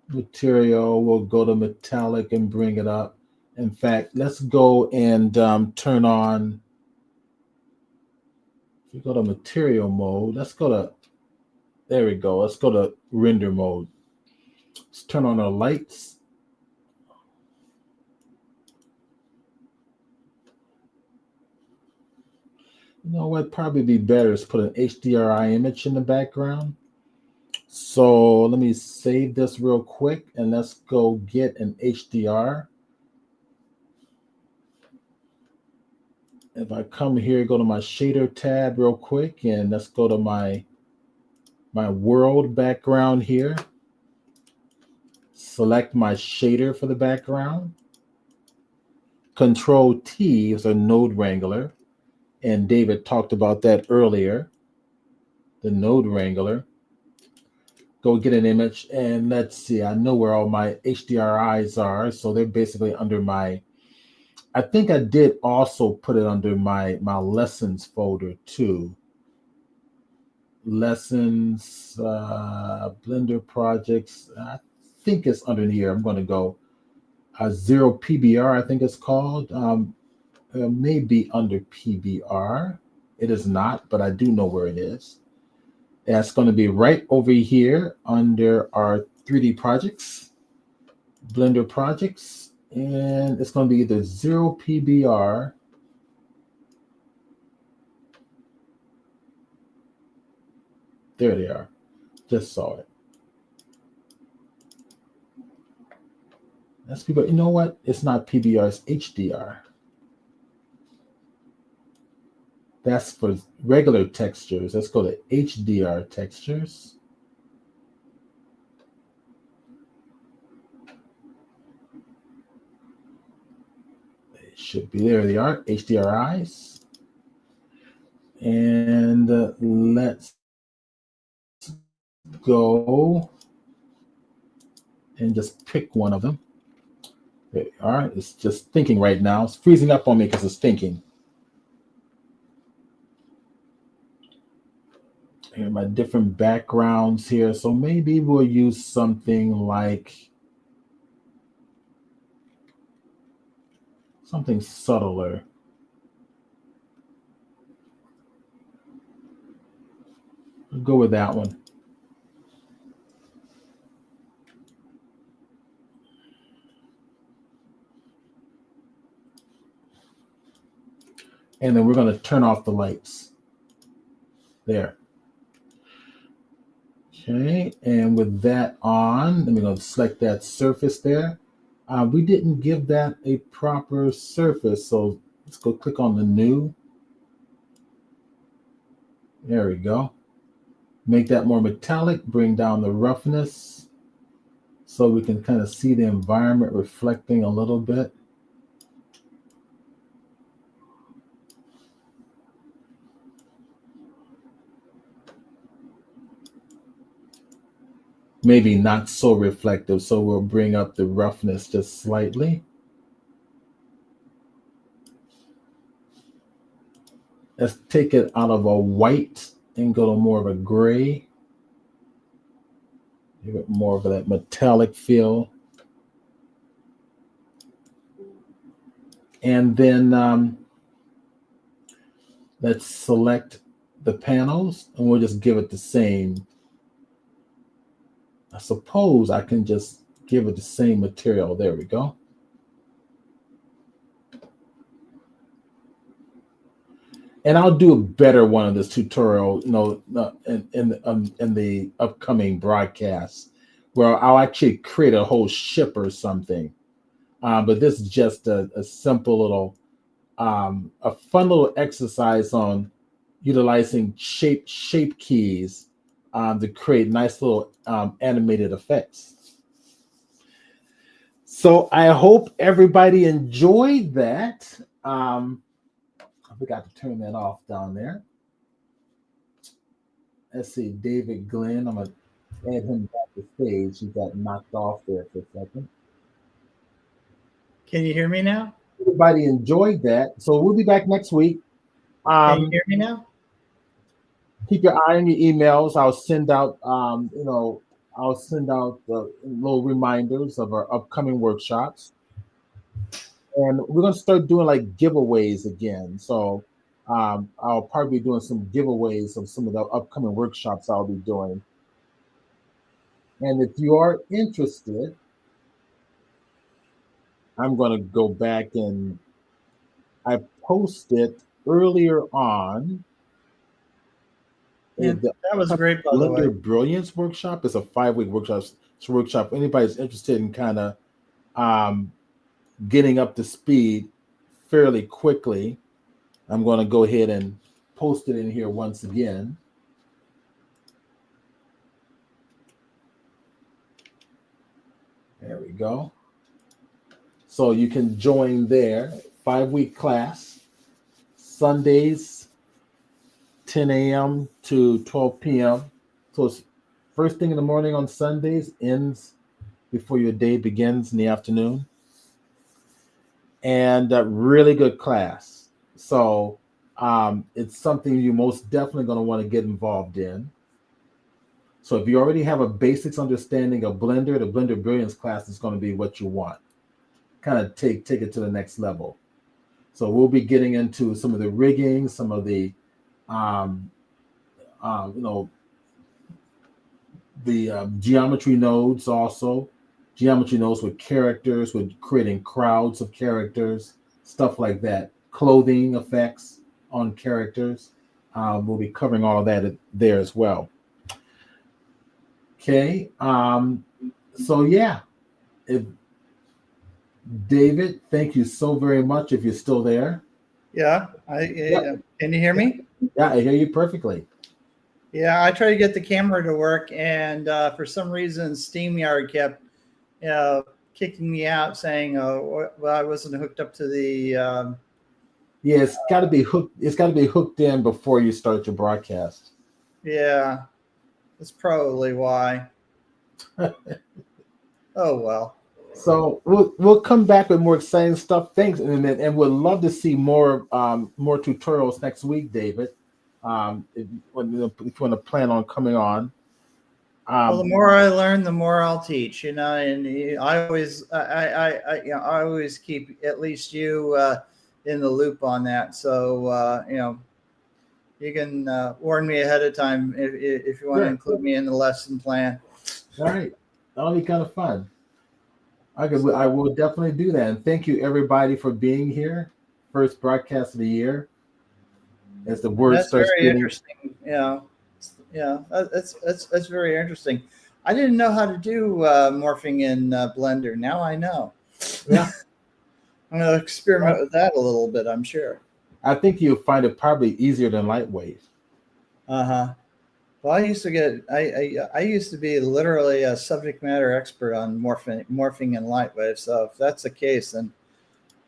material. We'll go to metallic and bring it up. In fact, let's go and turn on. If you go to material mode, let's go to, there we go. Let's go to render mode. Let's turn on our lights. You know what? Probably be better is put an HDRI image in the background. So let me save this real quick and let's go get an HDR. If I come here, go to my shader tab real quick, and let's go to my world background here. Select my shader for the background. Control T is a node wrangler, and David talked about that earlier. The node wrangler. Go get an image, and let's see. I know where all my HDRIs are, so they're basically under my. I think I did also put it under my lessons folder too. Lessons, Blender projects. I think it's under here. I'm going to go 0 PBR. I think it's called. It may be under PBR. It is not, but I do know where it is. That's going to be right over here under our 3D projects, Blender projects, and it's going to be either 0 PBR. There they are. Just saw it. That's PBR. You know what? It's not PBR, it's HDR. That's for regular textures. Let's go to HDR textures. It should be there. They are HDRIs. And let's go and just pick one of them. There they are. It's just thinking right now. It's freezing up on me because it's thinking. Here are my different backgrounds here. So maybe we'll use something like something subtler. I'll go with that one. And then we're going to turn off the lights. There. Okay, and with that on, let me go select that surface there. We didn't give that a proper surface, so let's go click on the new. There we go. Make that more metallic, bring down the roughness so we can kind of see the environment reflecting a little bit. Maybe not so reflective, so we'll bring up the roughness just slightly. Let's take it out of a white and go to more of a gray. Give it more of that metallic feel. And then let's select the panels and we'll just give it the same. I suppose I can just give it the same material. There we go. And I'll do a better one of this tutorial, in the upcoming broadcast, where I'll actually create a whole ship or something. But this is just a simple little, a fun little exercise on utilizing shape keys to create nice little animated effects. So I hope everybody enjoyed that. I forgot to turn that off down there. Let's see, David Glenn. I'm going to add him back to stage. He got knocked off there for a second.
Can you hear me now?
Everybody enjoyed that. So we'll be back next week.
Can you hear me now?
keep your eye on your emails. I'll send out, I'll send out the little reminders of our upcoming workshops, and we're gonna start doing like giveaways again. So I'll probably be doing some giveaways of some of the upcoming workshops I'll be doing. And if you are interested, I'm gonna go back and I posted earlier on.
Yeah,
The
that was great, by the way.
Blender Brilliance workshop is a 5-week workshop. It's a workshop. Anybody's interested in kind of um, getting up to speed fairly quickly, I'm going to go ahead and post it in here once again. There we go. So you can join there. 5-week class, Sundays, 10 a.m. to 12 p.m. So it's first thing in the morning on Sundays, ends before your day begins in the afternoon. And a really good class. So it's something you're most definitely going to want to get involved in. So if you already have a basics understanding of Blender, the Blender Brilliance class is going to be what you want. Kind of take it to the next level. So we'll be getting into some of the rigging, some of the, geometry nodes also. Geometry nodes with characters, with creating crowds of characters, stuff like that. Clothing effects on characters. We'll be covering all of that there as well. Okay. So yeah, David, thank you so very much. If you're still there.
Yeah. Can you hear me?
Yeah, I hear you perfectly.
Yeah, I tried to get the camera to work, and for some reason, StreamYard kept, kicking me out, saying, well, I wasn't hooked up to the.
Yeah, it's got to be hooked. It's got to be hooked in before you start your broadcast.
Yeah, that's probably why. Oh well.
So we'll come back with more exciting stuff. Thanks, and we'd love to see more tutorials next week, David. If you want to plan on coming on.
Well, the more I learn, the more I'll teach. And I always keep at least you in the loop on that. So you can warn me ahead of time if you want to include me in the lesson plan.
All right, that'll be kind of fun. I will definitely do that. And thank you everybody for being here. First broadcast of the year. As the word starts
very
getting
interesting. That's very interesting. I didn't know how to do morphing in Blender. Now I know.
Yeah.
I'm going to experiment with that a little bit, I'm sure.
I think you'll find it probably easier than LightWave.
Uh-huh. Well, I used to be literally a subject matter expert on morphing in LightWave. So if that's the case, then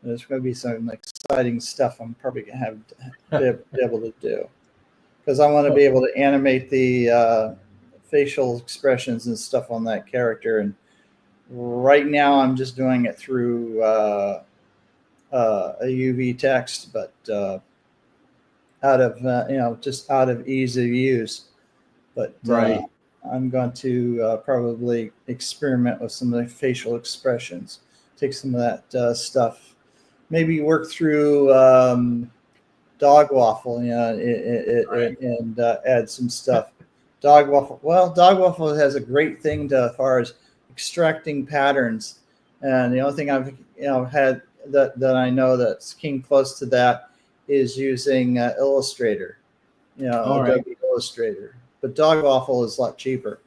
there's going to be some exciting stuff I'm probably going to have be able to do, because I want to be able to animate the facial expressions and stuff on that character. And right now, I'm just doing it through a UV text, but out of just out of ease of use. But
right.
I'm going to probably experiment with some of the facial expressions, take some of that stuff, maybe work through Dog Waffle, and add some stuff. Dog Waffle has a great thing as far as extracting patterns, and the only thing I've had that I know that's came close to that is using Illustrator, Adobe Illustrator. But Dog Waffle is a lot cheaper.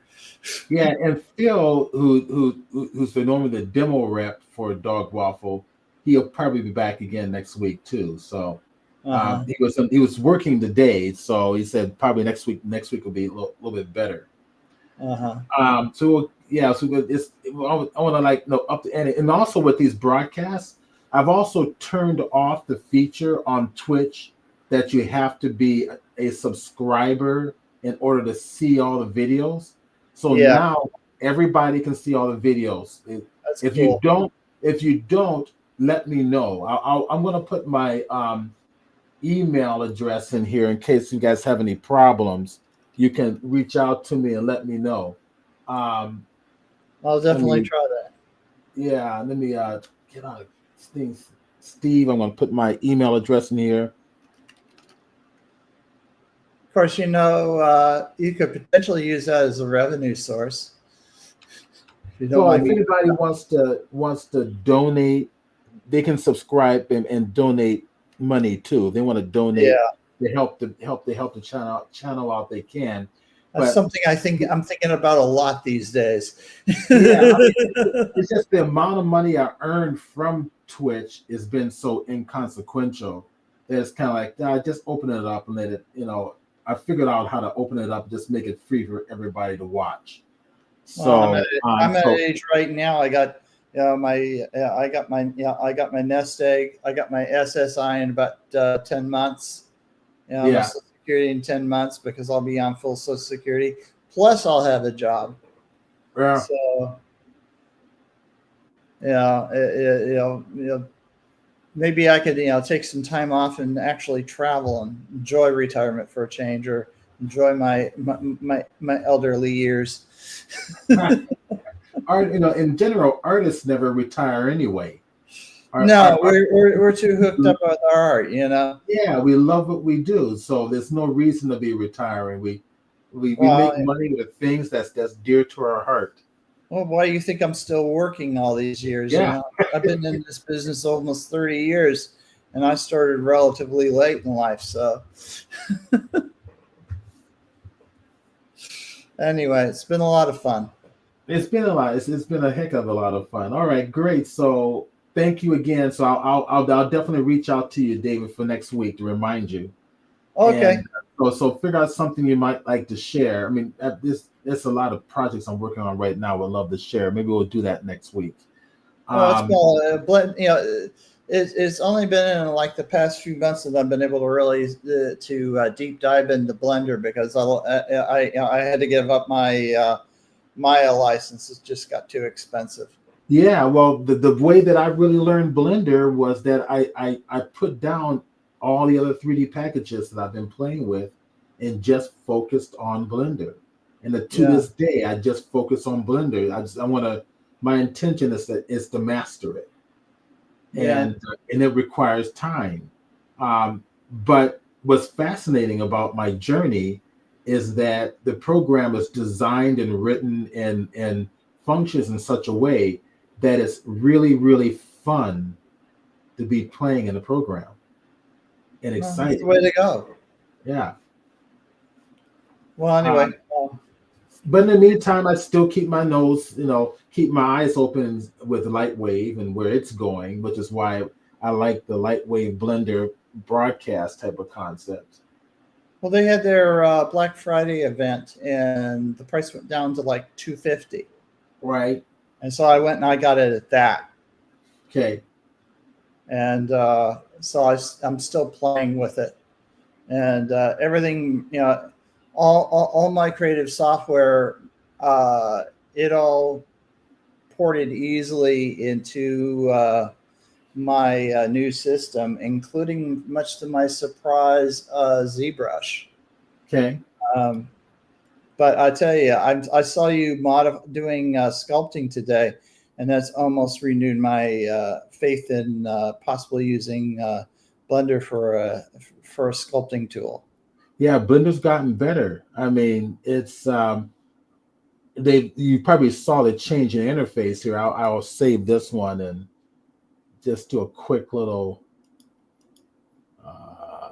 Yeah, and Phil, who's the normally the demo rep for Dog Waffle, he'll probably be back again next week too. So he was working today, so he said probably next week will be a little bit better. So yeah, so I want to up to and also with these broadcasts, I've also turned off the feature on Twitch that you have to be a subscriber in order to see all the videos. So now everybody can see all the videos. If you don't, let me know. I'm going to put my email address in here in case you guys have any problems. you can reach out to me and let me know. Um,
I'll
let
definitely
me,
try that.
yeah, let me get on things. Steve, I'm going to put my email address in here.
Of course, you could potentially use that as a revenue source. If you don't
Well,
mind
if
me.
anybody wants to donate, they can subscribe and donate money too. If they want to donate
Yeah,
to help the channel out, they can.
that's
But
something I'm thinking about a lot these days.
yeah, I mean, it's just the amount of money I earned from Twitch has been so inconsequential that it's kind of like, just open it up and let it, I figured out how to open it up, just make it free for everybody to watch.
Well,
So,
I'm at an age right now. I got I got my nest egg. I got my SSI in about 10 months. My
yeah,
Social Security in 10 months because I'll be on full Social Security. Plus, I'll have a job.
yeah.
So maybe I could take some time off and actually travel and enjoy retirement for a change, or enjoy my elderly years.
Art, in general, artists never retire anyway.
No, we're too hooked up with our art.
Yeah, we love what we do, so there's no reason to be retiring. We
Well,
make money with things that's dear to our heart.
well, why do you think I'm still working all these years?
Yeah,
I've been in this business almost 30 years, and I started relatively late in life. So anyway, it's been a lot of fun.
it's been a lot. It's been a heck of a lot of fun. All right, great. So thank you again. So I'll definitely reach out to you, David, for next week to remind you.
Okay.
And so figure out something you might like to share. I mean, there's a lot of projects I'm working on right now. Would love to share. Maybe we'll do that next week.
Well, it's
Um,
called blend. It's only been in like the past few months that I've been able to really to deep dive into Blender because I had to give up my Maya license. It just got too expensive.
Yeah, well, the way that I really learned Blender was that I put down all the other 3D packages that I've been playing with and just focused on Blender. And to
Yeah,
this day, I just focus on Blender. I want to. My intention is to master it,
yeah.
and it requires time. But what's fascinating about my journey is that the program is designed and written and functions in such a way that it's really, really fun to be playing in the program and
Well, that's the
exciting.
way to go.
Yeah.
Well, anyway,
Um, but in the meantime, I still keep my nose, keep my eyes open with LightWave and where it's going, which is why I like the LightWave Blender broadcast type of concept.
well, they had their Black Friday event, and the price went down to like 250,
Right.
and so I went and I got it at that.
Okay.
And so I'm still playing with it, and everything, all my creative software, uh, it all ported easily into my new system, including, much to my surprise, ZBrush.
Okay.
Um, but I tell you, I saw you doing sculpting today, and that's almost renewed my faith in possibly using Blender for a sculpting tool.
Yeah, Blender's gotten better. I mean, it's you probably saw the change in interface here. I'll save this one and just do a quick little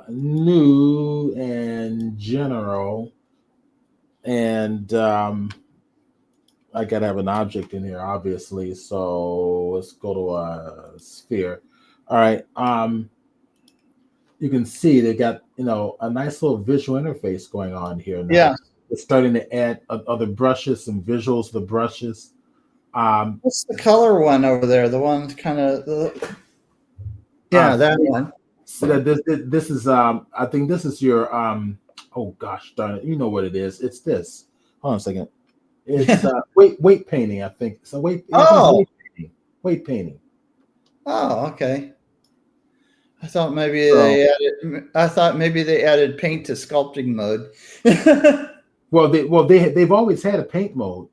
new and general, and I gotta have an object in here, obviously. So let's go to a sphere. All right. You can see they got a nice little visual interface going on here now.
Yeah.
It's starting to add other brushes and visuals. The brushes.
What's the color one over there? The one kind of,
Uh,
yeah, that one.
so that this is I think this is your oh gosh darn it, you know what it is. It's this. Hold on a second. It's weight painting, I think. So I think it's
Oh,
weight painting. Weight painting.
oh, okay. I thought maybe
So
they added. I thought maybe they added paint to sculpting mode.
They've always had a paint mode.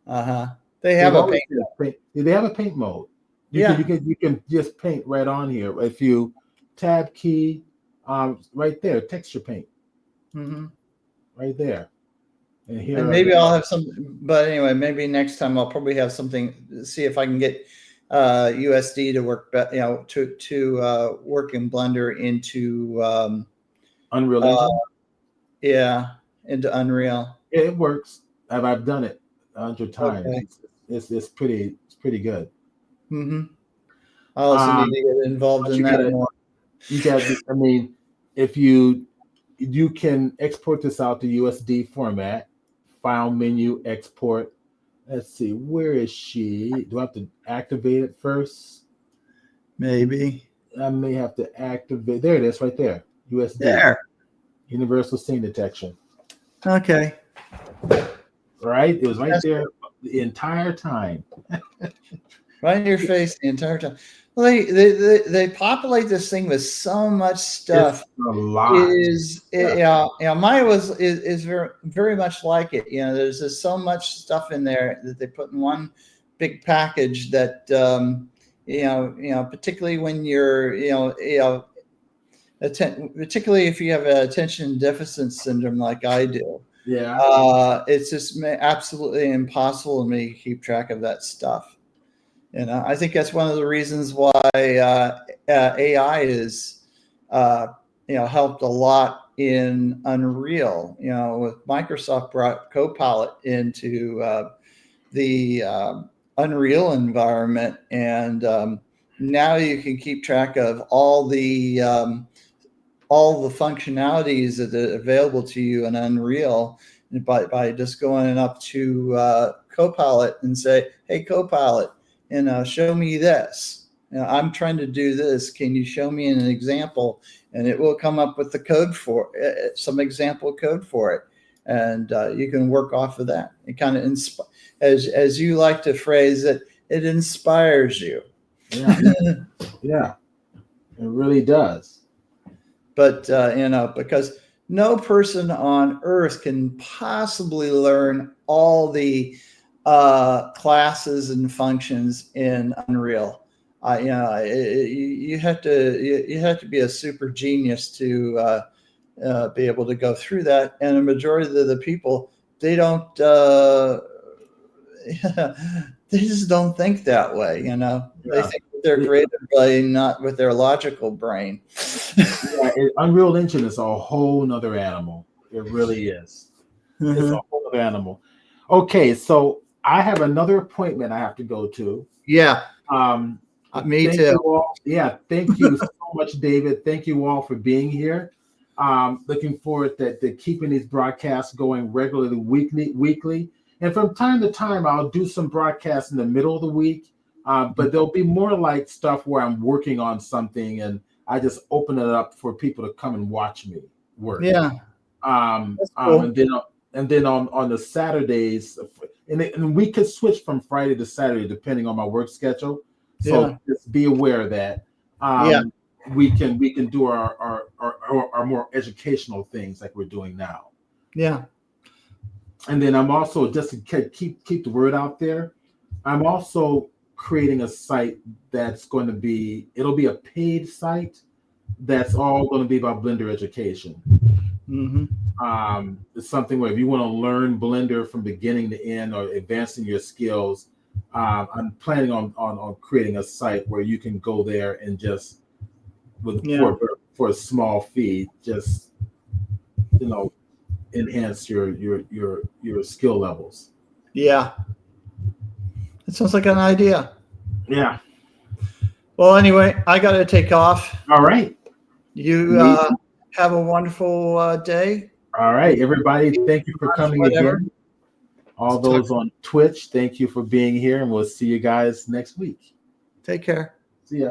They have a paint.
They have a paint mode. You can just paint right on here if you tab key, right there, texture paint, right there. And here,
and maybe I'll have some. But anyway, maybe next time I'll probably have something. See if I can get USD to work. To work in Blender into
Unreal Engine.
Yeah, into Unreal.
It works. I've done it 100 times. Okay. It's pretty good.
I also need to get involved in that more.
You got. I mean, if you can export this out to USD format, file menu, export. Let's see, where is she? Do I have to activate it first?
Maybe.
I may have to activate. There it is, right there. USD.
There.
Universal Scene Detection.
Okay.
Right? It was right there the entire time.
Right in your face the entire time. Well, they populate this thing with so much stuff.
It's a lot.
Maya is very, very much like it. There's just so much stuff in there that they put in one big package that particularly when you're particularly if you have attention deficit syndrome like I do.
Yeah.
It's just absolutely impossible to me to keep track of that stuff. I think that's one of the reasons why AI is, helped a lot in Unreal. With Microsoft brought Copilot into the Unreal environment, and now you can keep track of all the functionalities that are available to you in Unreal by just going up to Copilot and say, "Hey, Copilot, show me this. I'm trying to do this. Can you show me an example?" And it will come up with the code for it, some example code for it, and you can work off of that. It kind of as you like to phrase it, it inspires you.
Yeah, yeah, it really does.
But because no person on Earth can possibly learn all the classes and functions in Unreal. You have to be a super genius to be able to go through that. And a majority of the people, they don't. They just don't think that way. They think with their creative brain, not with their logical brain.
Unreal Engine is a whole nother animal. It really is. It's a whole other animal. Okay, so I have another appointment I have to go to.
Yeah. Me too.
Thank you so much, David. Thank you all for being here. Looking forward to keeping these broadcasts going regularly, weekly. And from time to time, I'll do some broadcasts in the middle of the week. But there'll be more like stuff where I'm working on something and I just open it up for people to come and watch me work.
Yeah.
That's cool. And then on the Saturdays, and we could switch from Friday to Saturday depending on my work schedule. So just be aware of that. We can do our more educational things like we're doing now.
Yeah.
And then I'm also, just to keep the word out there, I'm also creating a site that's going to be, it'll be a paid site that's all going to be about Blender education. It's something where if you want to learn Blender from beginning to end or advancing your skills, I'm planning on creating a site where you can go there and just for a small fee, just enhance your skill levels.
Yeah. It sounds like an idea.
Yeah.
Well, anyway, I got to take off.
All right.
You have a wonderful day.
All right, everybody. Thank you for coming again. All those on Twitch, thank you for being here, and we'll see you guys next week.
Take care.
See ya.